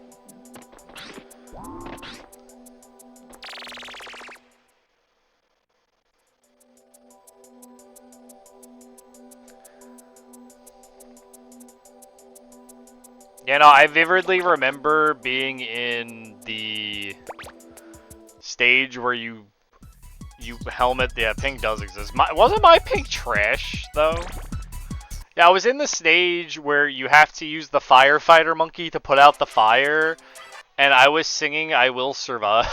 [SPEAKER 1] You know, I vividly remember being in the stage where you helmet. Yeah, pink does exist. Wasn't my pink trash though? Yeah, I was in the stage where you have to use the firefighter monkey to put out the fire, and I was singing "I Will Survive"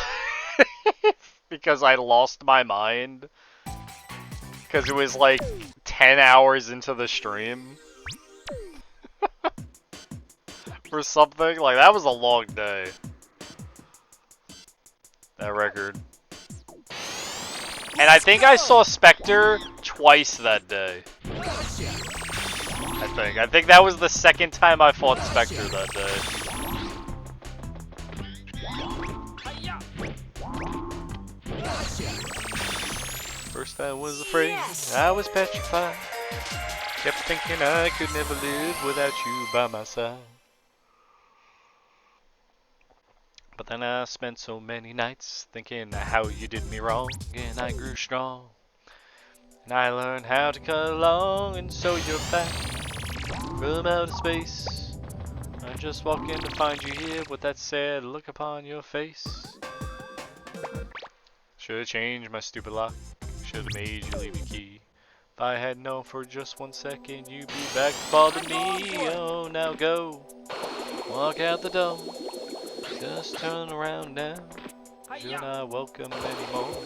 [SPEAKER 1] because I lost my mind because it was like 10 hours into the stream. Or something. Like, that was a long day. That record. And I think I saw Spectre twice that day. I think that was the second time I fought Spectre that day.
[SPEAKER 4] Hiya!
[SPEAKER 1] First I was afraid, I was petrified. Kept thinking I could never live without you by my side. But then I spent so many nights thinking how you did me wrong, and I grew strong. And I learned how to cut along and sew your back from outer space. I just walk in to find you here with that sad look upon your face. Should've changed my stupid lock, should've made you leave your key. If I had known for just 1 second you'd be back to bother me. Oh, now go, walk out the door. Just turn around now. You're not welcome anymore.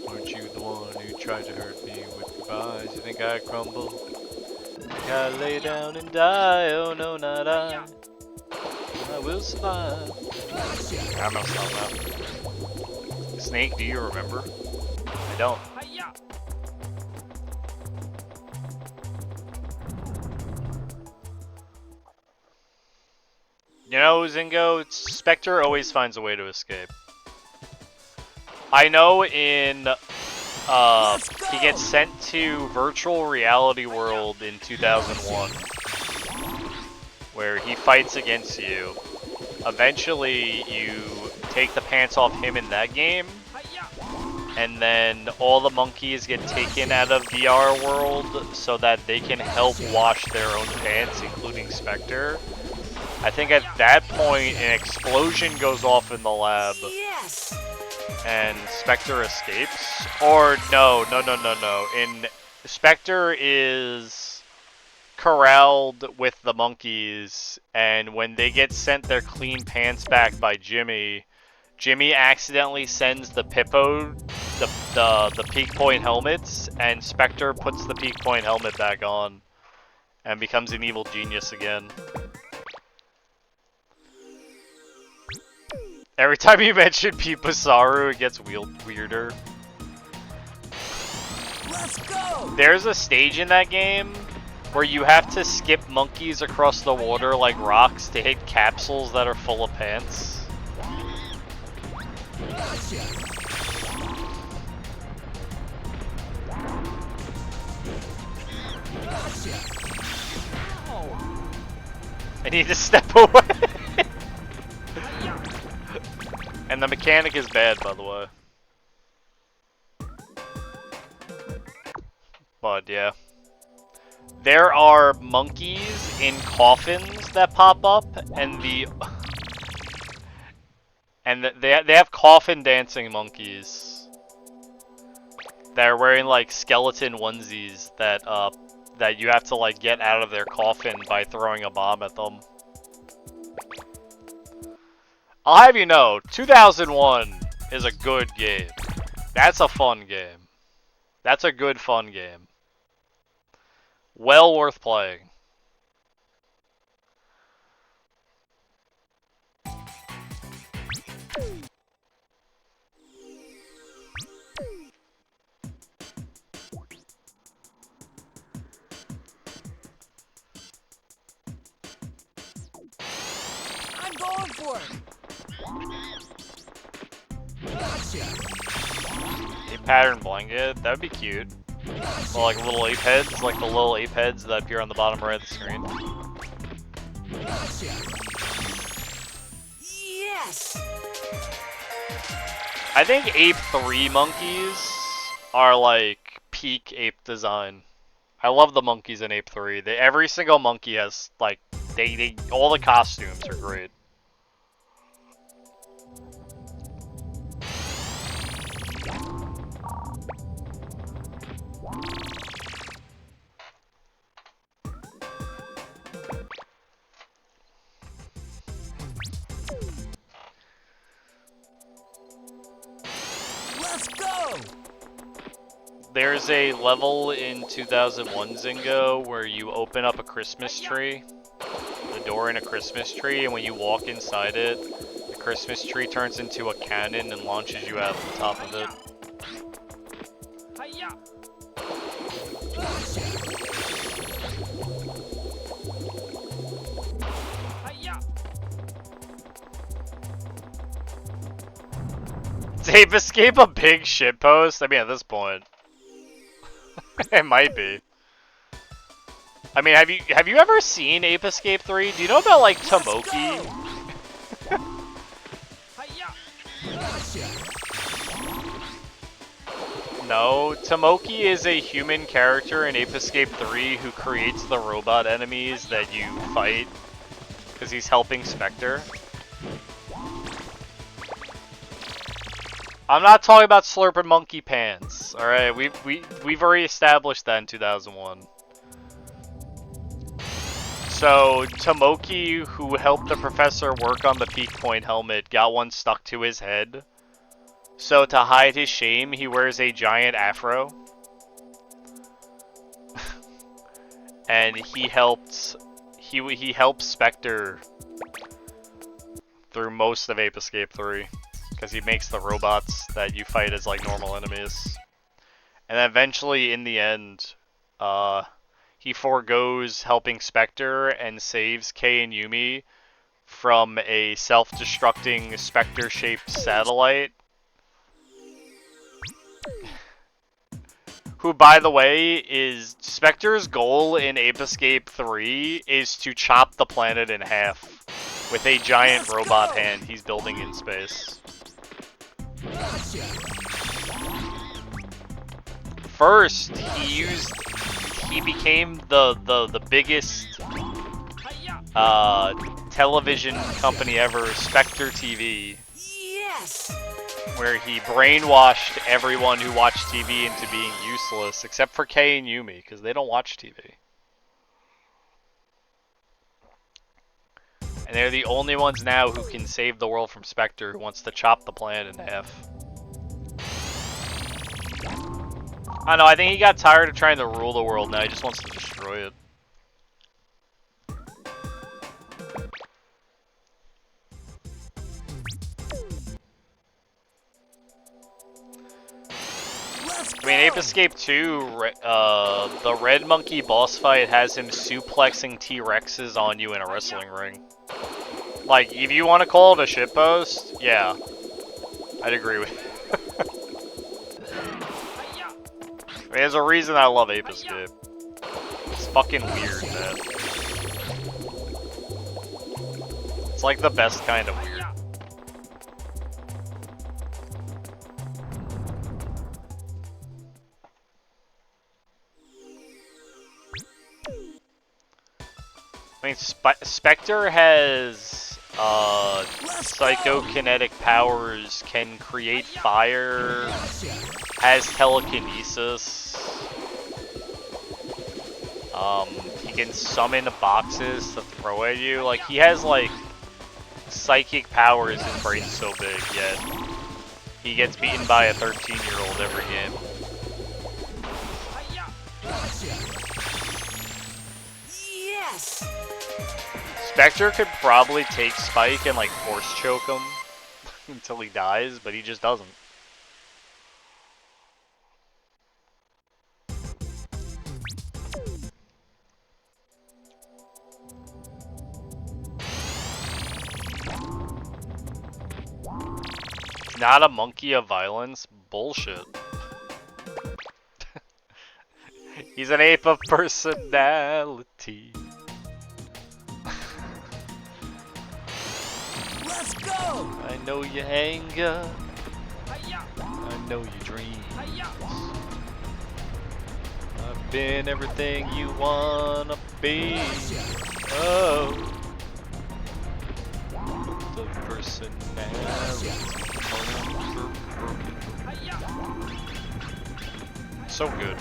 [SPEAKER 1] Aren't you the one who tried to hurt me with goodbyes? You think I crumble? Think I lay down and die? Oh no, not I. I will survive. I messed up now. Snake, do you remember? I don't.
[SPEAKER 4] Hiya!
[SPEAKER 1] You know, Zingo, Spectre always finds a way to escape. I know in, he gets sent to Virtual Reality World in 2001, where he fights against you. Eventually, you take the pants off him in that game, and then all the monkeys get taken out of VR World so that they can help wash their own pants, including Spectre. I think at that point, an explosion goes off in the lab.
[SPEAKER 4] Yes!
[SPEAKER 1] And Spectre escapes. Or no. Spectre is corralled with the monkeys, and when they get sent their clean pants back by Jimmy, Jimmy accidentally sends the Pippo the peak point helmets, and Spectre puts the peak point helmet back on and becomes an evil genius again. Every time you mention Pipasaru, it gets weirder.
[SPEAKER 2] Let's go!
[SPEAKER 1] There's a stage in that game where you have to skip monkeys across the water like rocks to hit capsules that are full of pants. I need to step away. And the mechanic is bad, by the way. But yeah. There are monkeys in coffins that pop up, and they have coffin dancing monkeys that are wearing like skeleton onesies that you have to like get out of their coffin by throwing a bomb at them. I'll have you know, 2001 is a good game. That's a fun game. That's a good fun game. Well worth playing.
[SPEAKER 2] I'm going for it. Gotcha.
[SPEAKER 1] Ape pattern blanket, that would be cute. Well, like little ape heads, like the little ape heads that appear on the bottom right of the screen.
[SPEAKER 2] Gotcha. Yes.
[SPEAKER 1] I think Ape 3 monkeys are like peak ape design. I love the monkeys in Ape 3. Every single monkey has like all the costumes are great.
[SPEAKER 2] Let's go.
[SPEAKER 1] There's a level in 2001 Zingo where you open up a Christmas tree, the door in a Christmas tree, and when you walk inside it, the Christmas tree turns into a cannon and launches you out the top of it.
[SPEAKER 4] Hiya! Hiya!
[SPEAKER 1] Is Ape Escape a big shitpost? I mean, at this point, it might be. I mean, have you ever seen Ape Escape 3? Do you know about like Tomoki?
[SPEAKER 4] Hiya!
[SPEAKER 1] No, Tomoki is a human character in Ape Escape 3 who creates the robot enemies that you fight because he's helping Spectre. I'm not talking about slurping monkey pants. All right, we've already established that in 2001. So Tomoki, who helped the professor work on the Peak Point helmet, got one stuck to his head. So to hide his shame, he wears a giant afro. And he helped Spectre through most of Ape Escape 3. Because he makes the robots that you fight as like normal enemies. And then eventually in the end, he forgoes helping Spectre and saves Kei and Yumi from a self-destructing Spectre-shaped satellite. Who, by the way, is Spectre's goal in Ape Escape 3 is to chop the planet in half with a giant robot hand he's building in space. First, he became the biggest television company ever, Spectre TV.
[SPEAKER 2] Yes.
[SPEAKER 1] Where he brainwashed everyone who watched TV into being useless, except for Kei and Yumi, because they don't watch TV. And they're the only ones now who can save the world from Spectre, who wants to chop the planet in half. I don't know, I think he got tired of trying to rule the world now, he just wants to destroy it. I mean, Ape Escape 2, the Red Monkey boss fight has him suplexing T-Rexes on you in a wrestling ring. Like, if you want to call it a shitpost, yeah. I'd agree with you. I mean, there's a reason I love Ape Escape. It's fucking weird, man. It's like the best kind of weird. I mean, Spectre has psychokinetic powers, can create fire, has telekinesis. He can summon boxes to throw at you. Like, he has like psychic powers, his brain's so big, yet he gets beaten by a 13-year-old every game.
[SPEAKER 4] Yes!
[SPEAKER 1] Spectre could probably take Spike and like force choke him until he dies, but he just doesn't. Not a monkey of violence? Bullshit. He's an ape of personality.
[SPEAKER 2] Let's go!
[SPEAKER 1] I know your anger. I know your dreams. I've been everything you wanna be. Oh. The personality. So good.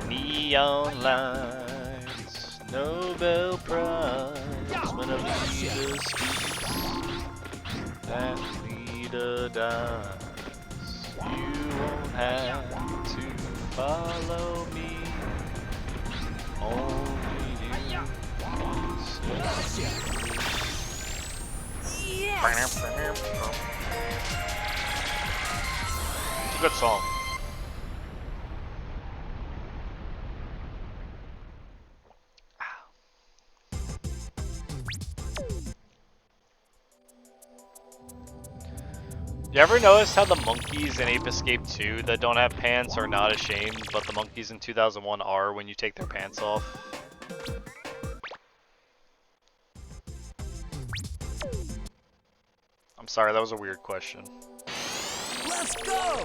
[SPEAKER 1] Neon lights, Nobel Prize. When a leader speaks, that leader dies. You won't have to follow me. Only you It's a good song. You ever notice how the monkeys in Ape Escape 2 that don't have pants are not ashamed, but the monkeys in 2001 are when you take their pants off? I'm sorry, that was a weird question.
[SPEAKER 2] Let's go!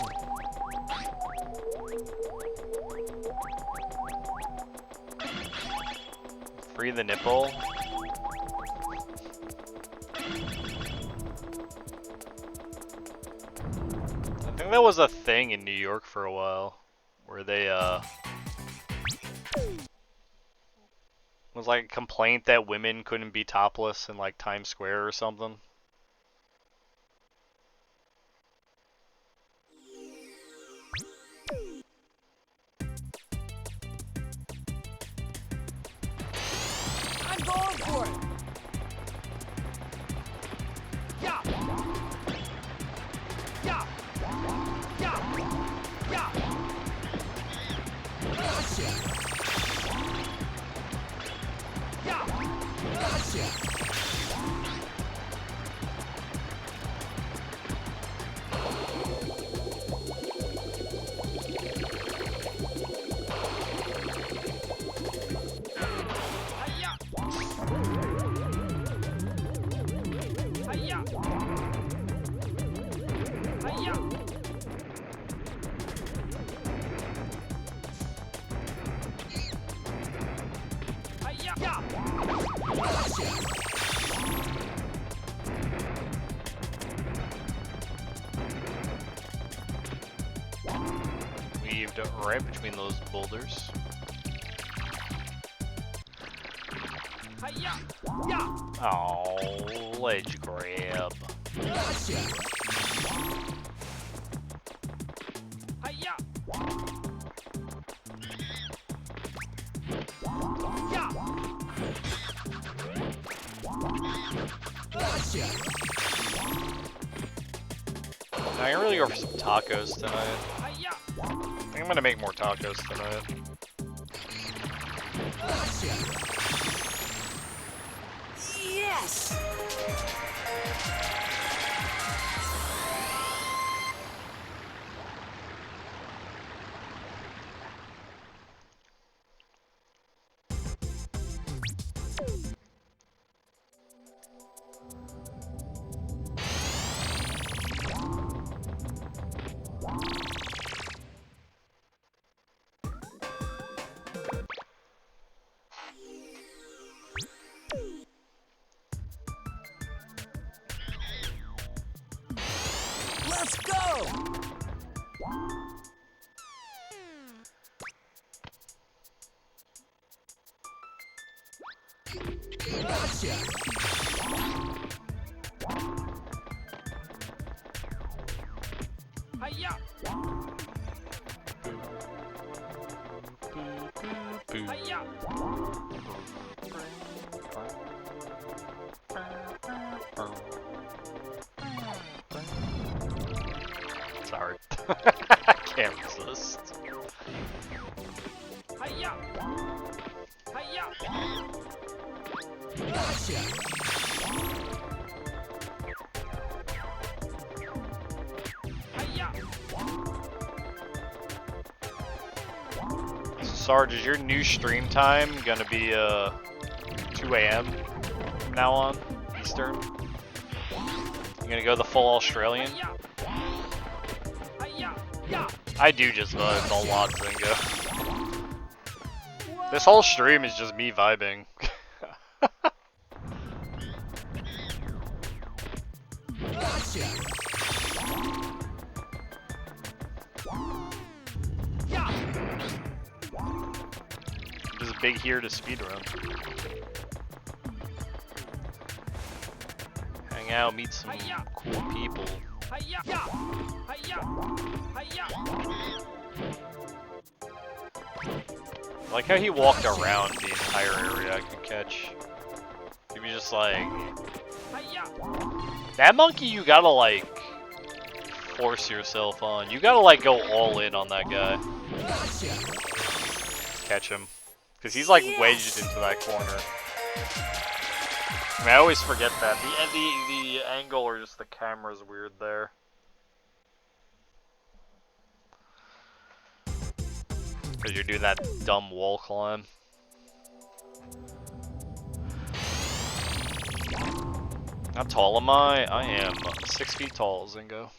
[SPEAKER 1] Free the nipple? I think that was a thing in New York for a while, where they, was like a complaint that women couldn't be topless in like Times Square or something.
[SPEAKER 2] I'm going for it!
[SPEAKER 4] Yeah! Yeah! Yeah! Yeah!
[SPEAKER 2] Gotcha!
[SPEAKER 4] Yeah!
[SPEAKER 2] Gotcha!
[SPEAKER 4] Hiya! Hiya! Hiya! Hiya! Yeah!
[SPEAKER 1] Weaved right between those boulders.
[SPEAKER 4] Hiya! Yeah!
[SPEAKER 1] Oh, ledge grab.
[SPEAKER 2] Gotcha!
[SPEAKER 4] Hiya! Yeah!
[SPEAKER 2] Gotcha!
[SPEAKER 1] I can really go for some tacos tonight.
[SPEAKER 4] Hiya!
[SPEAKER 1] I think I'm gonna make more tacos tonight.
[SPEAKER 2] Gotcha!
[SPEAKER 4] Yes!
[SPEAKER 2] Let's go! Gotcha!
[SPEAKER 4] Hiya! Hiya!
[SPEAKER 1] Sorry. I can't resist.
[SPEAKER 4] Hiya! Hiya! Hiya!
[SPEAKER 1] Sarge, is your new stream time gonna be 2 a.m. from now on, Eastern? You gonna go the full Australian?
[SPEAKER 4] Hiya! Hiya! Ya!
[SPEAKER 1] I do just vibe a lot, Zingo. This whole stream is just me vibing.
[SPEAKER 4] Ya!
[SPEAKER 1] This is big here to speedrun. Hang out, meet some cool people.
[SPEAKER 4] Hiya! Ya! Hiya! Hiya!
[SPEAKER 1] I like how he walked around the entire area I could catch. He was just like...
[SPEAKER 4] Hiya!
[SPEAKER 1] That monkey you gotta like... force yourself on. You gotta like go all in on that guy. Catch him. Because he's like wedged into that corner. I mean, I always forget that. The angle or just the camera's weird there. Because you're doing that dumb wall climb. How tall am I? I am 6 feet tall, Zingo.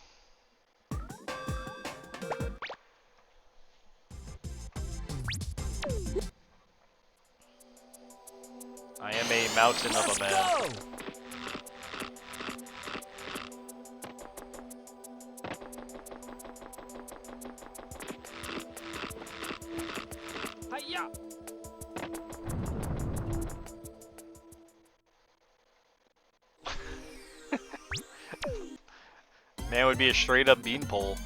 [SPEAKER 1] I am a mountain of a man.
[SPEAKER 4] Hiya!
[SPEAKER 1] Man would be a straight up beanpole.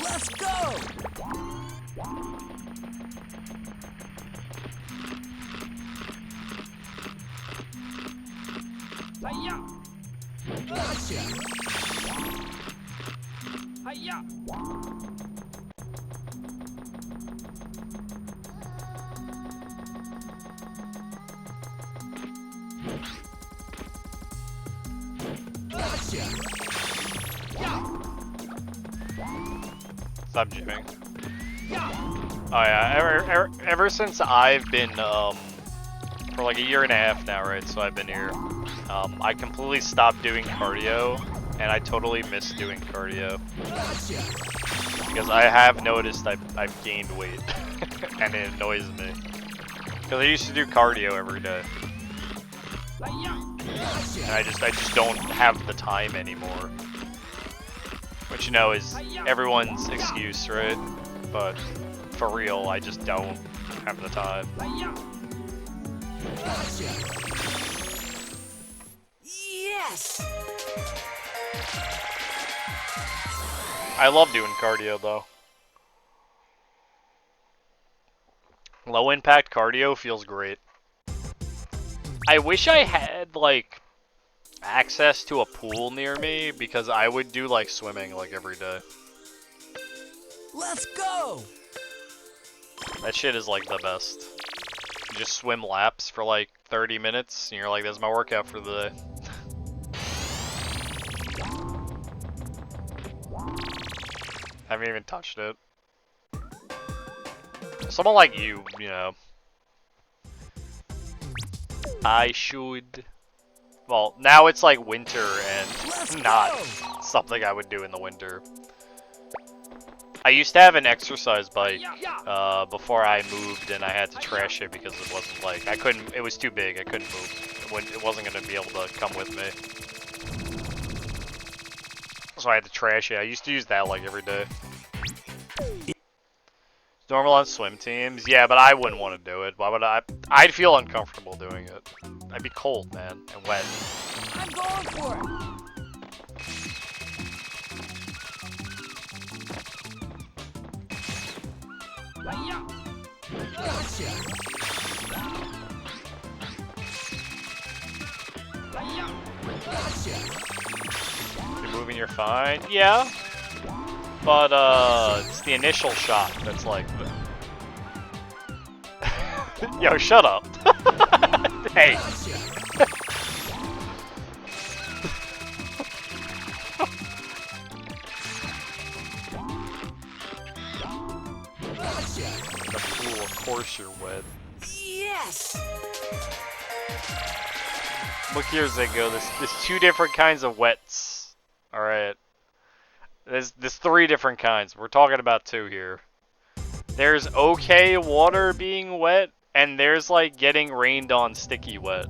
[SPEAKER 2] Let's go!
[SPEAKER 4] Hiya!
[SPEAKER 2] Gotcha!
[SPEAKER 4] Hiya!
[SPEAKER 2] Gotcha!
[SPEAKER 1] Stop jimming.
[SPEAKER 4] Ya!
[SPEAKER 1] Oh yeah, ever since I've been, for like a year and a half now, right, so I've been here, I completely stopped doing cardio, and I totally miss doing cardio.
[SPEAKER 2] Gotcha!
[SPEAKER 1] Because I have noticed I've gained weight, and it annoys me. Because I used to do cardio every day,
[SPEAKER 4] Hiya!
[SPEAKER 1] and I just don't have the time anymore. Which, you know, is everyone's excuse, right? But for real, I just don't have the time.
[SPEAKER 4] Hiya!
[SPEAKER 2] Gotcha!
[SPEAKER 4] Yes!
[SPEAKER 1] I love doing cardio, though. Low impact cardio feels great. I wish I had, like, access to a pool near me, because I would do, like, swimming, like, every day.
[SPEAKER 2] Let's go!
[SPEAKER 1] That shit is, like, the best. You just swim laps for, like, 30 minutes, and you're like, that's my workout for the day. Haven't even touched it. Someone like you know. I should... Well, now it's like winter and not something I would do in the winter. I used to have an exercise bike before I moved, and I had to trash it because it wasn't like... it was too big, I couldn't move. It wasn't going to be able to come with me. So I had to trash it. I used to use that like every day. Normal on swim teams? Yeah, but I wouldn't want to do it. Why would I? I'd feel uncomfortable doing it. I'd be cold, man, and wet.
[SPEAKER 2] I'm going for
[SPEAKER 4] Hiya!
[SPEAKER 2] Gotcha.
[SPEAKER 4] Hiya!
[SPEAKER 2] Gotcha.
[SPEAKER 1] You're moving, you're fine. Yeah. But, it's the initial shot that's like... Yo, shut up. Hey.
[SPEAKER 2] Gotcha. Gotcha.
[SPEAKER 1] Cool, of course you're wet.
[SPEAKER 4] Yes!
[SPEAKER 1] Look here, Zingo. There's two different kinds of wets. Alright. There's three different kinds. We're talking about two here. There's okay water being wet, and there's like getting rained on sticky wet.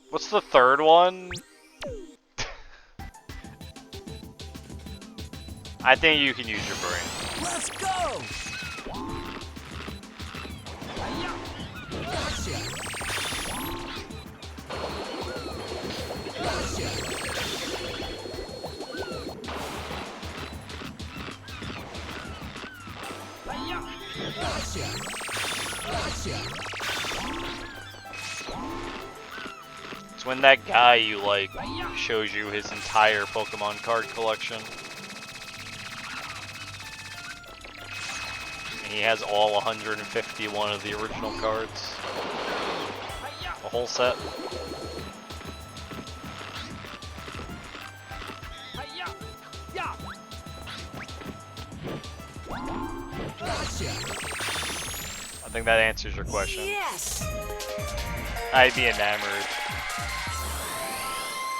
[SPEAKER 1] What's the third one? I think you can use your brain.
[SPEAKER 2] Let's go.
[SPEAKER 4] Hiya!
[SPEAKER 2] Gotcha. Gotcha.
[SPEAKER 4] Hiya!
[SPEAKER 2] Gotcha. Gotcha.
[SPEAKER 1] It's when that guy you like shows you his entire Pokemon card collection. And he has all 151 of the original cards.
[SPEAKER 4] Hiya!
[SPEAKER 1] The whole set.
[SPEAKER 4] Hiya! Yeah!
[SPEAKER 2] Gotcha.
[SPEAKER 1] I think that answers your question.
[SPEAKER 4] Yes!
[SPEAKER 1] I'd be enamored.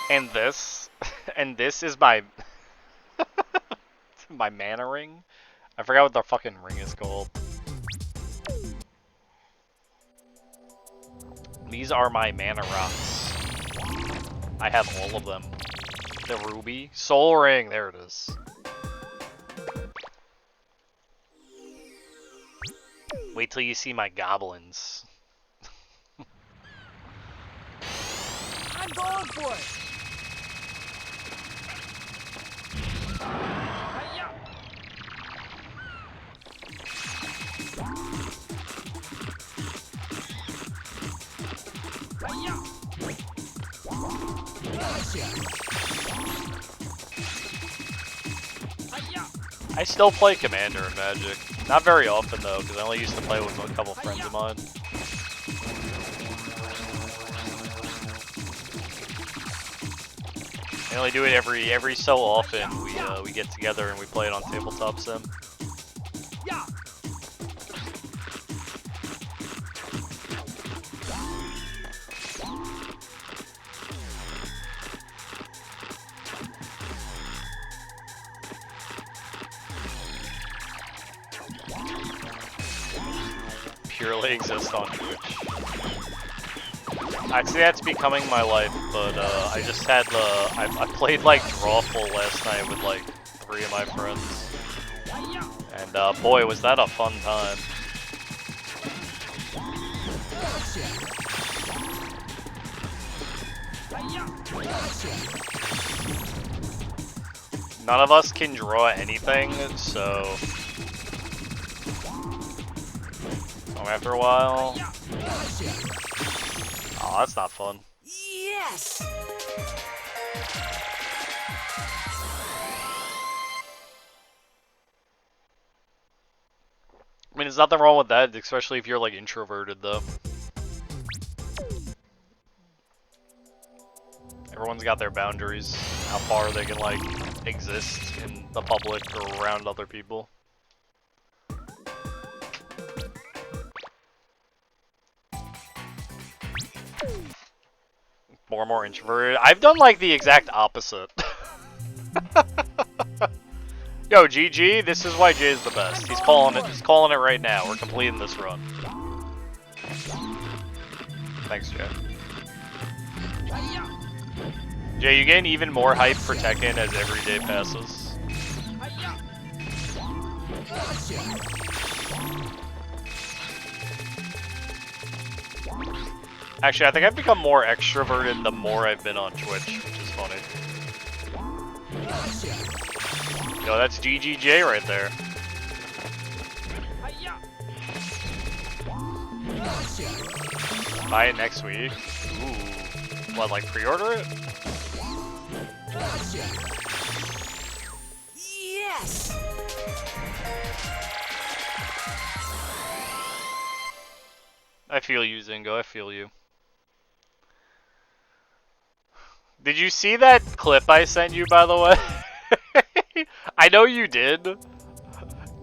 [SPEAKER 1] And this, and this is my my mana ring. I forgot what the fucking ring is called. These are my mana rocks. I have all of them. The ruby, soul ring. There it is. Wait till you see my goblins.
[SPEAKER 4] I'm going for it! Hiya! Hiya!
[SPEAKER 2] Gotcha.
[SPEAKER 4] Hiya!
[SPEAKER 1] I still play Commander in Magic. Not very often though, because I only used to play with a couple friends of mine. I only do it every so often. We get together and we play it on Tabletop Sim.
[SPEAKER 4] Yeah!
[SPEAKER 1] Purely exist on Twitch. I'd say that's becoming my life, but I just had I played like Drawful last night with like 3 of my friends,
[SPEAKER 4] Hiya!
[SPEAKER 1] and boy was that a fun time.
[SPEAKER 4] Hiya!
[SPEAKER 1] None of us can draw anything, so after a while, oh, that's not fun.
[SPEAKER 4] Yes!
[SPEAKER 1] I mean, there's nothing wrong with that, especially if you're like introverted, though. Everyone's got their boundaries, how far they can like exist in the public or around other people. More and more introverted. I've done like the exact opposite. Yo, GG, this is why Jay's the best. He's calling it. He's calling it right now. We're completing this run. Thanks, Jay.
[SPEAKER 4] Hiya!
[SPEAKER 1] Jay, you getting even more hype for Tekken as every day passes.
[SPEAKER 4] Hiya!
[SPEAKER 1] Actually, I think I've become more extroverted the more I've been on Twitch, which is funny. Yo, that's GGJ right there. Buy it next week. Ooh. What, like pre-order it?
[SPEAKER 4] Yes!
[SPEAKER 1] I feel you, Zingo. I feel you. Did you see that clip I sent you, by the way? I know you did.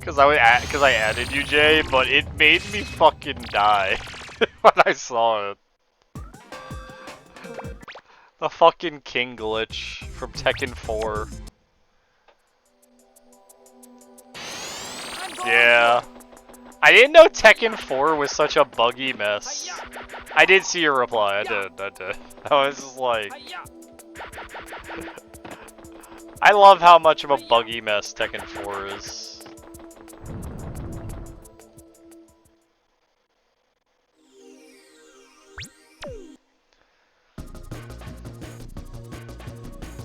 [SPEAKER 1] Cause I added you, Jay, but it made me fucking die when I saw it. The fucking king glitch from Tekken 4. Yeah. I didn't know Tekken 4 was such a buggy mess. I did see your reply, I did. I was just like... I love how much of a buggy mess Tekken 4 is.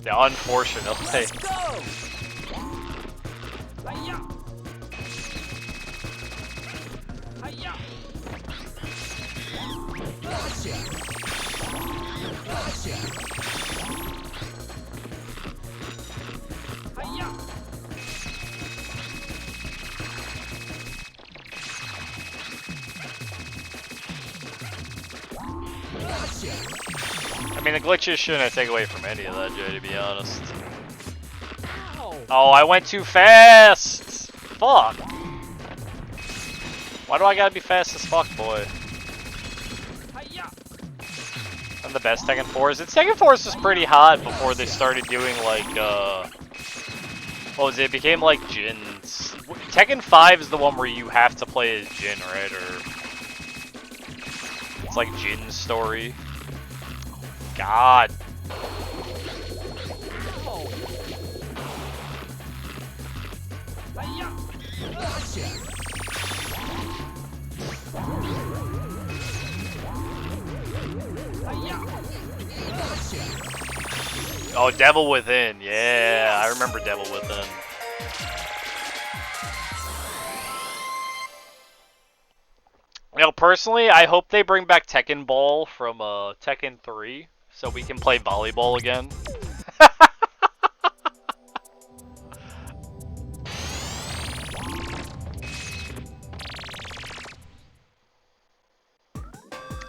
[SPEAKER 1] Yeah, unfortunately.
[SPEAKER 4] Let's go!
[SPEAKER 1] I mean, the glitches shouldn't take away from any of that, Jay, to be honest. Oh, I went too fast! Fuck! Why do I gotta be fast as fuck, boy? I'm the best Tekken 4s. Tekken 4s was pretty hot before they started doing, like, what was it? It became, like, Jin's. Tekken 5 is the one where you have to play as Jin, right? Or... it's like Jin's story. God. Oh, Devil Within. Yeah, I remember Devil Within. You know, personally, I hope they bring back Tekken Ball from Tekken 3 so we can play volleyball again.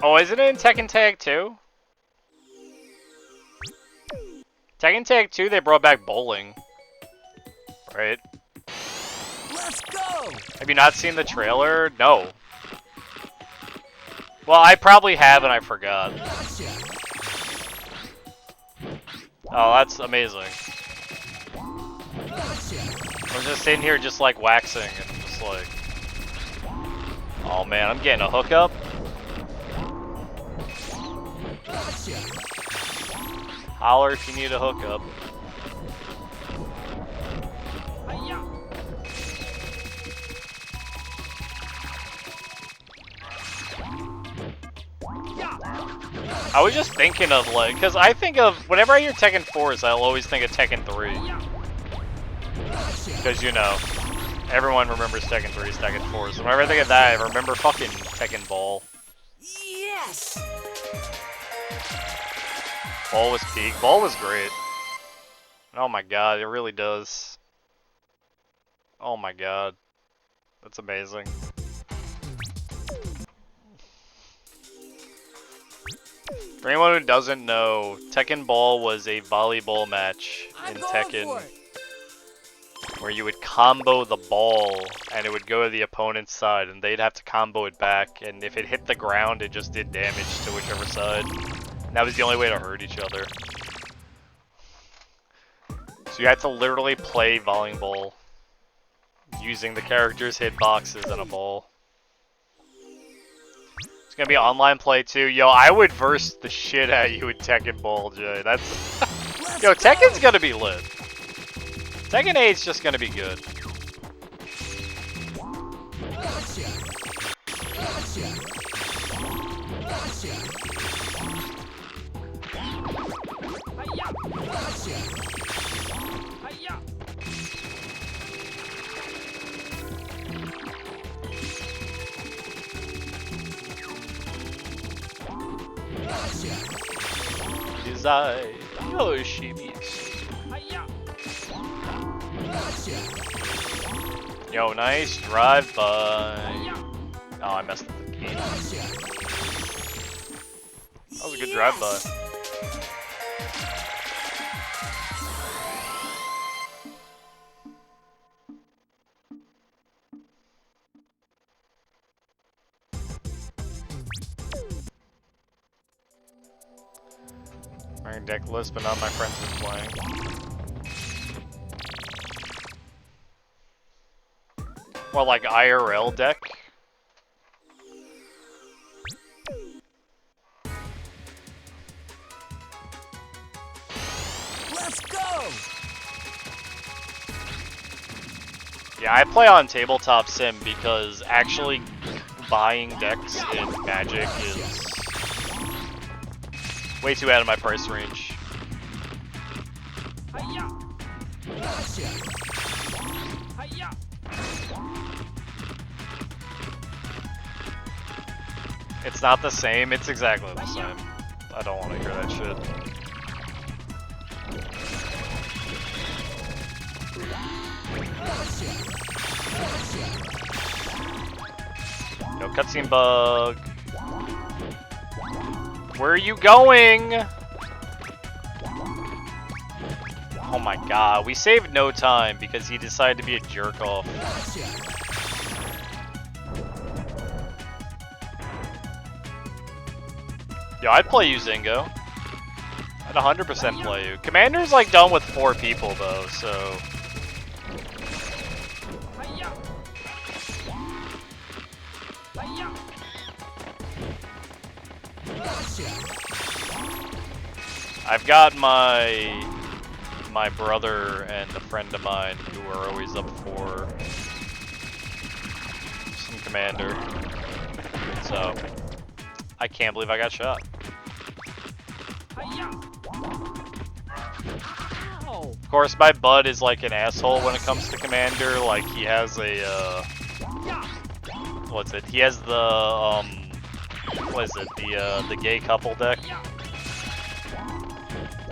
[SPEAKER 1] Oh, isn't it in Tekken Tag 2? Tekken Tag 2, they brought back bowling. Right?
[SPEAKER 4] Let's go!
[SPEAKER 1] Have you not seen the trailer? No. Well, I probably have and I forgot. Oh, that's amazing. I'm just sitting here just like waxing and I'm just like... oh man, I'm getting a hookup. Holler if you need a hookup. I was just thinking of like, because I think of, whenever I hear Tekken 4s, I'll always think of Tekken 3. Because, you know, everyone remembers Tekken 3's Tekken 4s. Whenever I think of that, I remember fucking Tekken Ball.
[SPEAKER 4] Yes!
[SPEAKER 1] Ball was peak. Ball was great. Oh my god, it really does. Oh my god. That's amazing. For anyone who doesn't know, Tekken Ball was a volleyball match in Tekken where you would combo the ball and it would go to the opponent's side and they'd have to combo it back, and if it hit the ground it just did damage to whichever side. And that was the only way to hurt each other. So you had to literally play volleyball using the character's hitboxes and a ball. It's gonna be online play too. Yo, I would verse the shit out of you in Tekken Ball, Jay. That's... yo, Tekken's gonna be lit. Tekken 8's just gonna be good. Desire Yoshimitsu. Yo, nice drive by. Oh, I messed up the game. That was a good drive by. My deck list, but not my friends are playing. Well, like IRL deck?
[SPEAKER 4] Let's go!
[SPEAKER 1] Yeah, I play on Tabletop Sim because actually buying decks in Magic is way too out of my price range. It's not the same, it's exactly the same. I don't want to hear that shit. No cutscene bug. Where are you going? Oh my god, we saved no time because he decided to be a jerk off. Yo, I'd play you, Zingo. I'd 100% play you. Commander's like done with 4 people though, so. I've got my brother and a friend of mine who are always up for some Commander. So I can't believe I got shot. Of course, my bud is like an asshole when it comes to Commander. Like he has a what's it? He has the what is it? The gay couple deck.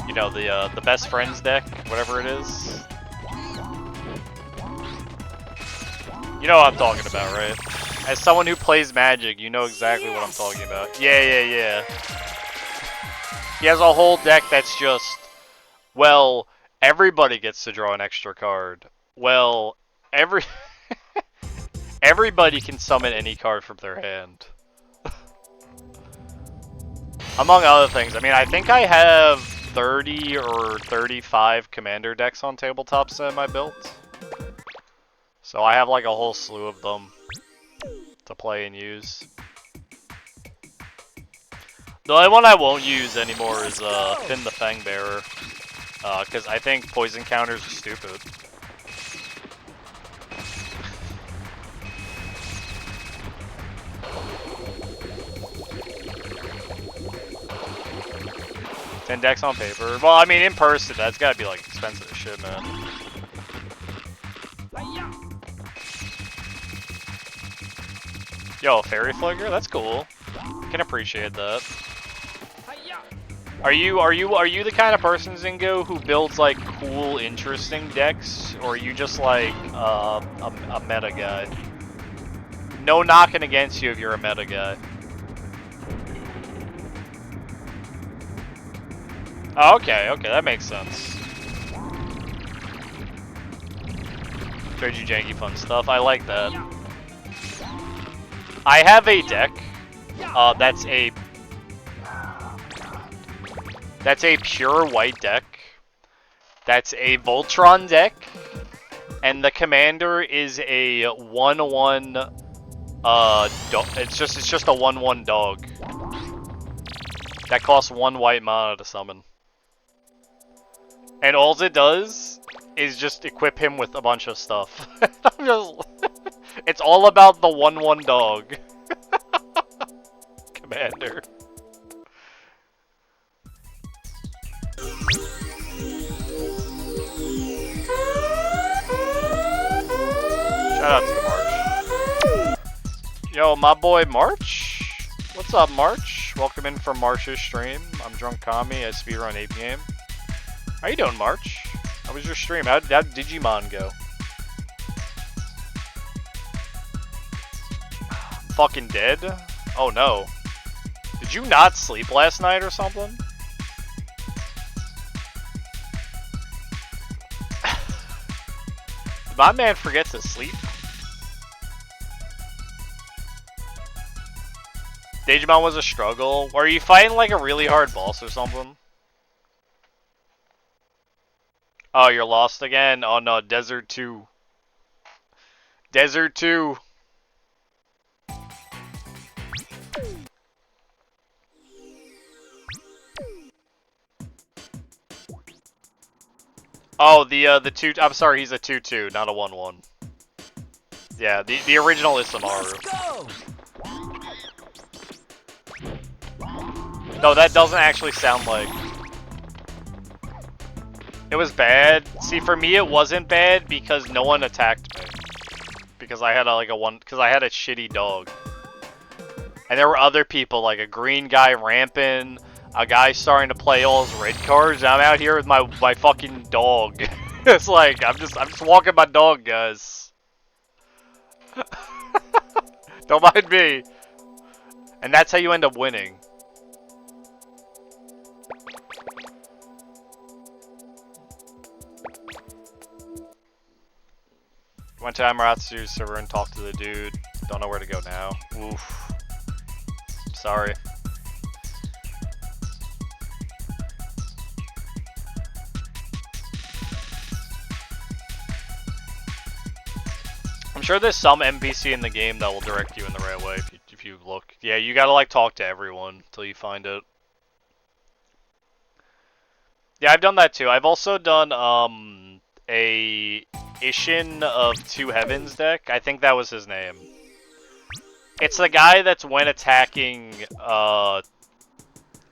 [SPEAKER 1] You know, the best friends deck, whatever it is. You know what I'm talking about, right? As someone who plays Magic, you know exactly what I'm talking about. Yeah. He has a whole deck that's just, well, everybody gets to draw an extra card. Well, everybody can summon any card from their hand. Among other things. I mean, I think I have 30 or 35 Commander decks on Tabletop Sim I built. So I have like a whole slew of them to play and use. The only one I won't use anymore is Finn the Fangbearer. Because I think poison counters are stupid. Decks on paper. Well, I mean, in person, that's gotta be like expensive as shit, man. Yo, Fairy Flicker? That's cool. Can appreciate that. Are you the kind of person, Zingo, who builds like cool, interesting decks, or are you just like a meta guy? No knocking against you if you're a meta guy. Oh, okay, that makes sense. Trade you janky fun stuff. I like that. I have a deck. That's a pure white deck. That's a Voltron deck, and the commander is a 1/1. It's just a 1/1 dog that costs 1 white mana to summon. And all it does is just equip him with a bunch of stuff. It's all about the 1/1 dog. Commander. Shout out to March. Yo, my boy March. What's up, March? Welcome in from March's stream. I'm Drunk Kami. I speedrun Ape Game. How you doing, March? How was your stream? How'd Digimon go? Fucking dead? Oh no. Did you not sleep last night or something? Did my man forget to sleep? Digimon was a struggle. Were you fighting like a really hard boss or something? Oh, you're lost again? Oh no, Desert 2. Desert 2. Oh, the 2. I'm sorry, he's a 2-2, not a 1-1. Yeah, the original Isamaru. No, that doesn't actually sound like. It was bad. See, for me, it wasn't bad because no one attacked me. Because I had a shitty dog. And there were other people, like a green guy ramping, a guy starting to play all his red cards, and I'm out here with my fucking dog. It's like I'm just walking my dog, guys. Don't mind me. And that's how you end up winning. Went to Amaratsu's server and talked to the dude. Don't know where to go now. Oof. Sorry. I'm sure there's some NPC in the game that will direct you in the right way if you look. Yeah, you gotta like talk to everyone until you find it. Yeah, I've done that too. I've also done a Ishin of Two Heavens deck. I think that was his name. It's the guy that's when attacking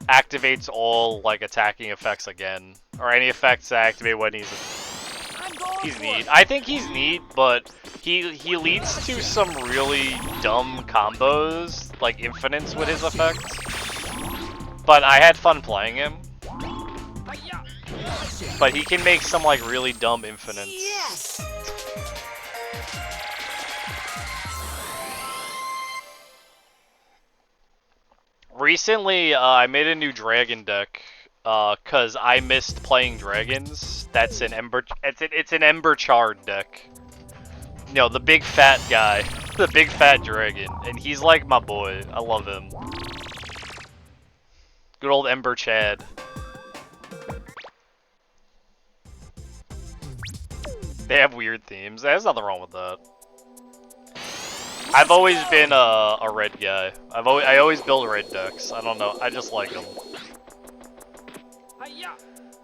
[SPEAKER 1] activates all like attacking effects again, or any effects that activate when he's neat. I think he's neat, but he leads to some really dumb combos, like infinites with his effects. But I had fun playing him. But he can make some like really dumb infinites.
[SPEAKER 4] Yes.
[SPEAKER 1] Recently, I made a new dragon deck because I missed playing dragons. That's an Ember. It's an Ember Charred deck. You know, the big fat guy, the big fat dragon, and he's like my boy. I love him. Good old Ember Chad. They have weird themes. There's nothing wrong with that. I've always been a red guy. I always build red decks. I don't know. I just like them.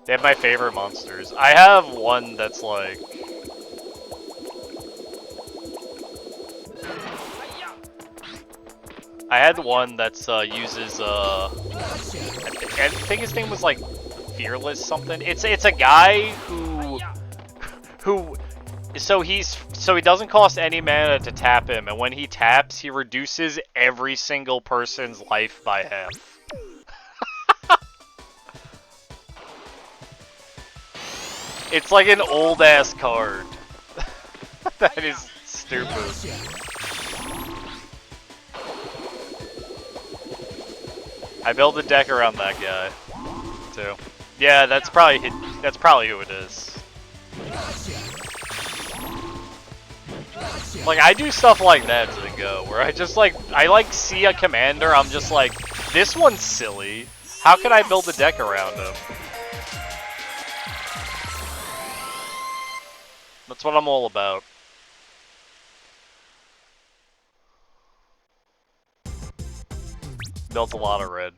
[SPEAKER 1] They have my favorite monsters. I have one that's like. I had one that's uses I think his name was like Fearless something. It's a guy who so he doesn't cost any mana to tap him, and when he taps, he reduces every single person's life by half. It's like an old ass card. That is stupid. I built a deck around that guy too. Yeah, that's probably who it is. Like, I do stuff like that to the go, where I just like, see a commander, I'm just like, this one's silly. How can I build a deck around him? That's what I'm all about. Built a lot of red.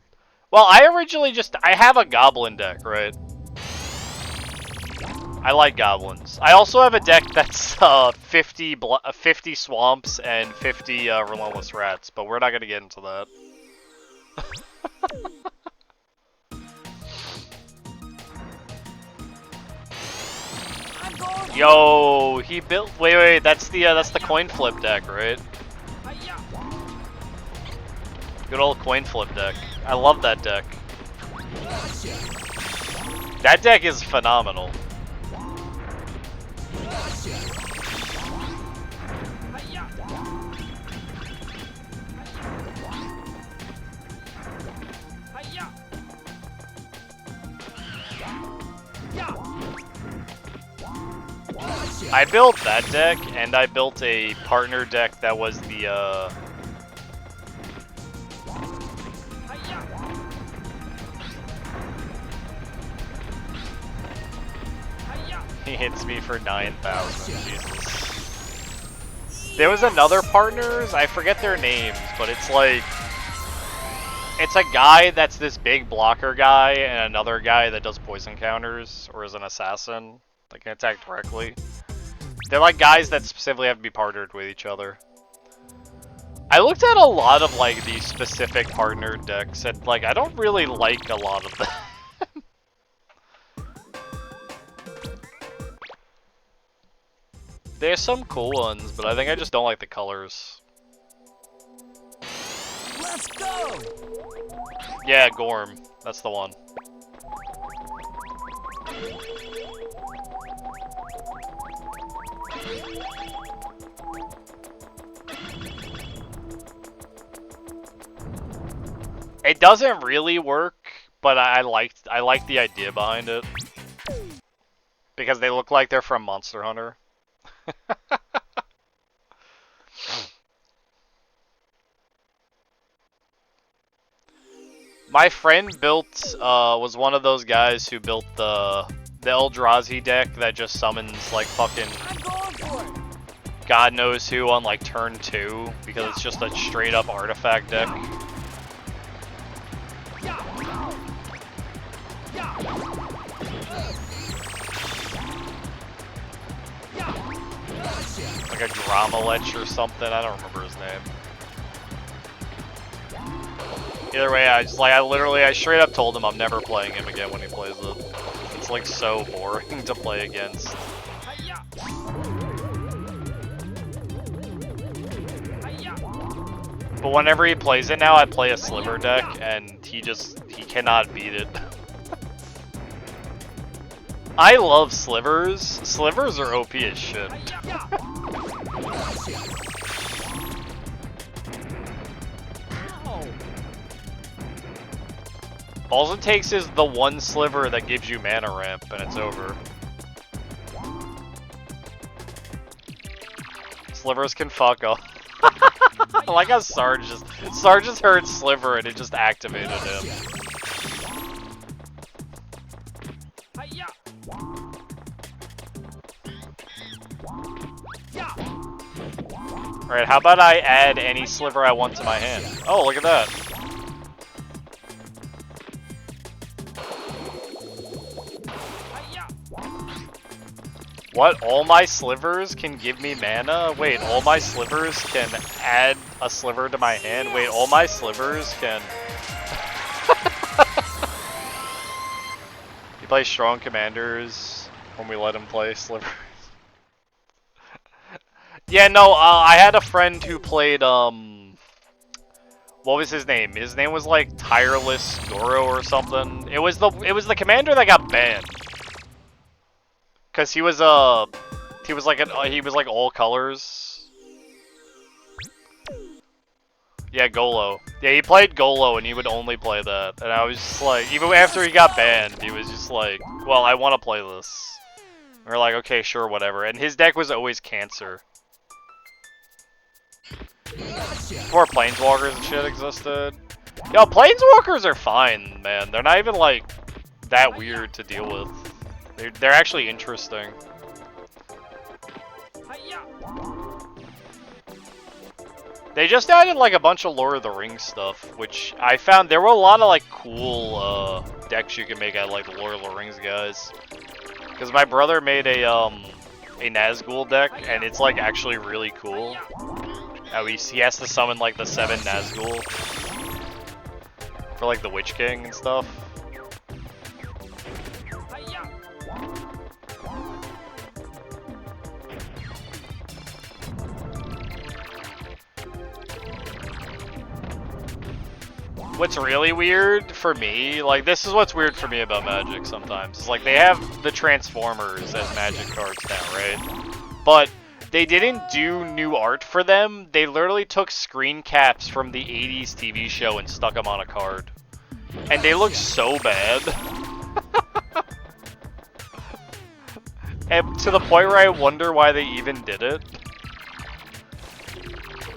[SPEAKER 1] Well, I originally I have a goblin deck, right? I like goblins. I also have a deck that's 50 swamps and 50 relentless rats, but we're not gonna get into that. Yo, he built. Wait, that's the coin flip deck, right? Good old coin flip deck. I love that deck. That deck is phenomenal. I built that deck, and I built a partner deck that was the, He hits me for 9,000, Jesus. There was another partners, I forget their names, but it's like... It's a guy that's this big blocker guy, and another guy that does poison counters, or is an assassin that can attack directly. They're like guys that specifically have to be partnered with each other. I looked at a lot of like these specific partner decks, and like I don't really like a lot of them. There's some cool ones, but I think I just don't like the colors.
[SPEAKER 4] Let's go!
[SPEAKER 1] Yeah, Gorm. That's the one. It doesn't really work, but I like the idea behind it. Because they look like they're from Monster Hunter. My friend built, was one of those guys who built the Eldrazi deck that just summons, like, fucking God knows who on, like, turn 2, because it's just a straight-up artifact deck. Like a Drama Lich or something, I don't remember his name. Either way, I straight up told him I'm never playing him again when he plays it. It's like so boring to play against. But whenever he plays it now, I play a Sliver deck, and he cannot beat it. I love Slivers. Slivers are OP as shit. All it takes is the one sliver that gives you mana ramp, and it's over. Slivers can fuck off. I like how Sarge just heard sliver and it just activated him. Alright, how about I add any sliver I want to my hand? Oh, look at that. What? All my slivers can give me mana? Wait, all my slivers can add a sliver to my hand? Wait, all my slivers can... He plays strong commanders when we let him play slivers. Yeah, no, I had a friend who played, what was his name? His name was like Tireless Goro or something. It was the commander that got banned. Cause he was like all colors. Yeah, Golo. Yeah, he played Golo and he would only play that. And I was just like, even after he got banned, he was just like, well, I want to play this. And we're like, okay, sure, whatever. And his deck was always Cancer. Before Planeswalkers and shit existed. Yo, Planeswalkers are fine, man. They're not even like that weird to deal with. They're actually interesting. They just added like a bunch of Lord of the Rings stuff, which I found there were a lot of like cool decks you can make out of like the Lord of the Rings guys. Because my brother made a Nazgul deck, and it's like actually really cool. How he has to summon like the 7 Nazgul for like the Witch King and stuff. What's really weird for me, like this is what's weird for me about Magic sometimes, is like they have the Transformers as Magic cards now, right? But they didn't do new art for them, they literally took screen caps from the 80s TV show and stuck them on a card. And they look so bad. And to the point where I wonder why they even did it.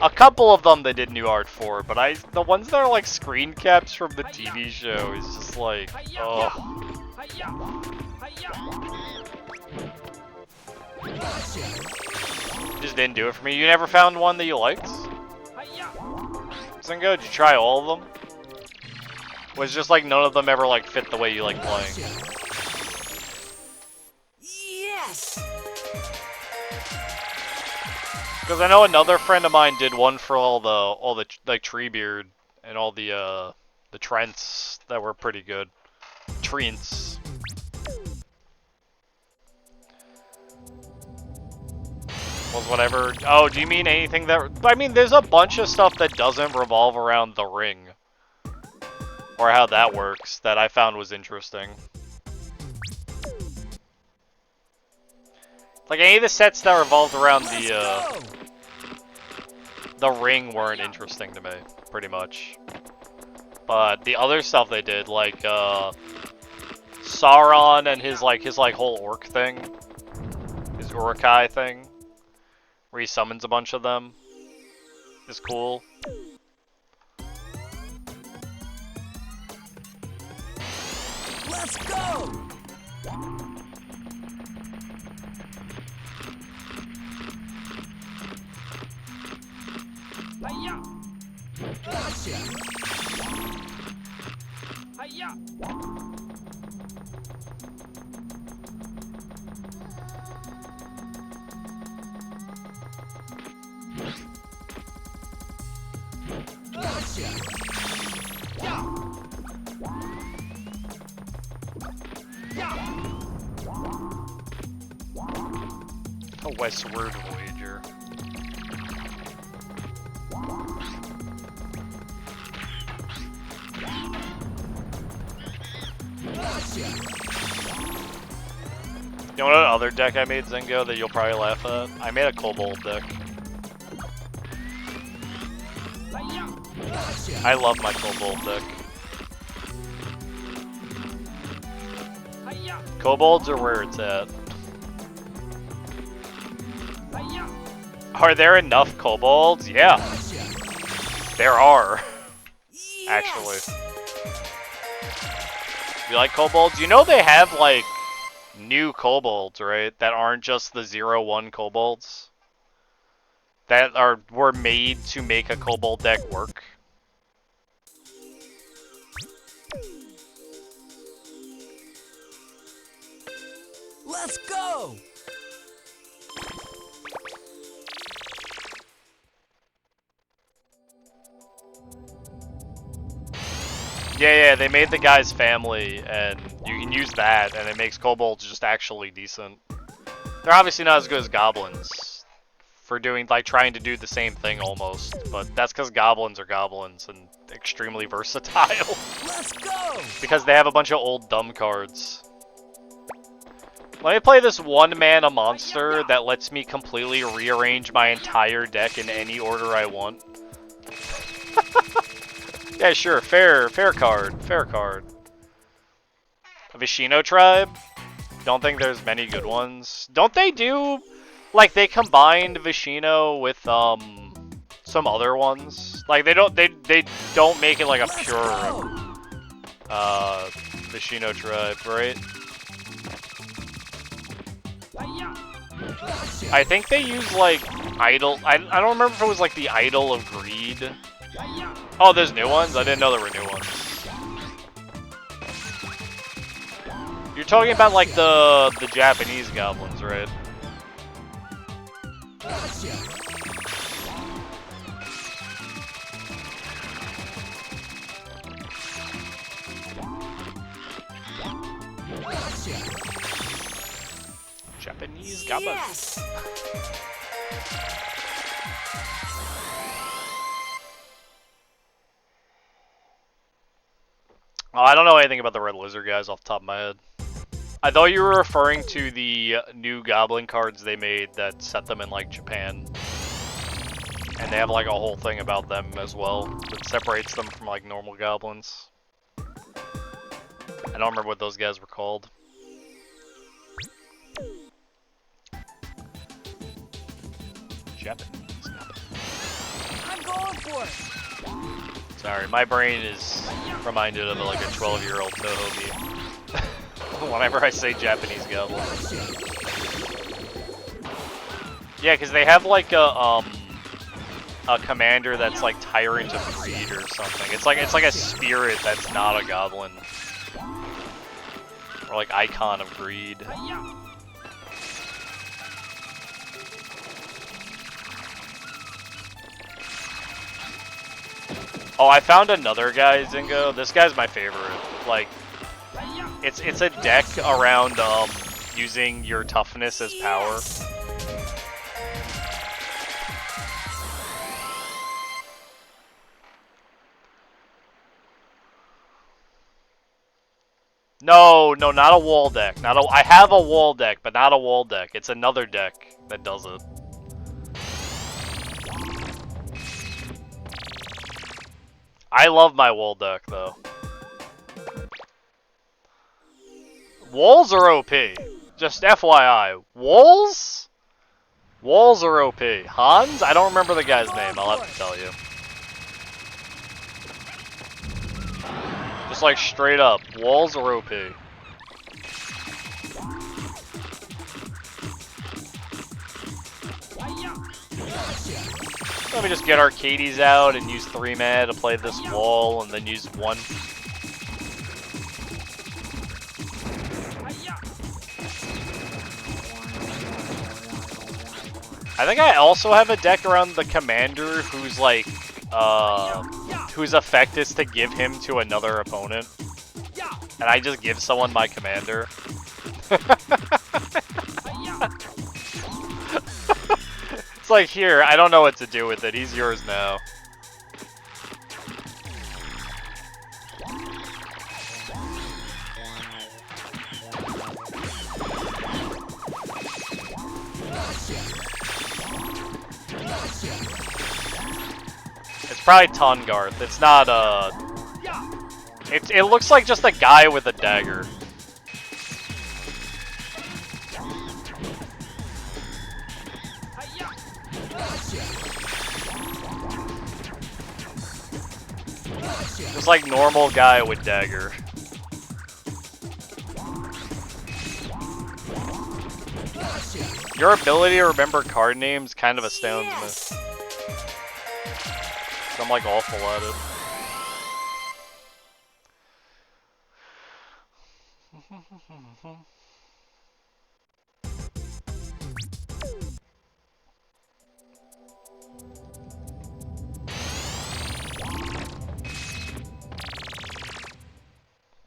[SPEAKER 1] A couple of them they did new art for, but the ones that are like screen caps from the TV show is just like, oh. Just didn't do it for me. You never found one that you liked? Zingo, did you try all of them? Was just like none of them ever like fit the way you like playing?
[SPEAKER 4] Yes.
[SPEAKER 1] Because I know another friend of mine did one for all the like Treebeard and all the Trents that were pretty good. Treants. Was whatever. Oh, do you mean anything that? I mean, there's a bunch of stuff that doesn't revolve around the ring, or how that works that I found was interesting. Like any of the sets that revolved around the ring weren't interesting to me, pretty much. But the other stuff they did, like Sauron and his whole orc thing, his Urukai thing, where he summons a bunch of them, is cool.
[SPEAKER 4] Let's go.
[SPEAKER 2] Hiya! Gotcha! Hiya! Gotcha! Yeah! Yeah!
[SPEAKER 1] A westward voyager. You know what other deck I made, Zingo, that you'll probably laugh at? I made a Kobold deck. I love my Kobold deck. Kobolds are where it's at. Are there enough Kobolds? Yeah. There are. Actually. You like Kobolds? You know they have, like, new Kobolds, right? That aren't just the 0-1 Kobolds. That were made to make a Kobold deck work.
[SPEAKER 4] Let's go.
[SPEAKER 1] Yeah, they made the guy's family, and you can use that, and it makes kobolds just actually decent. They're obviously not as good as goblins for doing, like, trying to do the same thing almost, but that's because goblins are goblins and extremely versatile.
[SPEAKER 4] Let's go.
[SPEAKER 1] Because they have a bunch of old dumb cards. Let me play this one mana monster that lets me completely rearrange my entire deck in any order I want. Yeah, sure. Fair card. A Vishino tribe? Don't think there's many good ones. Don't they do, like, they combined Vishino with some other ones? Like they don't make it like a pure Vishino tribe, right? I think they use like Idol. I don't remember if it was like the Idol of Greed. Oh, there's new ones? I didn't know there were new ones. You're talking about like the Japanese goblins, right? Japanese goblins.
[SPEAKER 4] Yes.
[SPEAKER 1] Oh, I don't know anything about the red lizard guys off the top of my head. I thought you were referring to the new goblin cards they made that set them in like Japan. And they have like a whole thing about them as well that separates them from like normal goblins. I don't remember what those guys were called. Japanese.
[SPEAKER 4] I'm going for it.
[SPEAKER 1] Sorry, my brain is reminded of like a 12-year-old Tohobi. Whenever I say Japanese goblin. Yeah, because they have like a commander that's like Tyrant of Greed or something. It's like a spirit that's not a goblin. Or like Icon of Greed. Oh, I found another guy, Zingo. This guy's my favorite. Like, it's a deck around using your toughness as power. No, not a wall deck. I have a wall deck, but not a wall deck. It's another deck that does it. I love my wall deck, though. Walls are OP. Just FYI. Walls? Walls are OP. Hans? I don't remember the guy's name. I'll have to tell you. Just like straight up. Walls are OP. Let me just get Arcades out and use 3 mana to play this wall, and then use 1. I think I also have a deck around the commander who's like, whose effect is to give him to another opponent. And I just give someone my commander. It's like, here, I don't know what to do with it. He's yours now. It's probably Tungarth. It's not, it looks like just a guy with a dagger. Just like normal guy with dagger. Your ability to remember card names kind of astounds me. I'm like awful at it.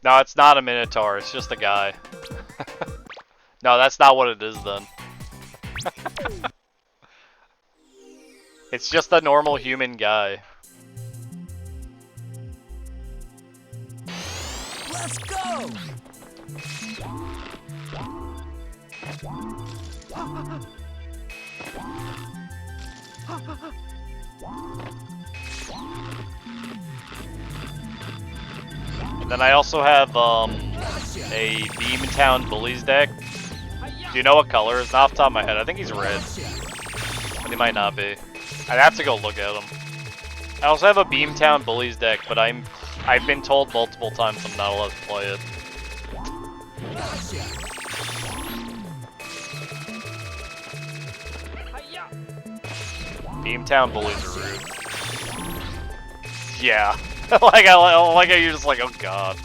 [SPEAKER 1] No, it's not a Minotaur, it's just a guy. No, that's not what it is then. It's just a normal human guy.
[SPEAKER 4] Let's go!
[SPEAKER 1] And then I also have a Beamtown Bullies deck. Do you know what color? It's not off the top of my head. I think he's red. But he might not be. I'd have to go look at him. I also have a Beamtown Bullies deck, but I've been told multiple times I'm not allowed to play it. Beamtown Bullies are rude. Yeah. like how you're just like, oh god.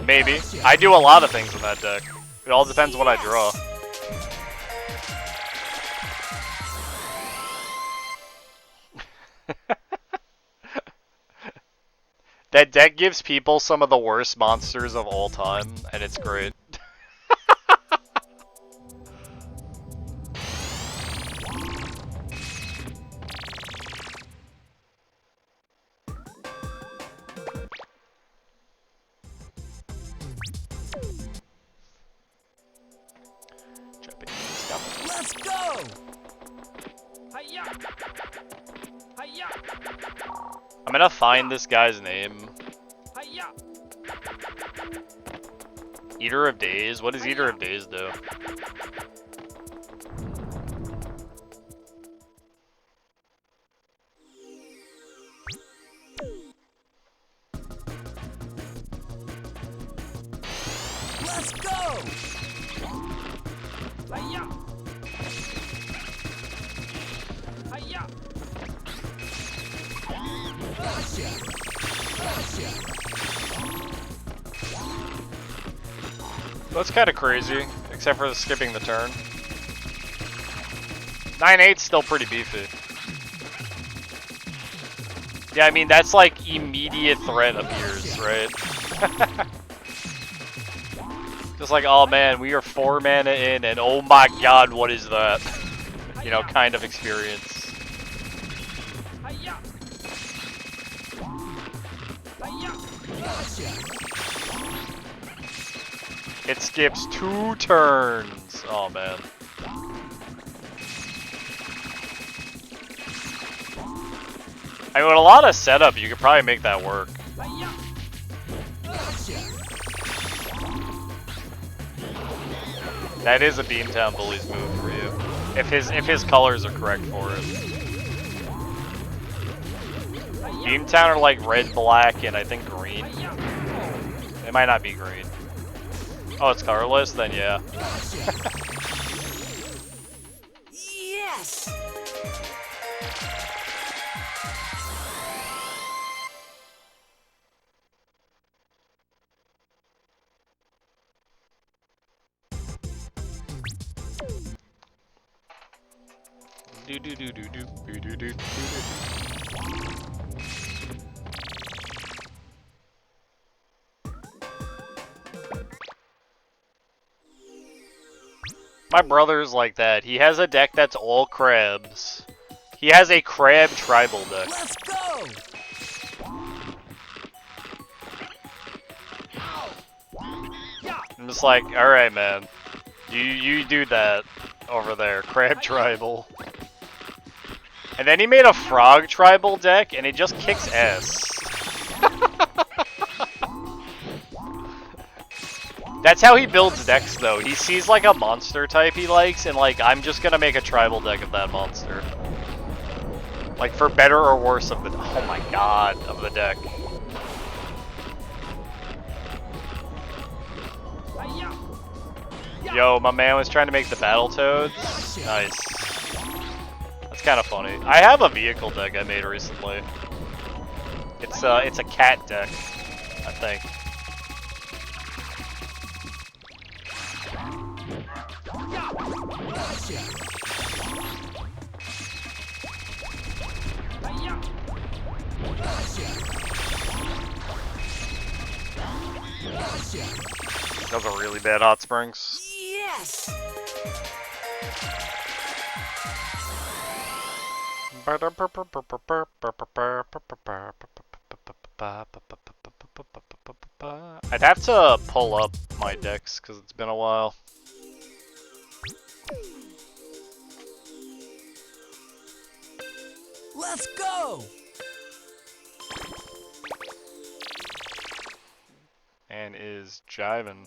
[SPEAKER 1] Maybe. I do a lot of things in that deck. It all depends what I draw. That deck gives people some of the worst monsters of all time, and it's great.
[SPEAKER 4] Let's go!
[SPEAKER 1] I'm gonna find this guy's name. Eater of Days? What does Eater of Days do?
[SPEAKER 4] Let's go!
[SPEAKER 1] That's kind of crazy, except for skipping the turn. 9-8's still pretty beefy. Yeah, I mean, that's like immediate threat appears, right? Just like, oh man, we are 4 mana in, and oh my god, what is that? You know, kind of experience. It skips 2 turns. Oh man. I mean, with a lot of setup, you could probably make that work. That is a Beamtown Bullies move for you, if his colors are correct for it. Beamtown are like red, black, and I think green. It might not be green. Oh, it's colorless? Then yeah.
[SPEAKER 4] Yes!
[SPEAKER 1] Do do do do do do do do do. My brother's like that. He has a deck that's all crabs. He has a crab tribal deck.
[SPEAKER 4] Let's go!
[SPEAKER 1] I'm just like, alright man. You do that over there. Crab tribal. And then he made a frog tribal deck and it just kicks ass. That's how he builds decks though. He sees like a monster type he likes and like, I'm just gonna make a tribal deck of that monster. Like for better or worse of the, oh my god, of the deck. Yo, my man was trying to make the Battletoads. Nice. That's kind of funny. I have a vehicle deck I made recently. It's a cat deck, I think. Those are really bad hot springs.
[SPEAKER 4] Yes!
[SPEAKER 1] I'd have to pull up my decks because it's been a while.
[SPEAKER 4] Let's go!
[SPEAKER 1] And is jiving.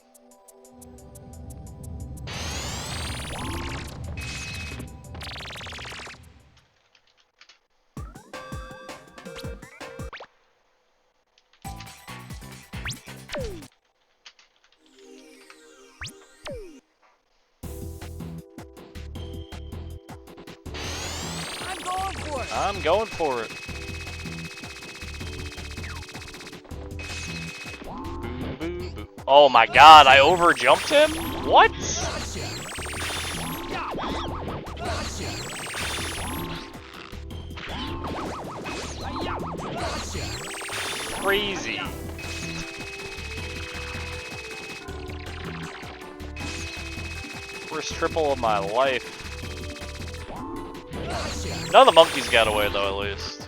[SPEAKER 1] I'm going for it. Boo, boo, boo. Oh my god, I overjumped him? What? Crazy. First triple of my life. None of the monkeys got away though, at least.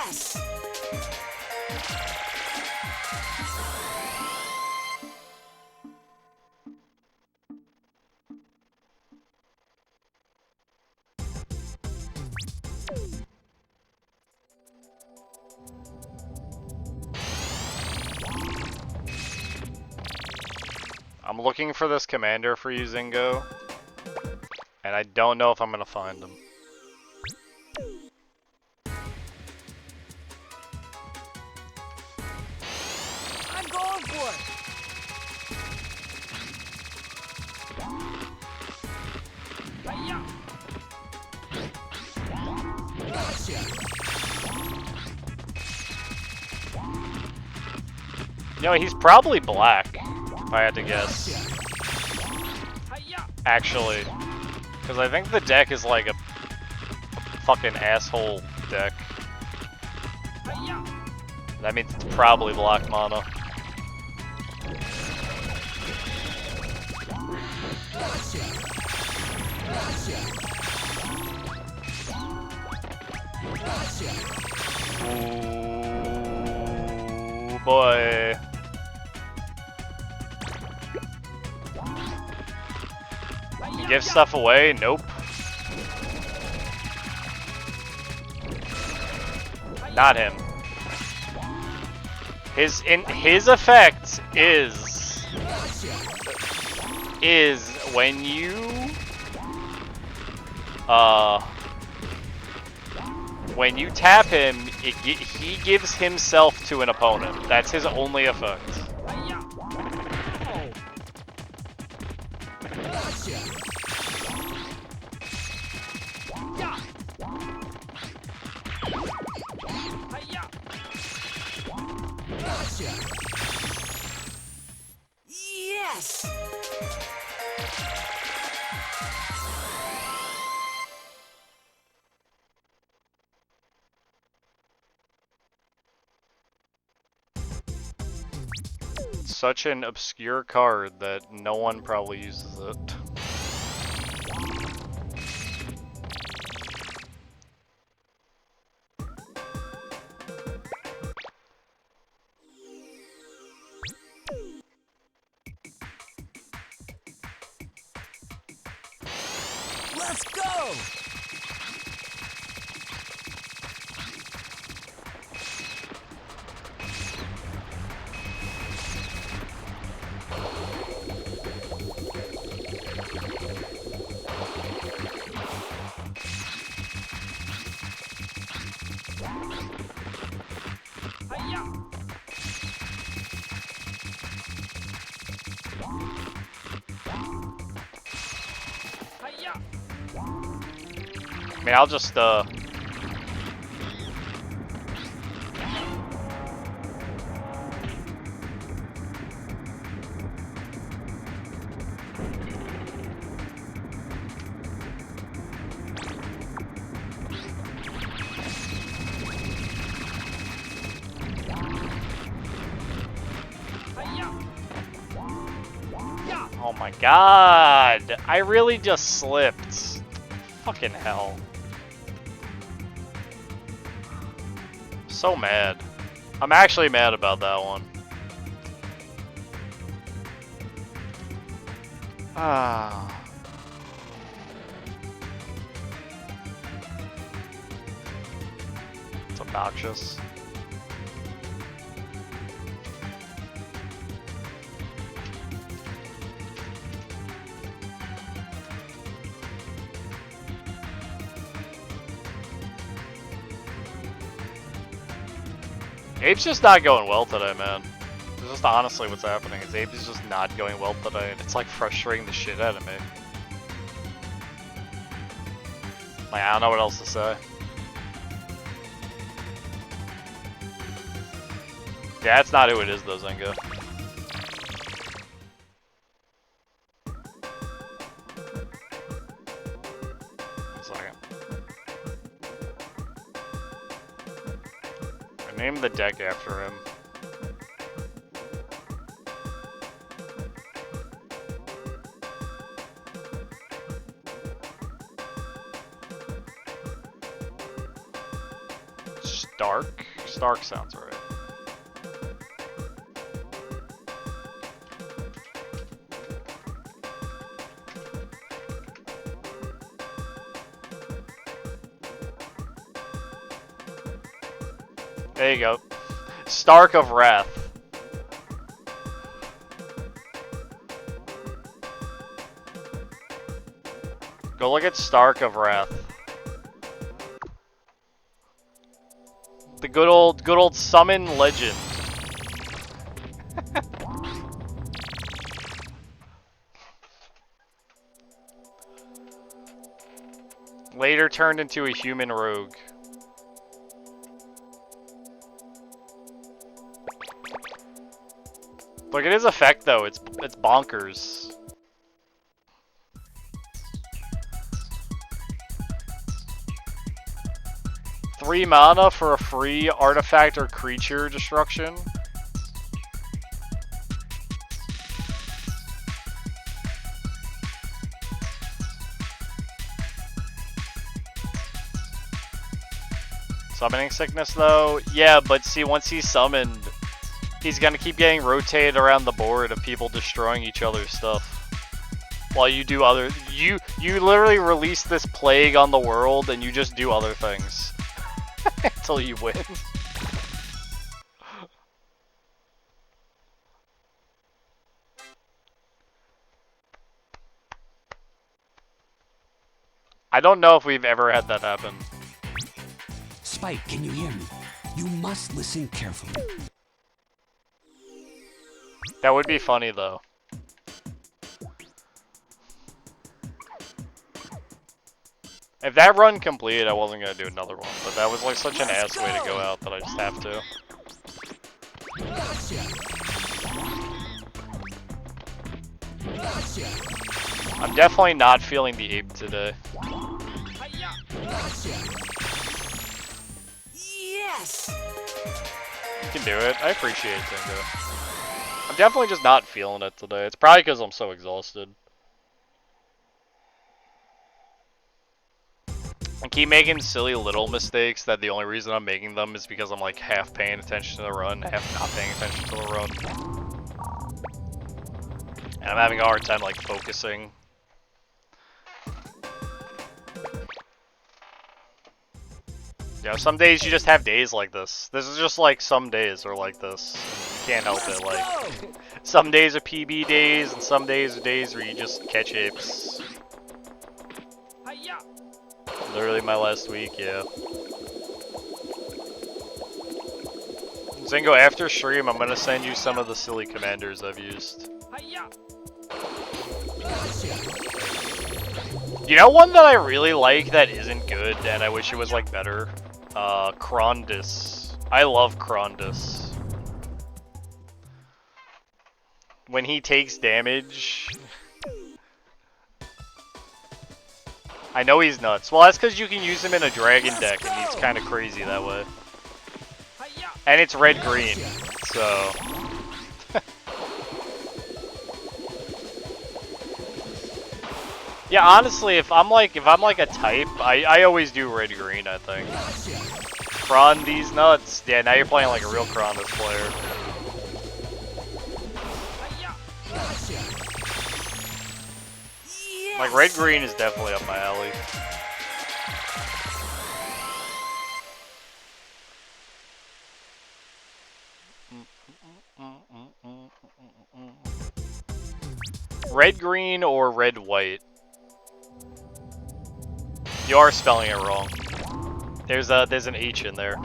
[SPEAKER 4] Yes!
[SPEAKER 1] I'm looking for this commander for you, Zingo, and I don't know if I'm gonna find him.
[SPEAKER 4] I'm going for it! Hi-ya! Gotcha!
[SPEAKER 1] You know, he's probably black, if I had to guess.
[SPEAKER 4] Hi-ya!
[SPEAKER 1] Actually. Because I think the deck is like a fucking asshole deck.
[SPEAKER 4] Hi-ya!
[SPEAKER 1] That means it's probably black mana.
[SPEAKER 4] Gotcha! Gotcha! Gotcha!
[SPEAKER 1] Ooh, boy. Give stuff away? Nope. Not him. His effect is when you tap him, he gives himself to an opponent. That's his only effect.
[SPEAKER 4] Yes!
[SPEAKER 1] Such an obscure card that no one probably uses it.
[SPEAKER 4] Let's go!
[SPEAKER 1] I mean, I'll just, oh my god! I really just slipped. Fucking hell. So mad. I'm actually mad about that one. Ah. It's obnoxious. Ape's just not going well today, man. It's just honestly what's happening. Is Ape is just not going well today, and it's like frustrating the shit out of me. Like, I don't know what else to say. Yeah, that's not who it is though, Zenga. One second. I named the deck after him. Stark? Stark sounds right. There you go. Stark of Wrath. Go look at Stark of Wrath. The good old summon legend. Later turned into a human rogue. Look at his effect though, it's bonkers. Three mana for a free artifact or creature destruction. Summoning sickness though? Yeah, but see, once he's summoned, he's gonna keep getting rotated around the board of people destroying each other's stuff. While you do other... You literally release this plague on the world and you just do other things. Until you win. I don't know if we've ever had that happen.
[SPEAKER 4] Spike, can you hear me? You must listen carefully.
[SPEAKER 1] That would be funny though. If that run completed, I wasn't gonna do another one, but that was like such an ass way to go out that I just have to. I'm definitely not feeling the ape today.
[SPEAKER 4] Yes!
[SPEAKER 1] You can do it. I appreciate it, Tingo. I'm definitely just not feeling it today. It's probably because I'm so exhausted. I keep making silly little mistakes that the only reason I'm making them is because I'm like half paying attention to the run, half not paying attention to the run. And I'm having a hard time like focusing. You know, some days you just have days like this. This is just like some days are like this. You can't help it. Like some days are PB days, and some days are days where you just catch apes. Literally my last week, yeah. Zingo, after stream, I'm gonna send you some of the silly commanders I've used. You know one that I really like that isn't good, and I wish it was like better? Krondis. I love Krondis. When he takes damage... I know he's nuts. Well, that's because you can use him in a dragon deck, and he's kind of crazy that way. And it's red-green, so... Yeah, honestly, if I'm like a type, I always do red-green, I think. Kron these nuts. Yeah, now you're playing like a real Krondis player. Like, red-green is definitely up my alley. Red-green or red-white? You are spelling it wrong. There's an H in there.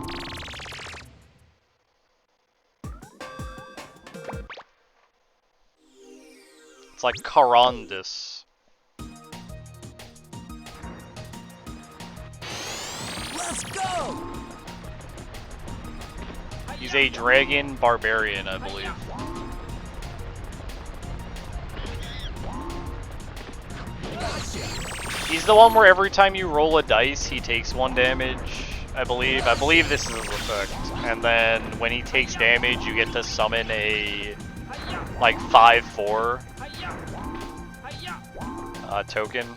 [SPEAKER 1] It's like Karandis.
[SPEAKER 4] Let's go!
[SPEAKER 1] He's a dragon barbarian, I believe. He's the one where every time you roll a dice, he takes 1 damage, I believe. I believe this is his effect. And then when he takes damage, you get to summon a, like, 5/4 token.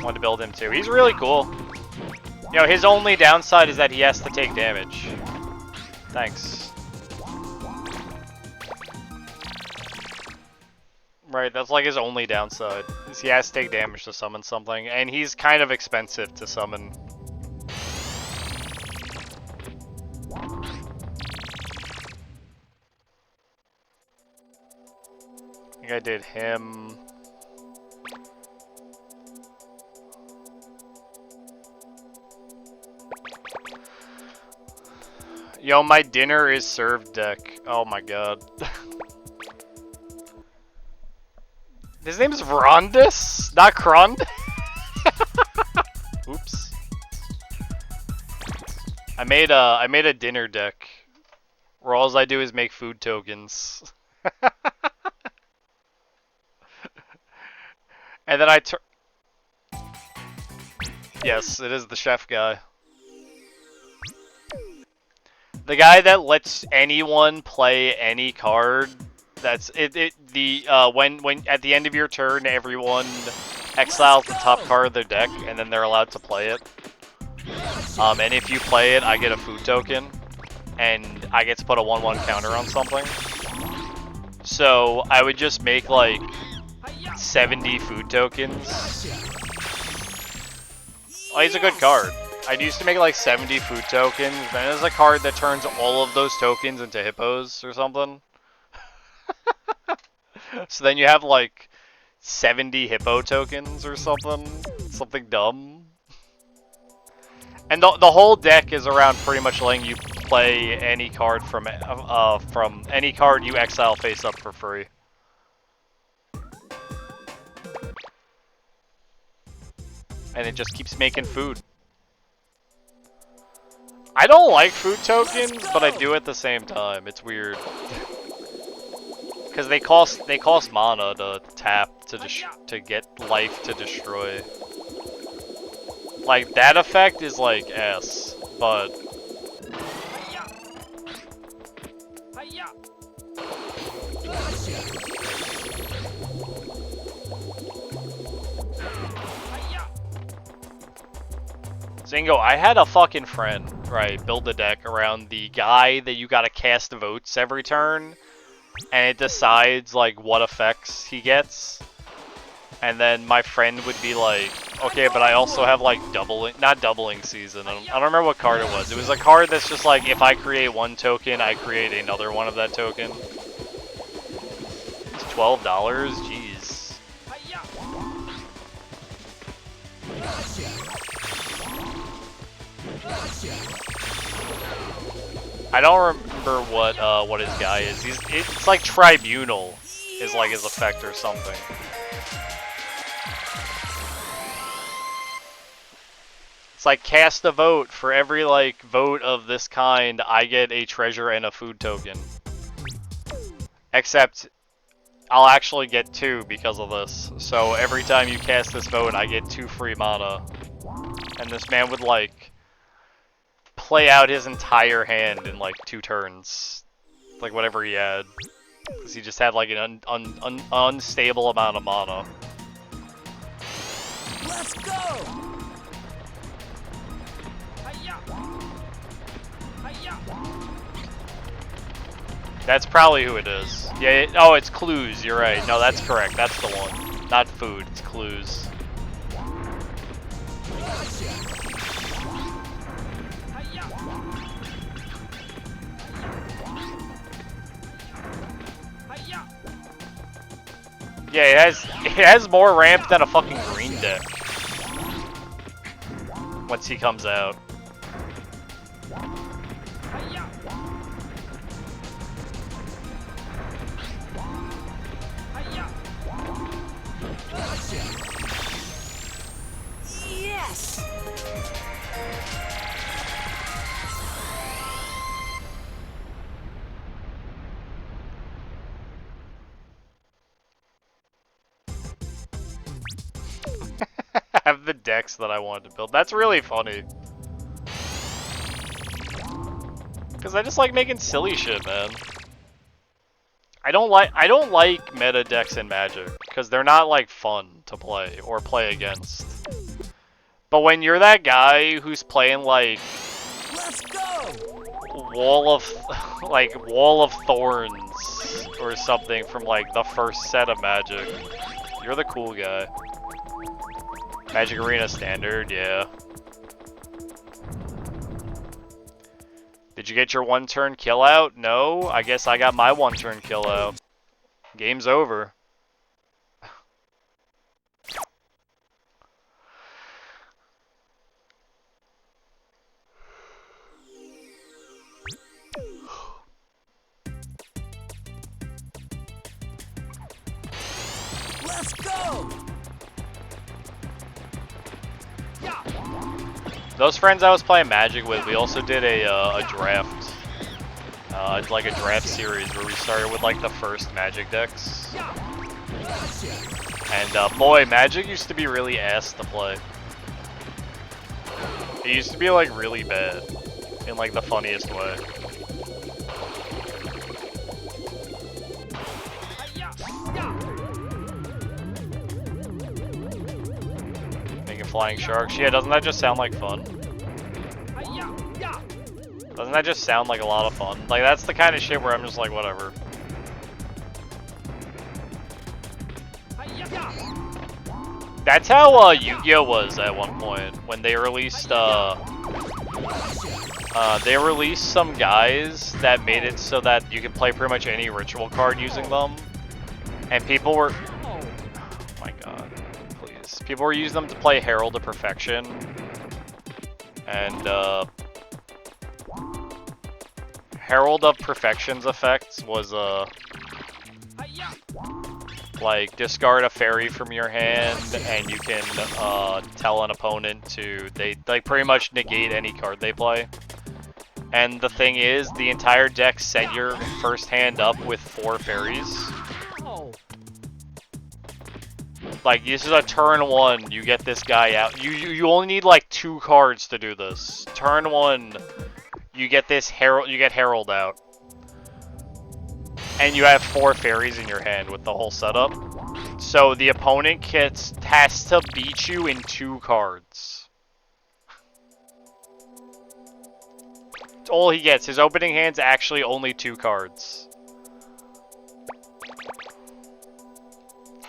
[SPEAKER 1] Wanted to build him too. He's really cool. You know, his only downside is that he has to take damage. Thanks. Right, that's like his only downside. Is he has to take damage to summon something, and he's kind of expensive to summon. I think I did him. Yo, my dinner is served deck. Oh my god. His name is Rondus, not Krond. Oops. I made a dinner deck where all I do is make food tokens. And then yes, it is the chef guy. The guy that lets anyone play any card. That's it. When at the end of your turn, everyone exiles the top card of their deck, and then they're allowed to play it. And if you play it, I get a food token, and I get to put a 1/1 counter on something. So I would just make like 70 food tokens. Oh, he's a good card. I used to make like 70 food tokens. Then there's a card that turns all of those tokens into hippos or something. So then you have like 70 hippo tokens or something. Something dumb. And the whole deck is around pretty much letting you play any card from any card you exile face up for free. And it just keeps making food. I don't like food tokens, but I do at the same time. It's weird. Because they cost mana to tap to get life to destroy. Like that effect is like S, but Zingo, I had a fucking friend, right, build a deck around the guy that you gotta cast votes every turn, and it decides, like, what effects he gets. And then my friend would be like, okay, but I also have, like, not doubling season. I don't remember what card it was. It was a card that's just like, if I create one token, I create another one of that token. It's $12? Jeez. I don't remember what his guy is. It's like Tribunal is like his effect or something. It's like cast a vote. For every like vote of this kind, I get a treasure and a food token. Except I'll actually get 2 because of this. So every time you cast this vote, I get 2 free mana. And this man would like play out his entire hand in like 2 turns, like whatever he had, because he just had like an unstable amount of mana.
[SPEAKER 2] Let's go!
[SPEAKER 1] That's probably who it is. Yeah. Oh, it's clues. You're right. No, that's correct. That's the one. Not food. It's clues. Yeah, it has more ramp than a fucking green deck. Once he comes out.
[SPEAKER 2] Yes!
[SPEAKER 1] Have the decks that I wanted to build. That's really funny. Because I just like making silly shit, man. I don't like meta decks in Magic because they're not like fun to play or play against. But when you're that guy who's playing like
[SPEAKER 2] Let's go!
[SPEAKER 1] Wall of Thorns or something from like the first set of Magic, you're the cool guy. Magic Arena Standard, yeah. Did you get your one-turn kill out? No, I guess I got my one-turn kill out. Game's over.
[SPEAKER 2] Let's go!
[SPEAKER 1] Those friends I was playing Magic with, we also did a draft. Like a draft series where we started with like the first Magic decks. And boy, Magic used to be really ass to play. It used to be like really bad. In like the funniest way. Making flying sharks. Yeah, doesn't that just sound like fun? Doesn't that just sound like a lot of fun? Like, that's the kind of shit where I'm just like, whatever. That's how Yu-Gi-Oh! Was at one point, when they released some guys that made it so that you can play pretty much any ritual card using them. And people were... Oh my god, please. People were using them to play Herald of Perfection. And, Herald of Perfection's effects was, like, discard a fairy from your hand, and you can, tell an opponent to, they, like, pretty much negate any card they play. And the thing is, the entire deck set your first hand up with 4 fairies. Like, this is a turn 1, you get this guy out. You only need, like, 2 cards to do this. Turn 1... You get this Herald, you get Herald out. And you have 4 fairies in your hand with the whole setup. So the opponent has to beat you in 2 cards. That's all he gets. His opening hand's actually only 2 cards.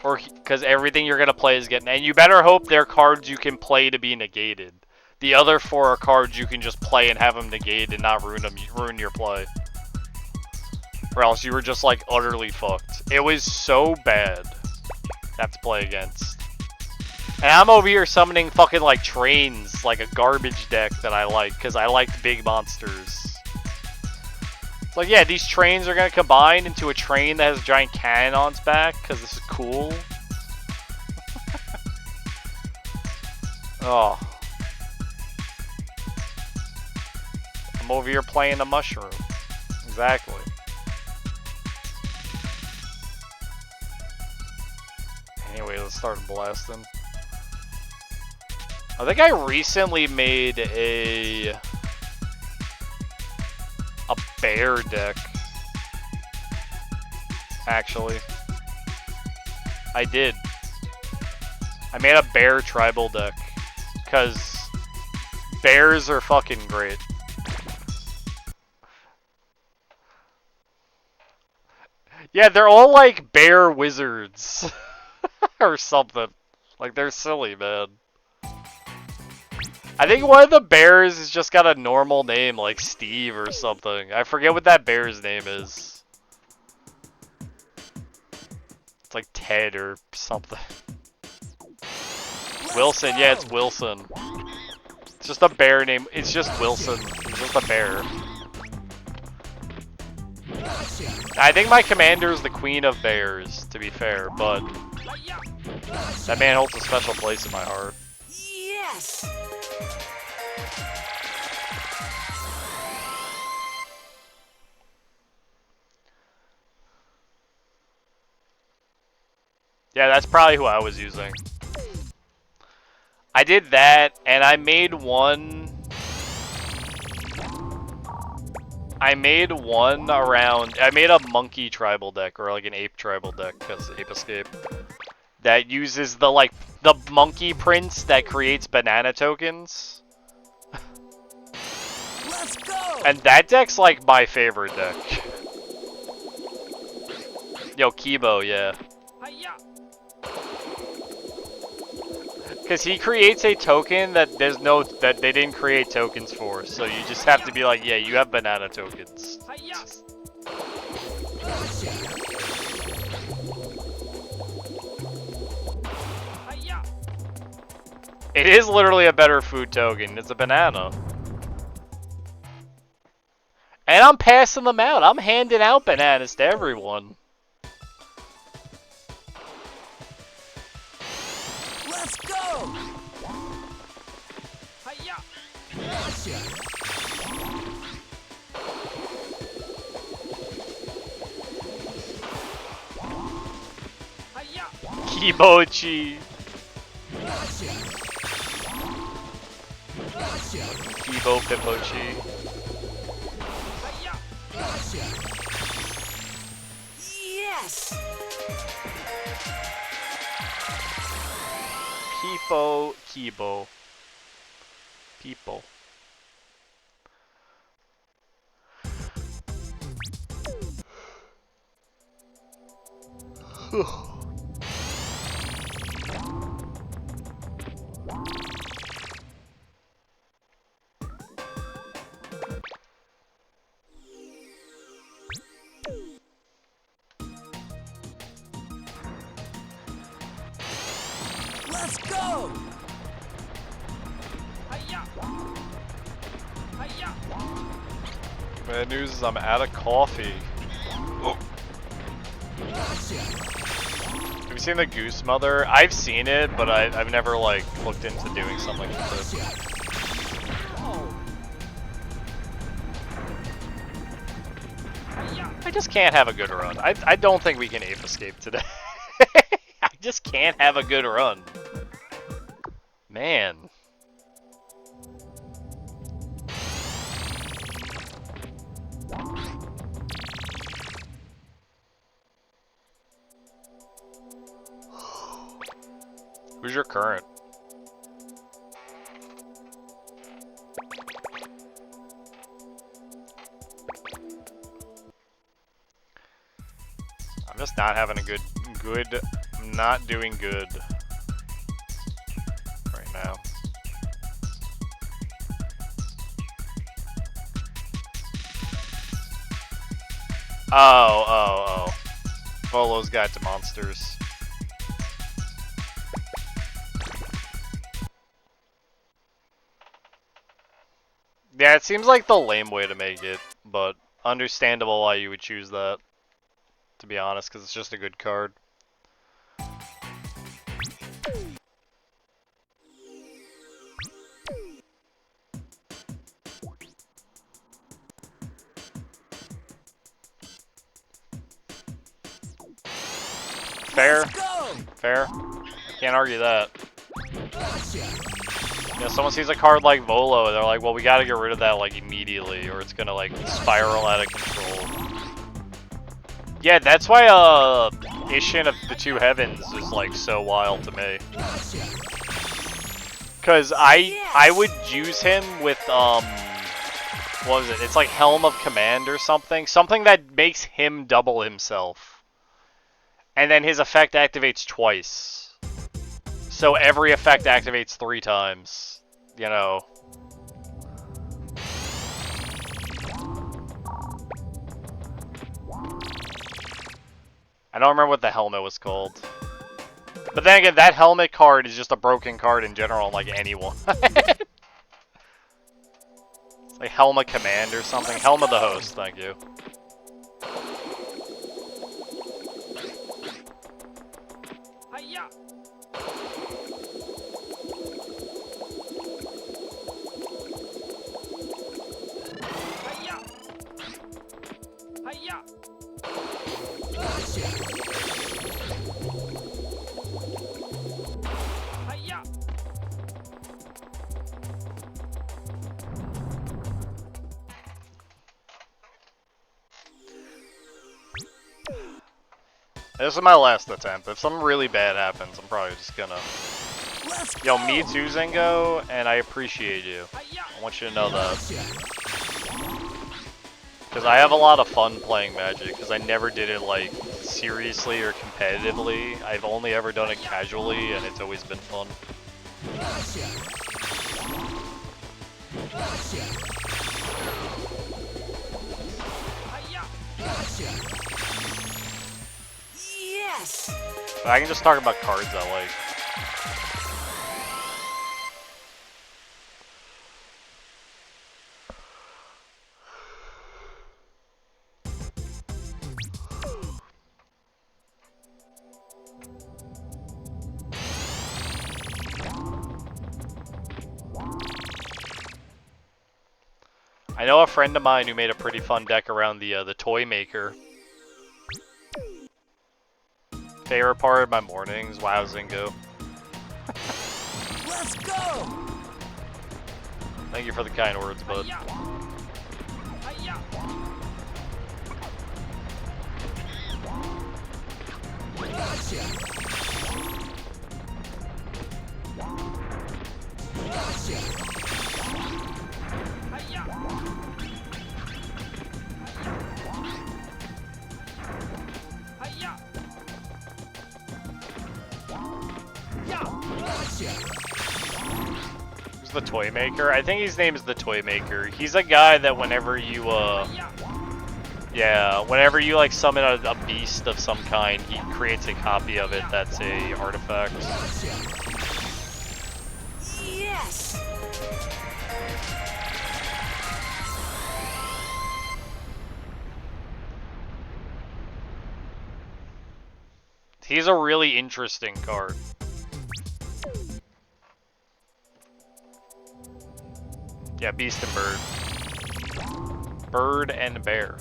[SPEAKER 1] Because everything you're going to play is getting... And you better hope they're cards you can play to be negated. The other 4 are cards you can just play and have them negate and not ruin your play. Or else you were just like utterly fucked. It was so bad to have to play against. And I'm over here summoning fucking like trains, like a garbage deck that I like, because I like big monsters. It's like, yeah, these trains are going to combine into a train that has a giant cannon on its back, because this is cool. Oh. I'm over here playing the mushroom. Exactly. Anyway, let's start blasting. I think I recently made a bear deck. Actually. I did. I made a bear tribal deck. Because bears are fucking great. Yeah, they're all like bear wizards. Or something. Like, they're silly, man. I think one of the bears has just got a normal name, like Steve or something. I forget what that bear's name is. It's like Ted or something. Wilson, yeah, it's Wilson. It's just a bear name. It's just Wilson. It's just a bear. I think my commander is the queen of bears, to be fair, but that man holds a special place in my heart.
[SPEAKER 2] Yes!
[SPEAKER 1] Yeah, that's probably who I was using. I did that, and I made one... I made a monkey tribal deck, or like an ape tribal deck, because Ape Escape. That uses the the monkey prince that creates banana tokens.
[SPEAKER 2] Let's go!
[SPEAKER 1] And that deck's like my favorite deck. Yo, Kibo, yeah.
[SPEAKER 2] Hi-ya!
[SPEAKER 1] Because he creates a token that that they didn't create tokens for, so you just have to be like, yeah, you have banana tokens.
[SPEAKER 2] Hi-ya! Hi-ya!
[SPEAKER 1] It is literally a better food token. It's a banana. And I'm passing them out. I'm handing out bananas to everyone.
[SPEAKER 2] Let's go! Hi-ya! Hi-ya!
[SPEAKER 1] Kibochi. Kibo Pipochi.
[SPEAKER 2] Hi-ya! Yes!
[SPEAKER 1] Pifo Kibo. People.
[SPEAKER 2] Let's go! Hi-ya! Hi-ya!
[SPEAKER 1] Bad news is I'm out of coffee. Oh. Have you seen the Goose Mother? I've seen it, but I've never like looked into doing something with it.
[SPEAKER 2] Hi-ya!
[SPEAKER 1] I just can't have a good run. I don't think we can Ape Escape today. I just can't have a good run. Man. Who's your current? I'm just not having a good, I'm not doing good right now. Oh. Volo's got to monsters. Yeah, it seems like the lame way to make it, but understandable why you would choose that, to be honest, because it's just a good card. Fair. Fair. Can't argue that. Yeah, someone sees a card like Volo, they're like, well, we gotta get rid of that, like, immediately, or it's gonna, like, spiral out of control. Yeah, that's why, Ishin of the Two Heavens is, like, so wild to me. Cause I would use him with, what was it? It's like Helm of Command or something. Something that makes him double himself. And then his effect activates twice. So every effect activates 3 times. You know. I don't remember what the helmet was called. But then again, that helmet card is just a broken card in general, like anyone. It's like Helm of Command or something. Helm of the Host, thank you.
[SPEAKER 2] Hi-ya! Hi-ya! Hi-ya! Hi-ya!
[SPEAKER 1] This is my last attempt. If something really bad happens, I'm probably just gonna Yo, me too, Zingo, and I appreciate you. I want you to know that. Because I have a lot of fun playing Magic, because I never did it, like, seriously or competitively. I've only ever done it casually, and it's always been fun.
[SPEAKER 2] Yes!
[SPEAKER 1] But I can just talk about cards I like. I know a friend of mine who made a pretty fun deck around the toy maker. Favorite part of my mornings, wow, Zingo.
[SPEAKER 2] Let's go!
[SPEAKER 1] Thank you for the kind words, bud. Who's the toy maker? I think his name is the toy maker. He's a guy that whenever you yeah, whenever you like summon a beast of some kind, he creates a copy of it that's a artifact.
[SPEAKER 2] Yes!
[SPEAKER 1] He's a really interesting card. Yeah, beast and bird. Bird and bear.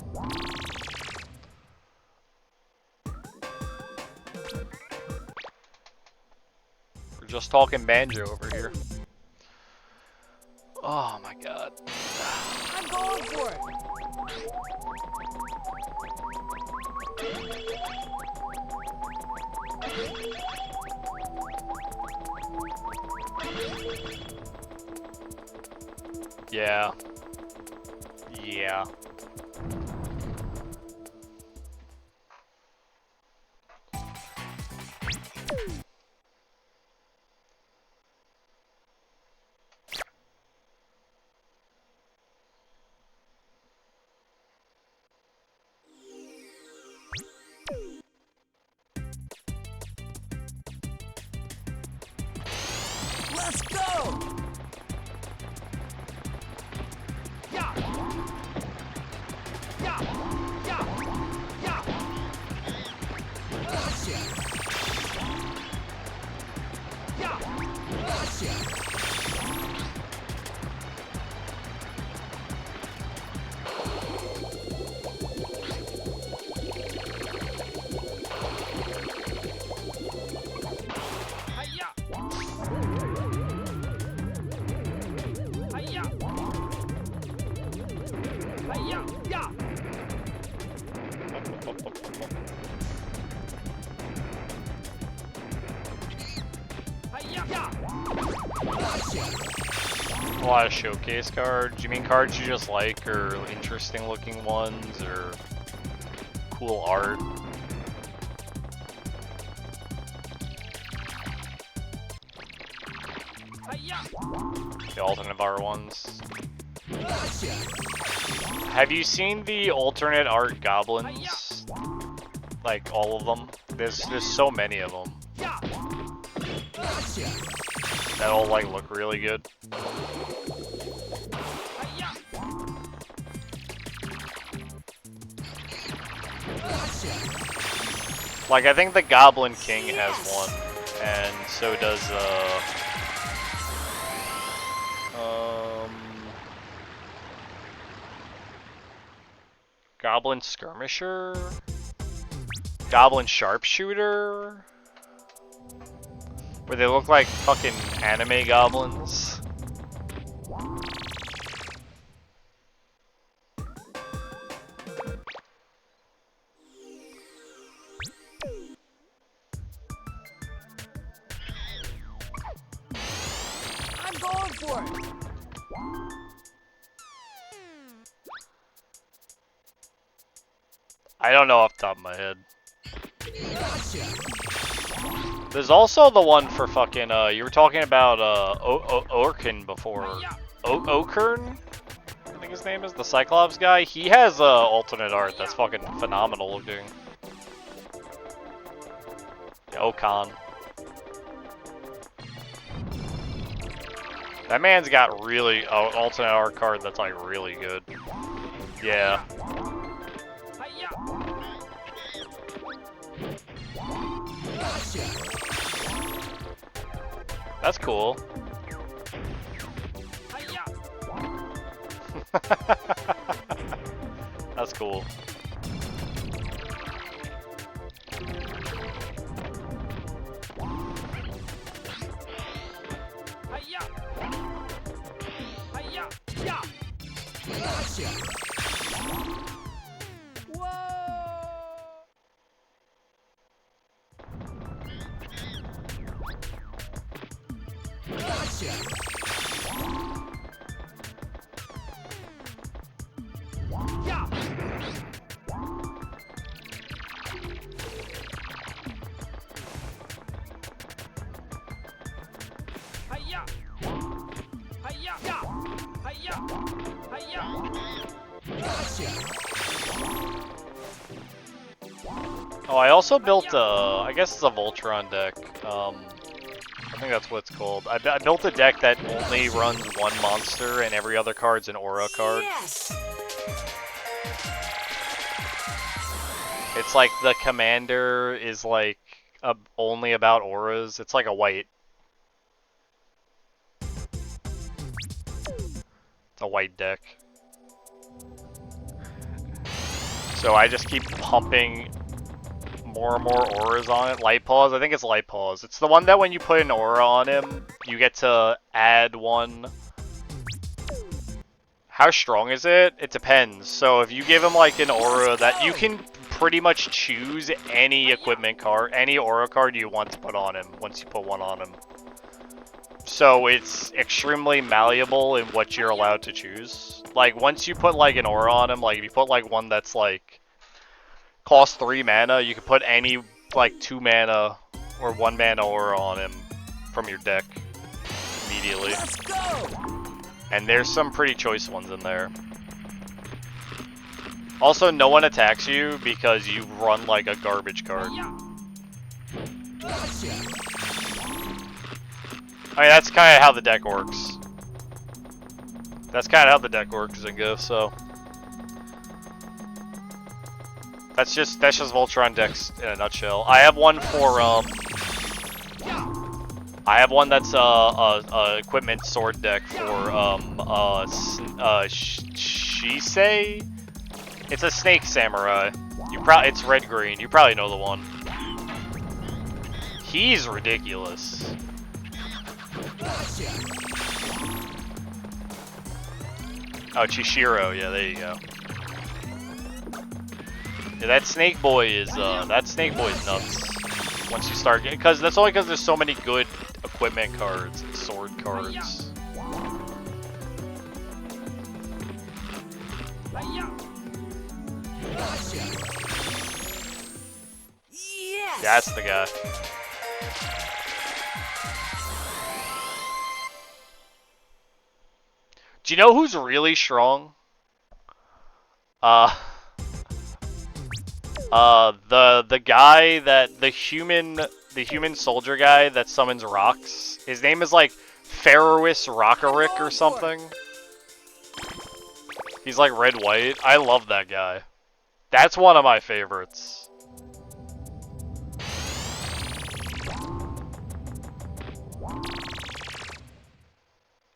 [SPEAKER 1] We're just talking banjo over here. Oh my god.
[SPEAKER 2] I'm going for it!
[SPEAKER 1] Yeah. Yeah.
[SPEAKER 2] Let's go! Yeah! Yeah! Yeah! Yeah! Gotcha! Yeah! Gotcha! Hi-ya! Hi-ya! Hi-ya! Yeah! Hi-ya! Yeah! Gotcha!
[SPEAKER 1] A lot of showcase cards. You mean cards you just like, or interesting looking ones, or cool art?
[SPEAKER 2] Hi-ya!
[SPEAKER 1] The alternate art ones.
[SPEAKER 2] Gotcha!
[SPEAKER 1] Have you seen the alternate art goblins? Like all of them? There's so many of them.
[SPEAKER 2] Yeah! Gotcha!
[SPEAKER 1] That all like look really good.
[SPEAKER 2] Hi-ya! Gotcha!
[SPEAKER 1] Like I think the Goblin King has one, and so does Goblin Skirmisher, Goblin Sharpshooter, where they look like fucking anime goblins.
[SPEAKER 2] going for it.
[SPEAKER 1] I don't know off the top of my head.
[SPEAKER 2] Gotcha.
[SPEAKER 1] There's also the one for fucking, you were talking about, Orkin before. Okern? I think his name is, the Cyclops guy. He has, alternate art that's fucking phenomenal looking. Yeah, Okan. That man's got really, alternate art card that's like really good. Yeah. That's cool. That's cool. Oh, I also built I guess it's a Voltron deck. I think that's what it's called. I built a deck that only runs one monster and every other card's an aura card.
[SPEAKER 2] Yes.
[SPEAKER 1] It's like the commander is like only about auras. It's like a white deck. So I just keep pumping more and more auras on it. Light Paws, I think it's Light Paws. It's the one that when you put an aura on him, you get to add one. How strong is it? It depends. So if you give him like an aura that you can pretty much choose any equipment card, any aura card you want to put on him once you put one on him. So it's extremely malleable in what you're allowed to choose. Like once you put like an aura on him, like if you put like one that's like cost 3 mana, you can put any like 2 mana or 1 mana aura on him from your deck immediately.
[SPEAKER 2] Let's go.
[SPEAKER 1] And there's some pretty choice ones in there. Also, no one attacks you because you run like a garbage card.
[SPEAKER 2] Gotcha.
[SPEAKER 1] I mean, that's kind of how the deck works. That's kind of how the deck works, I guess, so. That's just Voltron decks in a nutshell. I have one for, I have one that's a equipment sword deck for, Shisei? It's a snake samurai. It's red-green. You probably know the one. He's ridiculous. Oh, Chishiro, yeah, there you go. Yeah, that snake boy is nuts. Once you start getting, that's only because there's so many good equipment cards and sword cards.
[SPEAKER 2] Yes.
[SPEAKER 1] That's the guy. Do you know who's really strong? The guy that the human soldier guy that summons rocks. His name is like Ferrois Rockerick or something. He's like red-white. I love that guy. That's one of my favorites.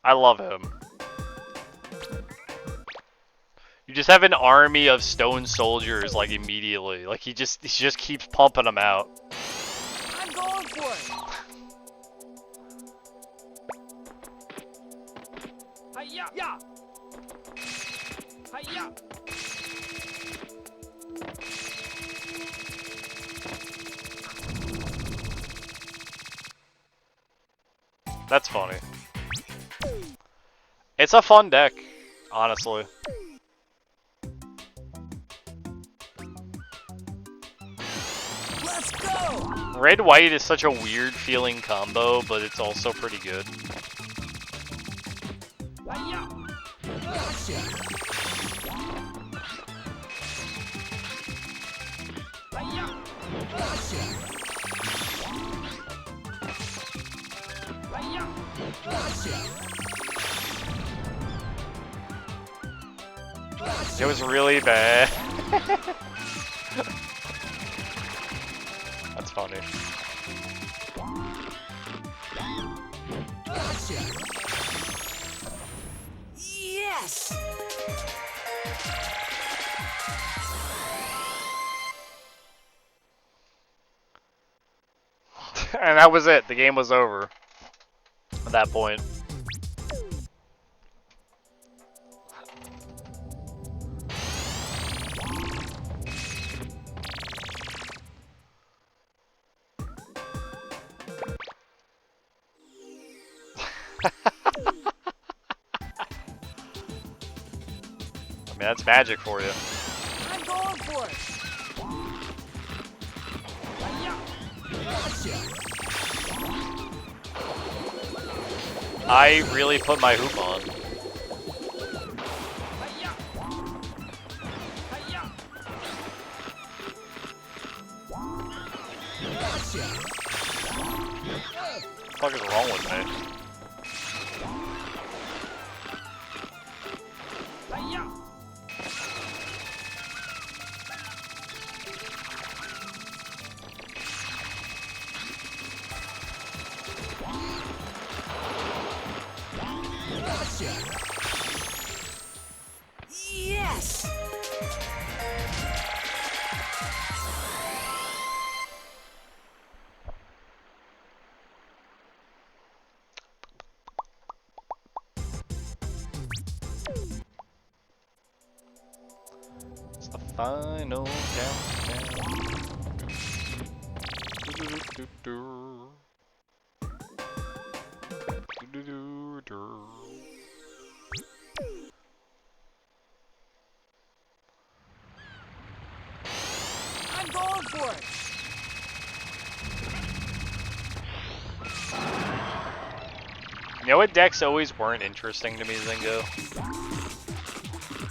[SPEAKER 1] I love him. You just have an army of stone soldiers like immediately. Like he just keeps pumping them out.
[SPEAKER 2] I'm going for it. Hiya! Yeah. Hiya!
[SPEAKER 1] That's funny. It's a fun deck, honestly.
[SPEAKER 2] Let's go!
[SPEAKER 1] Red-white is such a weird feeling combo, but it's also pretty good. It was really bad. That's funny.
[SPEAKER 2] Yes!
[SPEAKER 1] And that was it. The game was over at that point. I mean, that's magic for you.
[SPEAKER 2] I'm going for it!
[SPEAKER 1] I really put my hoop on. What the fuck is wrong with me?
[SPEAKER 2] Yes!
[SPEAKER 1] It's the final countdown.
[SPEAKER 2] I'm going for it!
[SPEAKER 1] You know what decks always weren't interesting to me, Zingo?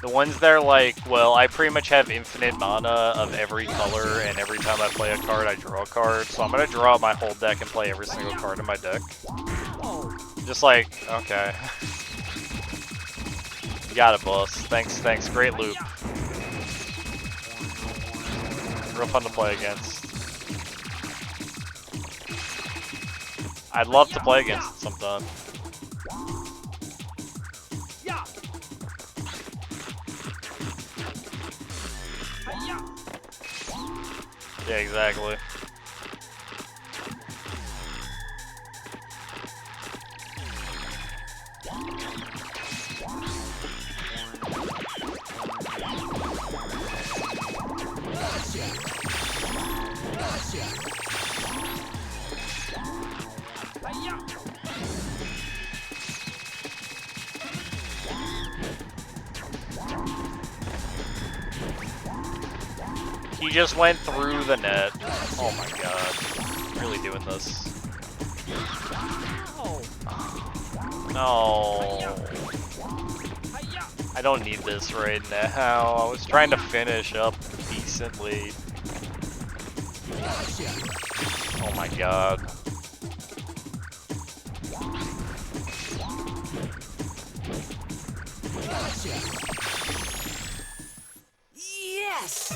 [SPEAKER 1] The ones that are like, well, I pretty much have infinite mana of every color, and every time I play a card, I draw a card. So I'm gonna draw out my whole deck and play every single card in my deck. Just like, okay. You got it, boss. Thanks, great loop. Real fun to play against. I'd love to play against it sometime. Yeah, exactly. He just went through the net. Oh my god. Really doing this. No. I don't need this right now. I was trying to finish up decently. Oh my god.
[SPEAKER 2] Yes!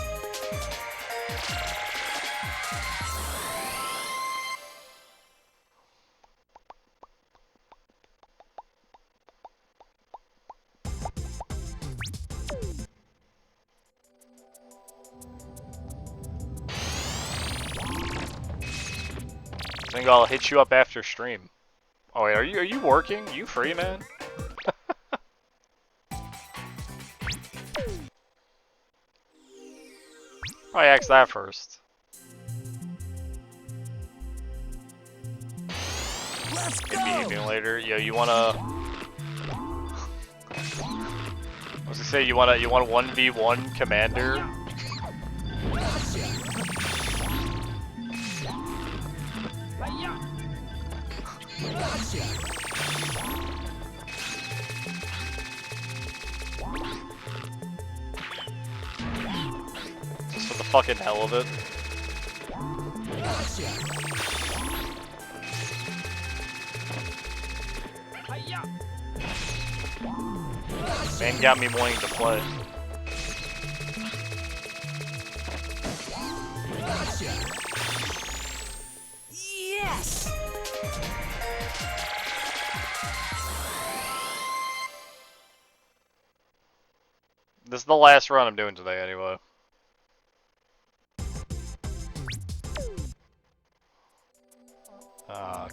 [SPEAKER 1] I think I'll hit you up after stream. Oh wait, are you working? Are you free, man? I asked that first.
[SPEAKER 2] Let's go!
[SPEAKER 1] Maybe later. Yo, you wanna say you want 1v1 commander? Just for the fucking hell of it. Man got me wanting to play.
[SPEAKER 2] Yes!
[SPEAKER 1] This is the last run I'm doing today anyway.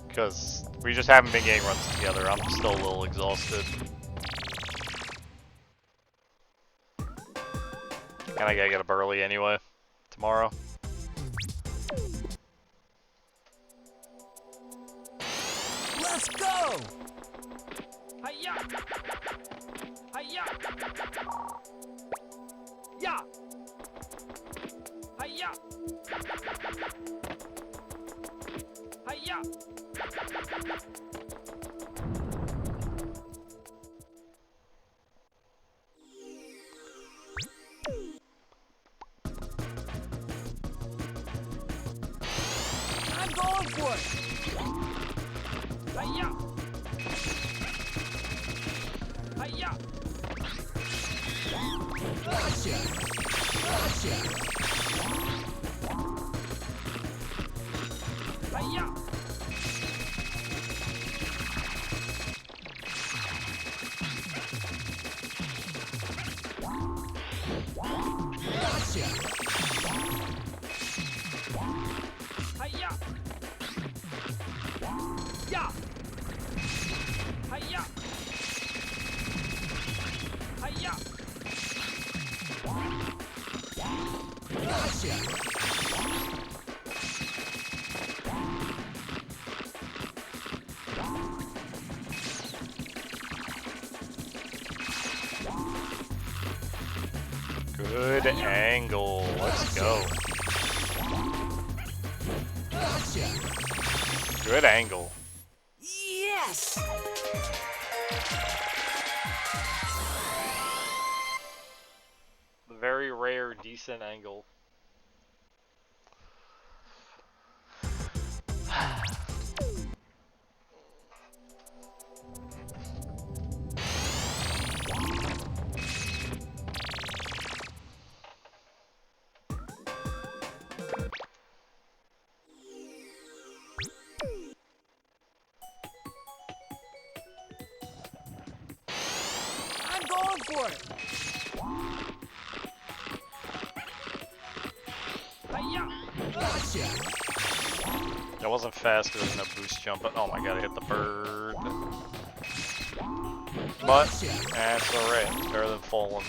[SPEAKER 1] Because we just haven't been getting runs together. I'm still a little exhausted. And I gotta get up early anyway, tomorrow.
[SPEAKER 2] Let's go! Hiya! Hiya! Yeah! Hiya! Hiya! I'm going for it! Hiya! Hiya! Gotcha! Gotcha! Hiya! Gotcha! Hiya! Yeah! Hiya! Hiya! Gotcha!
[SPEAKER 1] Good angle. Let's go.
[SPEAKER 2] Gotcha!
[SPEAKER 1] Good angle.
[SPEAKER 2] Yes!
[SPEAKER 1] The very rare, decent angle.
[SPEAKER 2] I'm going for it! Hiya! Gotcha!
[SPEAKER 1] That wasn't fast because there's no boost jump, but oh my god, I hit the bird. But, that's alright. It's better than falling.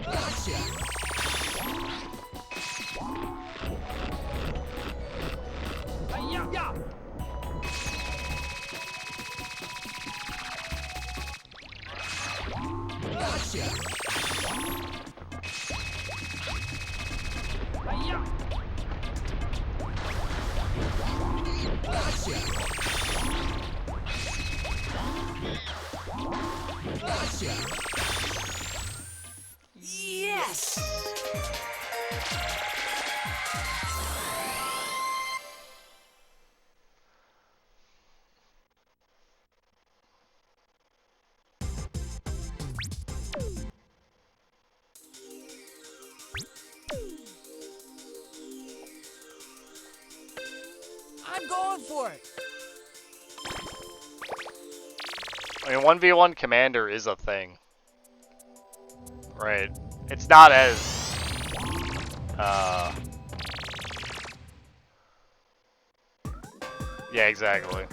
[SPEAKER 2] Gotcha! Hiya! Yeah! Gotcha! Hiya! Gotcha! Gotcha! Yes! I'm going for it!
[SPEAKER 1] I mean, 1v1 commander is a thing. Right. It's not as... Yeah, exactly.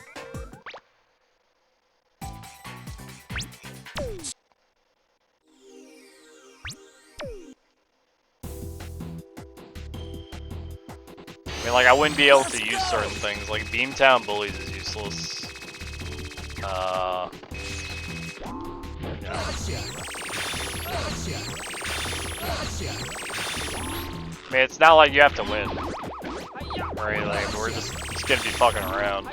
[SPEAKER 1] I mean, like, I wouldn't be able to use certain things. Like, Beamtown Bullies is useless. Yeah. I mean, it's not like you have to win or anything. We're just gonna be fucking around.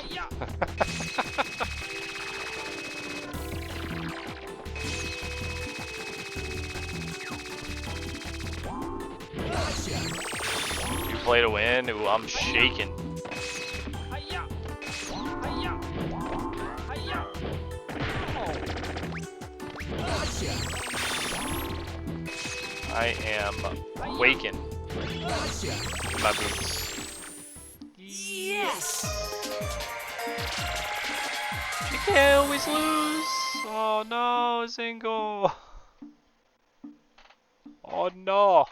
[SPEAKER 1] You play to win? Ooh, I'm shaking. I am waking in my boots.
[SPEAKER 2] Yes!
[SPEAKER 1] You can't always lose. Oh no, Zingo. Oh no.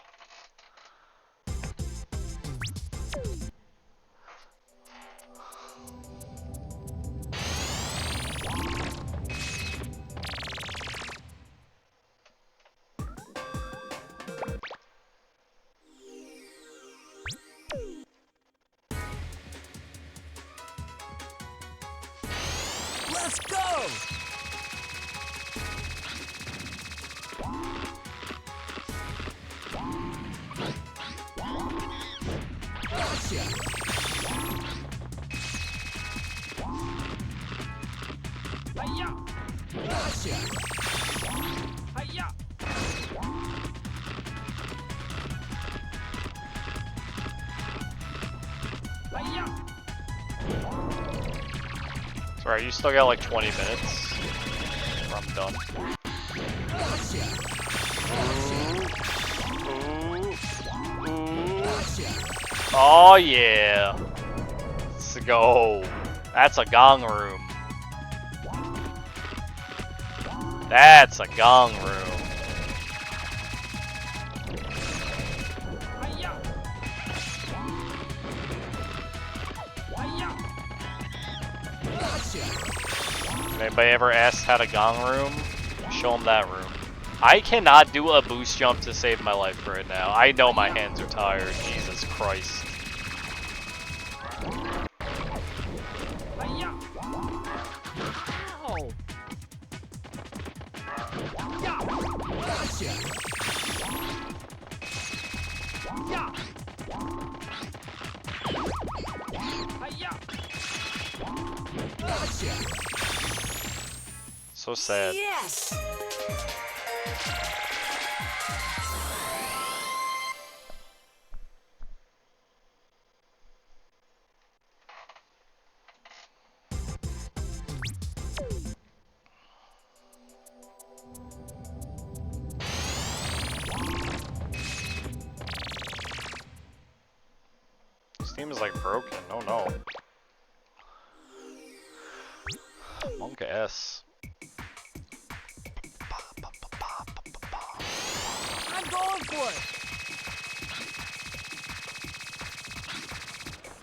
[SPEAKER 2] Let's go!
[SPEAKER 1] Sorry, you still got like 20 minutes. Or I'm done. Oh yeah. Let's go. That's a gong room. That's a gong room. If anybody ever asks how to gong room, show them that room. I cannot do a boost jump to save my life right now. I know my hands are tired. Jesus Christ. So sad.
[SPEAKER 2] Yes!
[SPEAKER 1] This team is like broken. Oh no. Monk S.
[SPEAKER 2] I'm going for it!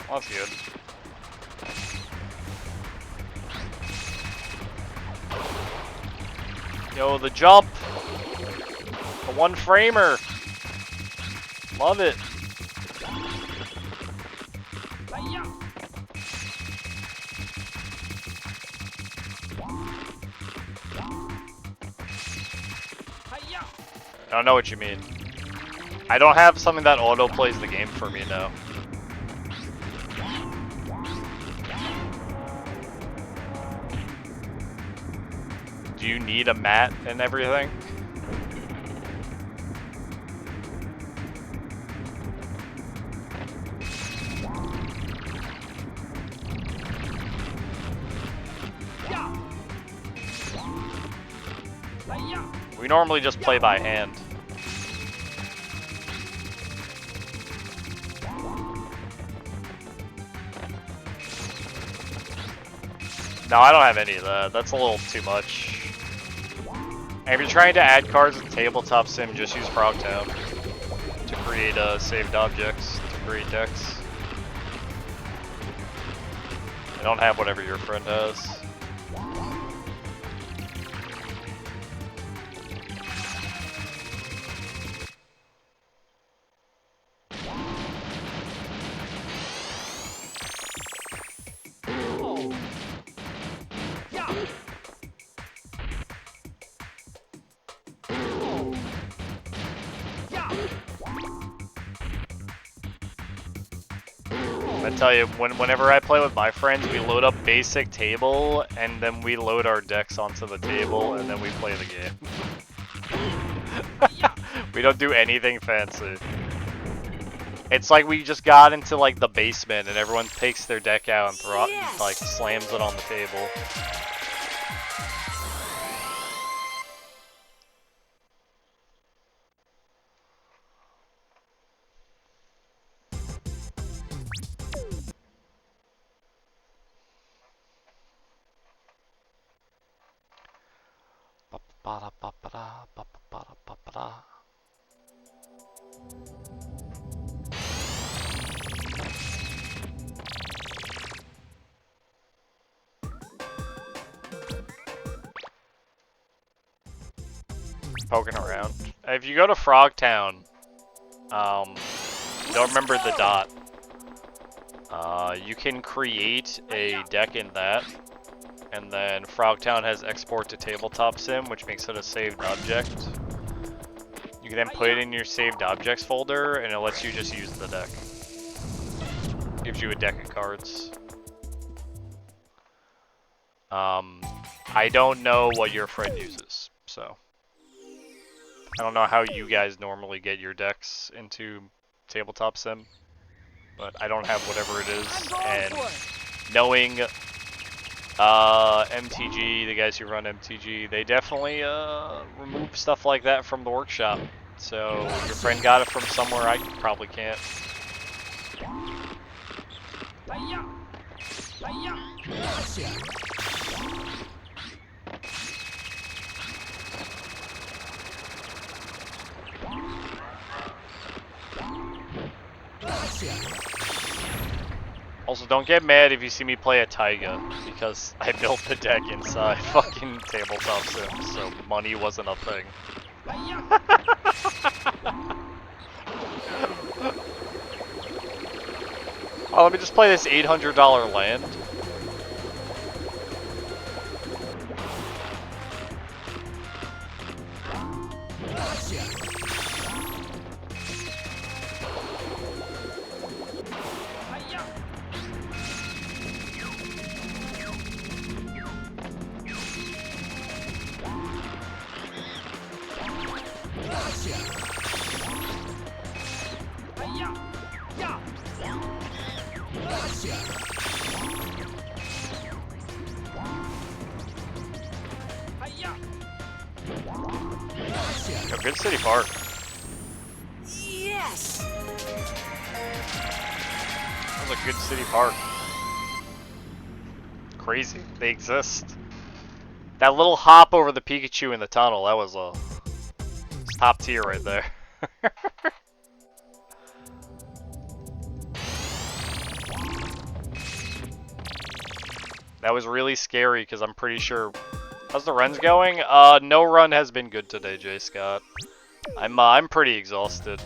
[SPEAKER 1] Well, that's good. Yo, the jump! The one framer! Love it. I don't know what you mean. I don't have something that auto plays the game for me now. Do you need a mat and everything? We normally just play by hand. No, I don't have any of that. That's a little too much. And if you're trying to add cards in Tabletop Sim, just use Frogtown to create saved objects, to create decks. I don't have whatever your friend has. I tell you, whenever I play with my friends, we load up basic table, and then we load our decks onto the table, and then we play the game. We don't do anything fancy. It's like we just got into like the basement, and everyone takes their deck out and like slams it on the table. Poking around. If you go to Frogtown, don't remember the dot. You can create a deck in that, and then Frogtown has export to tabletop sim, which makes it a saved object. You can then put it in your saved objects folder, and it lets you just use the deck. Gives you a deck of cards. I don't know what your friend uses, so I don't know how you guys normally get your decks into tabletop sim, but I don't have whatever it is, and knowing MTG, the guys who run MTG, they definitely remove stuff like that from the workshop. So your friend got it from somewhere I probably can't. Also, don't get mad if you see me play a Taiga, because I built the deck inside fucking tabletop sim, so money wasn't a thing. Oh, let me just play this $800 land. Oh, good city park.
[SPEAKER 2] Yes!
[SPEAKER 1] That was a good city park. Crazy. They exist. That little hop over the Pikachu in the tunnel, that was top tier right there. That was really scary because I'm pretty sure. How's the runs going? No run has been good today, Jay Scott. I'm pretty exhausted.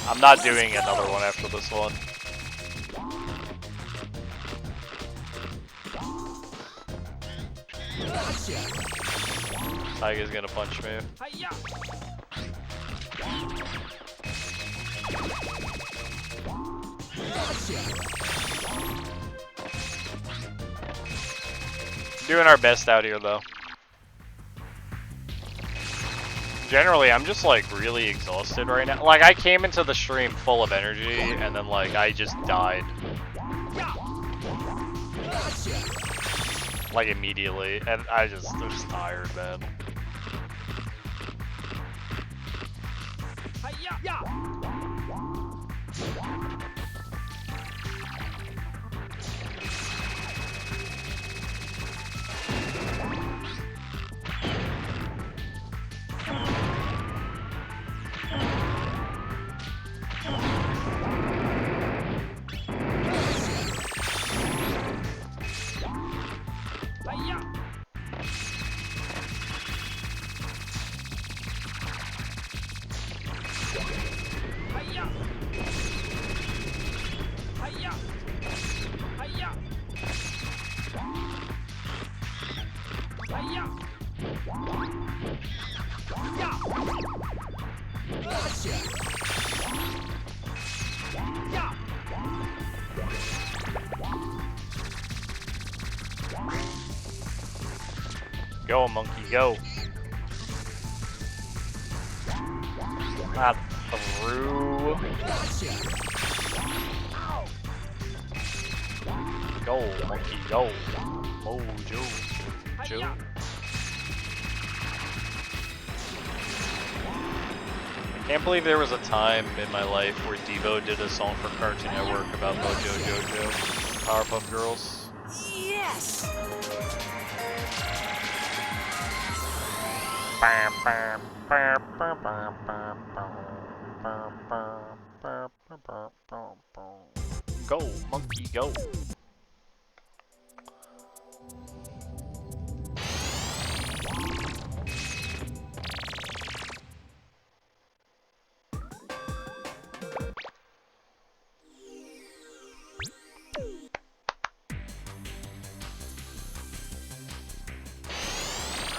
[SPEAKER 1] I'm not doing another one after this one. Tiger's gonna punch me. Doing our best out here, though. Generally, I'm just like really exhausted right now. Like, I came into the stream full of energy, and then like I just died. Like immediately, and I'm just tired, man. Go, monkey, go. Not through. Go, monkey, go. Mojo. Joe. I can't believe there was a time in my life where Devo did a song for Cartoon Network about Mojo Jojo, Powerpuff Girls.
[SPEAKER 2] Yes!
[SPEAKER 1] Go, monkey, go.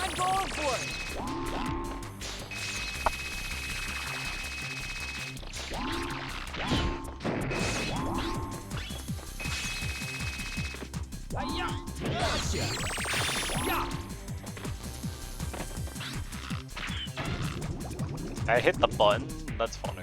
[SPEAKER 2] I'm going for it!
[SPEAKER 1] I hit the button? That's funny.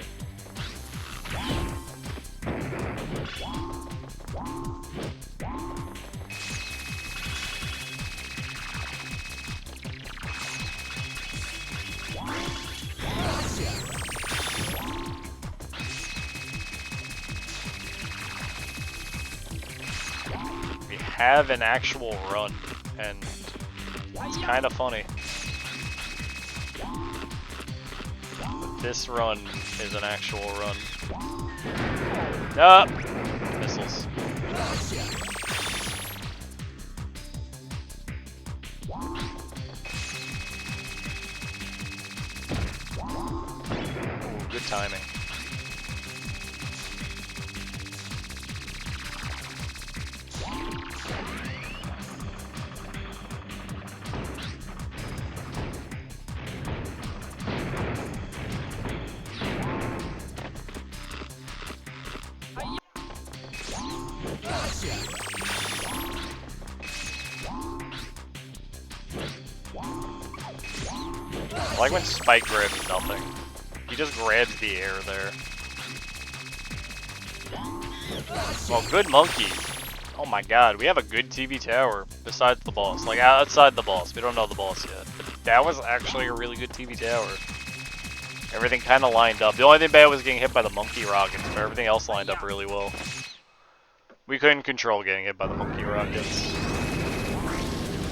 [SPEAKER 1] We have an actual run, and it's kind of funny. But this run is an actual run. Ah! Missiles. Ooh, good timing. I like when Spike grabs nothing. He just grabs the air there. Well, good monkey. Oh my god, we have a good TV tower besides the boss. Like outside the boss. We don't know the boss yet. But that was actually a really good TV tower. Everything kind of lined up. The only thing bad was getting hit by the monkey rockets, but everything else lined up really well. We couldn't control getting hit by the monkey rockets.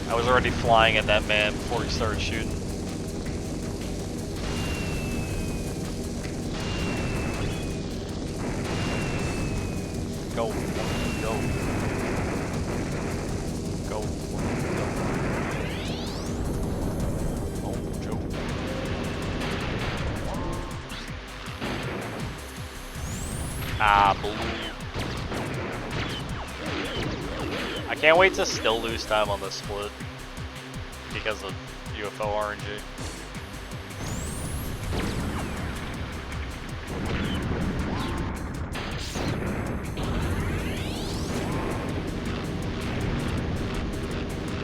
[SPEAKER 1] I was already flying at that man before he started shooting. Go, go. Go, go. Oh, Joe. Ah, blue. I can't wait to still lose time on this split because of UFO RNG.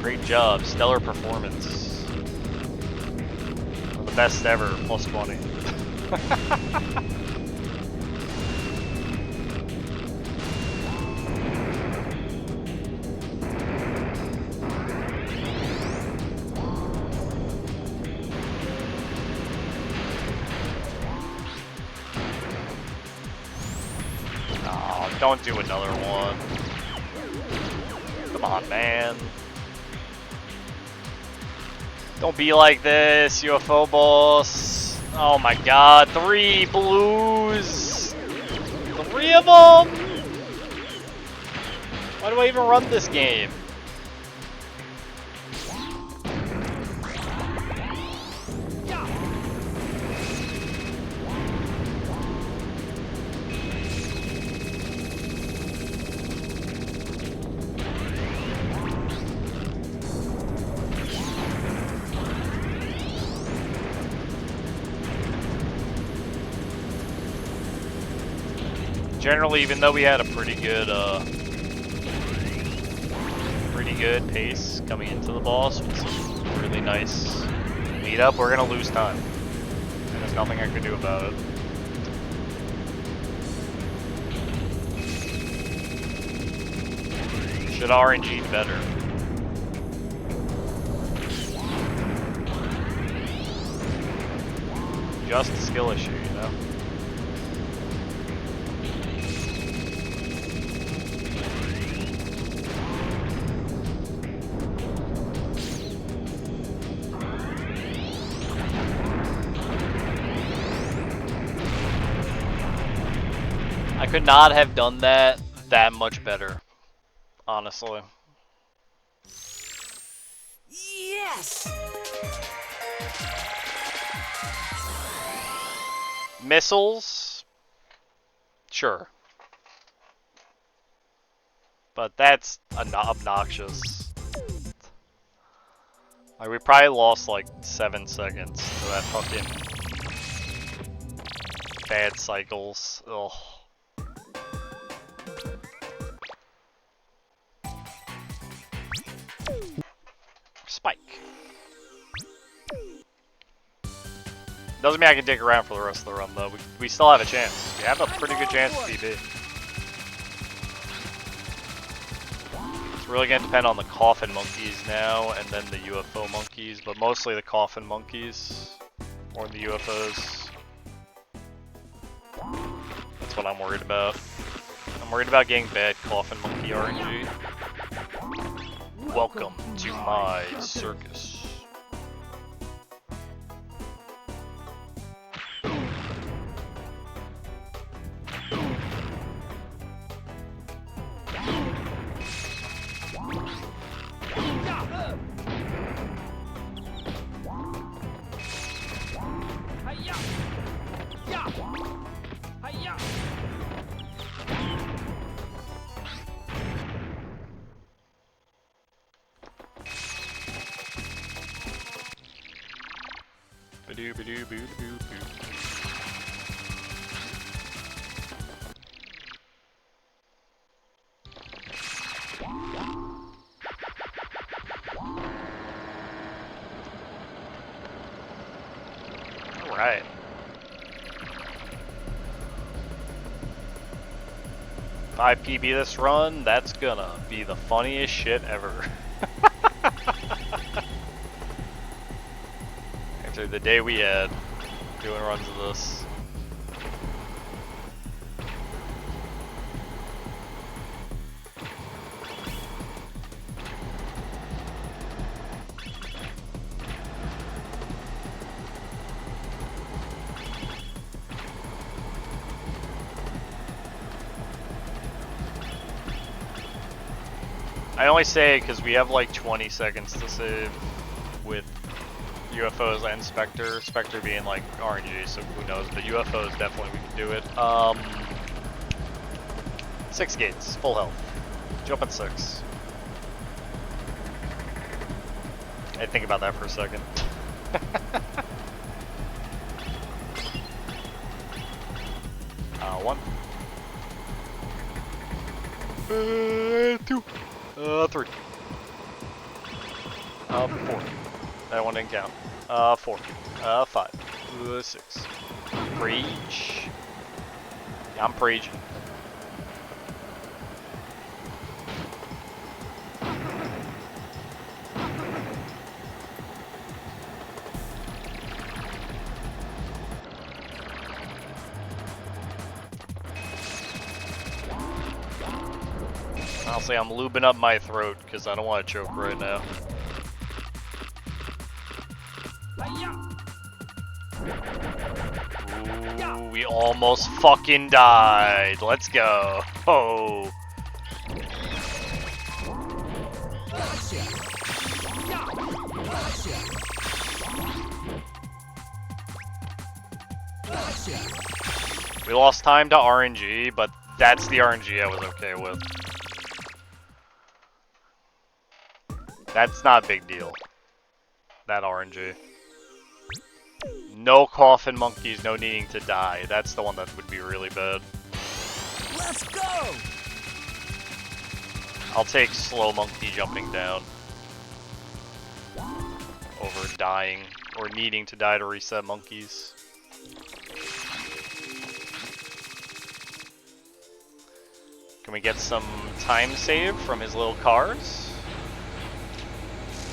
[SPEAKER 1] Great job, stellar performance. The best ever, plus 20. Oh, don't do another one. Come on, man. Don't be like this, UFO boss. Oh my god, 3 blues. 3 of them? Why do I even run this game? Generally, even though we had a pretty good pace coming into the boss with some really nice meet up, we're gonna lose time. And there's nothing I can do about it. Should RNG better. Just a skill issue, you know? I could not have done that much better, honestly.
[SPEAKER 2] Yes!
[SPEAKER 1] Missiles? Sure. But that's obnoxious. Like, we probably lost like 7 seconds to that fucking bad cycles. Ugh. Spike. Doesn't mean I can dig around for the rest of the run, though. We still have a chance. We have a pretty good chance to PB. It's really going to depend on the coffin monkeys now, and then the UFO monkeys, but mostly the coffin monkeys, more than the UFOs. That's what I'm worried about. I'm worried about getting bad coffin monkey RNG. Welcome to my circus. Alright. If I PB this run, that's gonna be the funniest shit ever. After the day we had doing runs of this. I only say it because we have like 20 seconds to save with UFOs and Spectre. Spectre being like RNG, so who knows, but UFOs definitely we can do it. 6 gates, full health. Jump at 6. I think about that for a second. 1. 2. 3. 4. That one didn't count. 4. 5. 6. Preach. Yeah, I'm preaching. Honestly, I'm lubing up my throat because I don't want to choke right now. Ooh, we almost fucking died. Let's go. Oh. We lost time to RNG, but that's the RNG I was okay with. That's not a big deal. That RNG. No coffin monkeys, no needing to die. That's the one that would be really bad.
[SPEAKER 2] Let's go!
[SPEAKER 1] I'll take slow monkey jumping down. over dying or needing to die to reset monkeys. Can we get some time save from his little cars?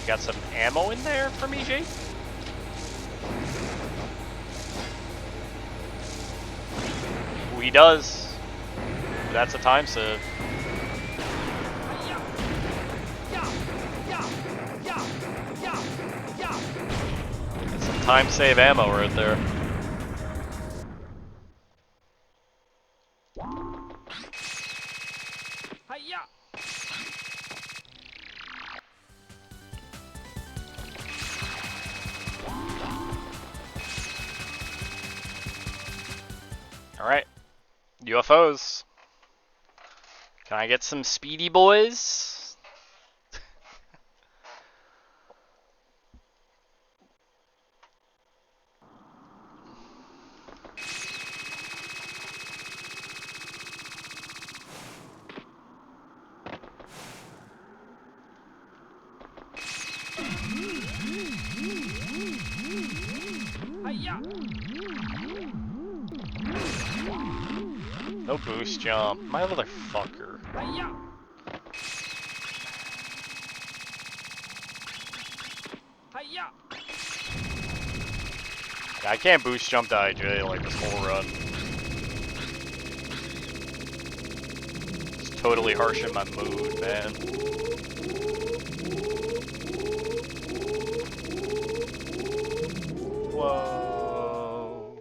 [SPEAKER 1] Got some ammo in there for me, Jake? Ooh, he does. That's a time save. That's some time save ammo right there. Alright. UFOs. Can I get some speedy boys? No boost jump. My motherfucker. I can't boost jump to IJ like this whole run. It's totally harshing my mood, man. Whoa.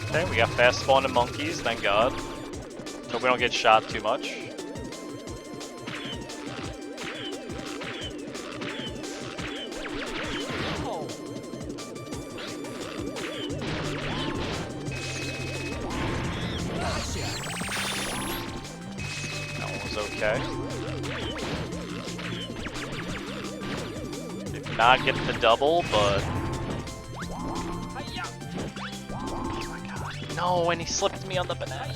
[SPEAKER 1] Okay, we got fast spawning monkeys, thank God. Hope we don't get shot too much. That one was okay. Did not get the double, but... Oh my God. No, and he slipped me on the banana.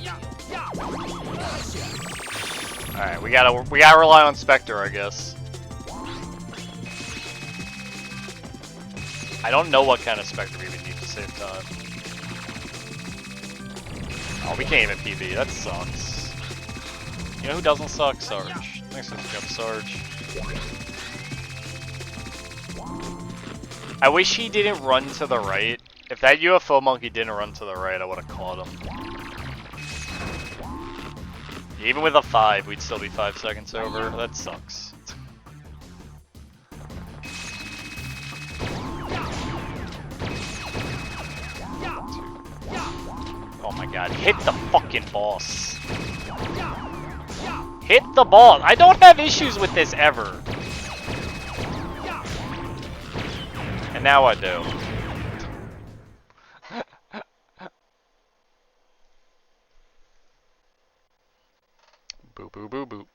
[SPEAKER 1] Alright, we gotta rely on Spectre, I guess. I don't know what kind of Spectre we would need to save time. Oh, we can't even PB, that sucks. You know who doesn't suck? Sarge. Thanks for picking up Sarge. I wish he didn't run to the right. If that UFO monkey didn't run to the right, I would have caught him. Even with a 5, we'd still be 5 seconds over. That sucks. Oh my God, hit the fucking boss. Hit the boss. I don't have issues with this ever. And now I do. Boo boo boo boo.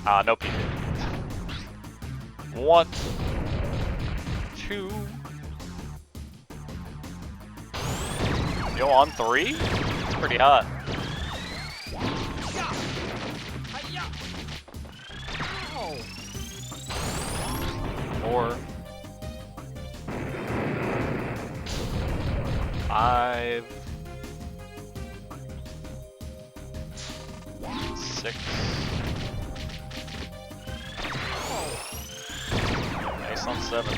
[SPEAKER 1] Ah, no PB. 1, 2. Yo, on 3? It's pretty hot. 4. 5. 6. Nice on 7.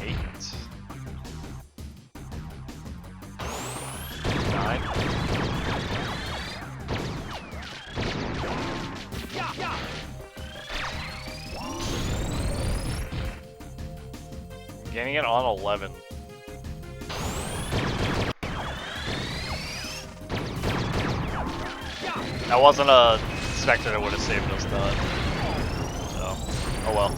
[SPEAKER 1] 8. 9. Getting it on 11. That wasn't a Spectre that would have saved us that. So, oh well.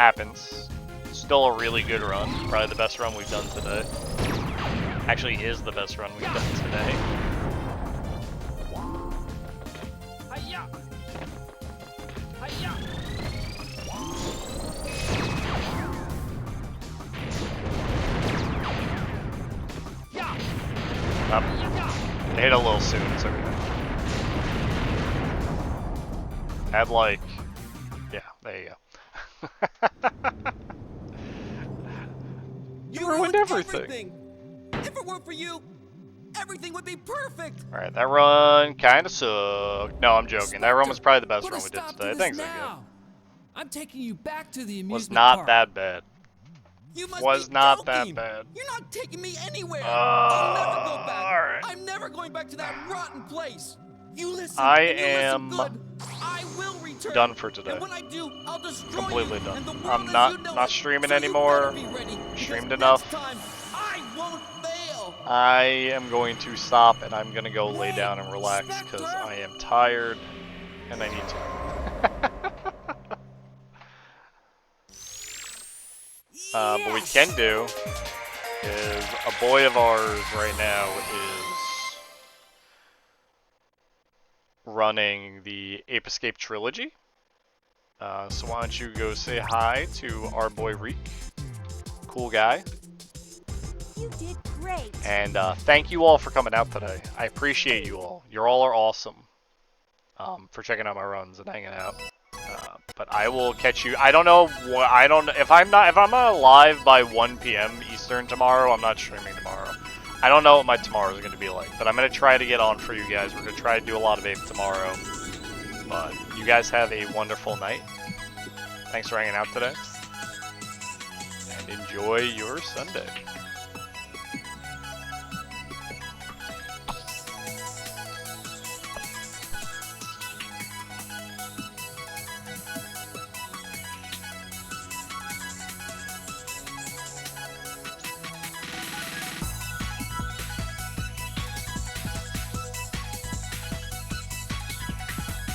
[SPEAKER 1] Happens. Still a really good run. Probably the best run we've done today. Actually is the best run we've done today.
[SPEAKER 2] Hi-ya! Hi-ya!
[SPEAKER 1] They hit a little soon, it's okay. Had like... Yeah, there you go.
[SPEAKER 2] You
[SPEAKER 1] ruined everything.
[SPEAKER 2] If it weren't for you, everything would be perfect.
[SPEAKER 1] Alright, that run kinda sucked. No, I'm joking. That run was probably the best
[SPEAKER 2] Put a
[SPEAKER 1] run we did
[SPEAKER 2] stop to
[SPEAKER 1] today.
[SPEAKER 2] this
[SPEAKER 1] Thanks,
[SPEAKER 2] now. I'm taking you back to the amusement
[SPEAKER 1] Was not
[SPEAKER 2] park.
[SPEAKER 1] that bad.
[SPEAKER 2] You must
[SPEAKER 1] Was
[SPEAKER 2] be
[SPEAKER 1] not that
[SPEAKER 2] joking.
[SPEAKER 1] bad.
[SPEAKER 2] You're not taking me anywhere. I'll never go back.
[SPEAKER 1] Alright.
[SPEAKER 2] I'm never going back to that rotten place. You listen.
[SPEAKER 1] I
[SPEAKER 2] and you
[SPEAKER 1] am
[SPEAKER 2] listen good. I will return.
[SPEAKER 1] done for today.
[SPEAKER 2] And when I do, I'll destroy
[SPEAKER 1] Completely
[SPEAKER 2] you
[SPEAKER 1] done.
[SPEAKER 2] and the world
[SPEAKER 1] I'm
[SPEAKER 2] as
[SPEAKER 1] not
[SPEAKER 2] you know
[SPEAKER 1] not
[SPEAKER 2] it.
[SPEAKER 1] streaming
[SPEAKER 2] So
[SPEAKER 1] anymore.
[SPEAKER 2] You better be ready, because
[SPEAKER 1] Streamed
[SPEAKER 2] next
[SPEAKER 1] enough.
[SPEAKER 2] time, I won't fail.
[SPEAKER 1] I am going to stop and I'm gonna go lay
[SPEAKER 2] Wait,
[SPEAKER 1] down and relax because
[SPEAKER 2] Spectre.
[SPEAKER 1] I am tired and I need to. What we can do is a boy of ours right now is running the Ape Escape trilogy. So why don't you go say hi to our boy Reek. Cool guy.
[SPEAKER 5] You did great.
[SPEAKER 1] And thank you all for coming out today. I appreciate you all. You all are awesome. For checking out my runs and hanging out. But I will catch you. I don't know. If I'm not live by 1 p.m. Eastern tomorrow, I'm not streaming tomorrow. I don't know what my tomorrow is going to be like, but I'm going to try to get on for you guys. We're going to try to do a lot of Ape tomorrow. But you guys have a wonderful night. Thanks for hanging out today. And enjoy your Sunday.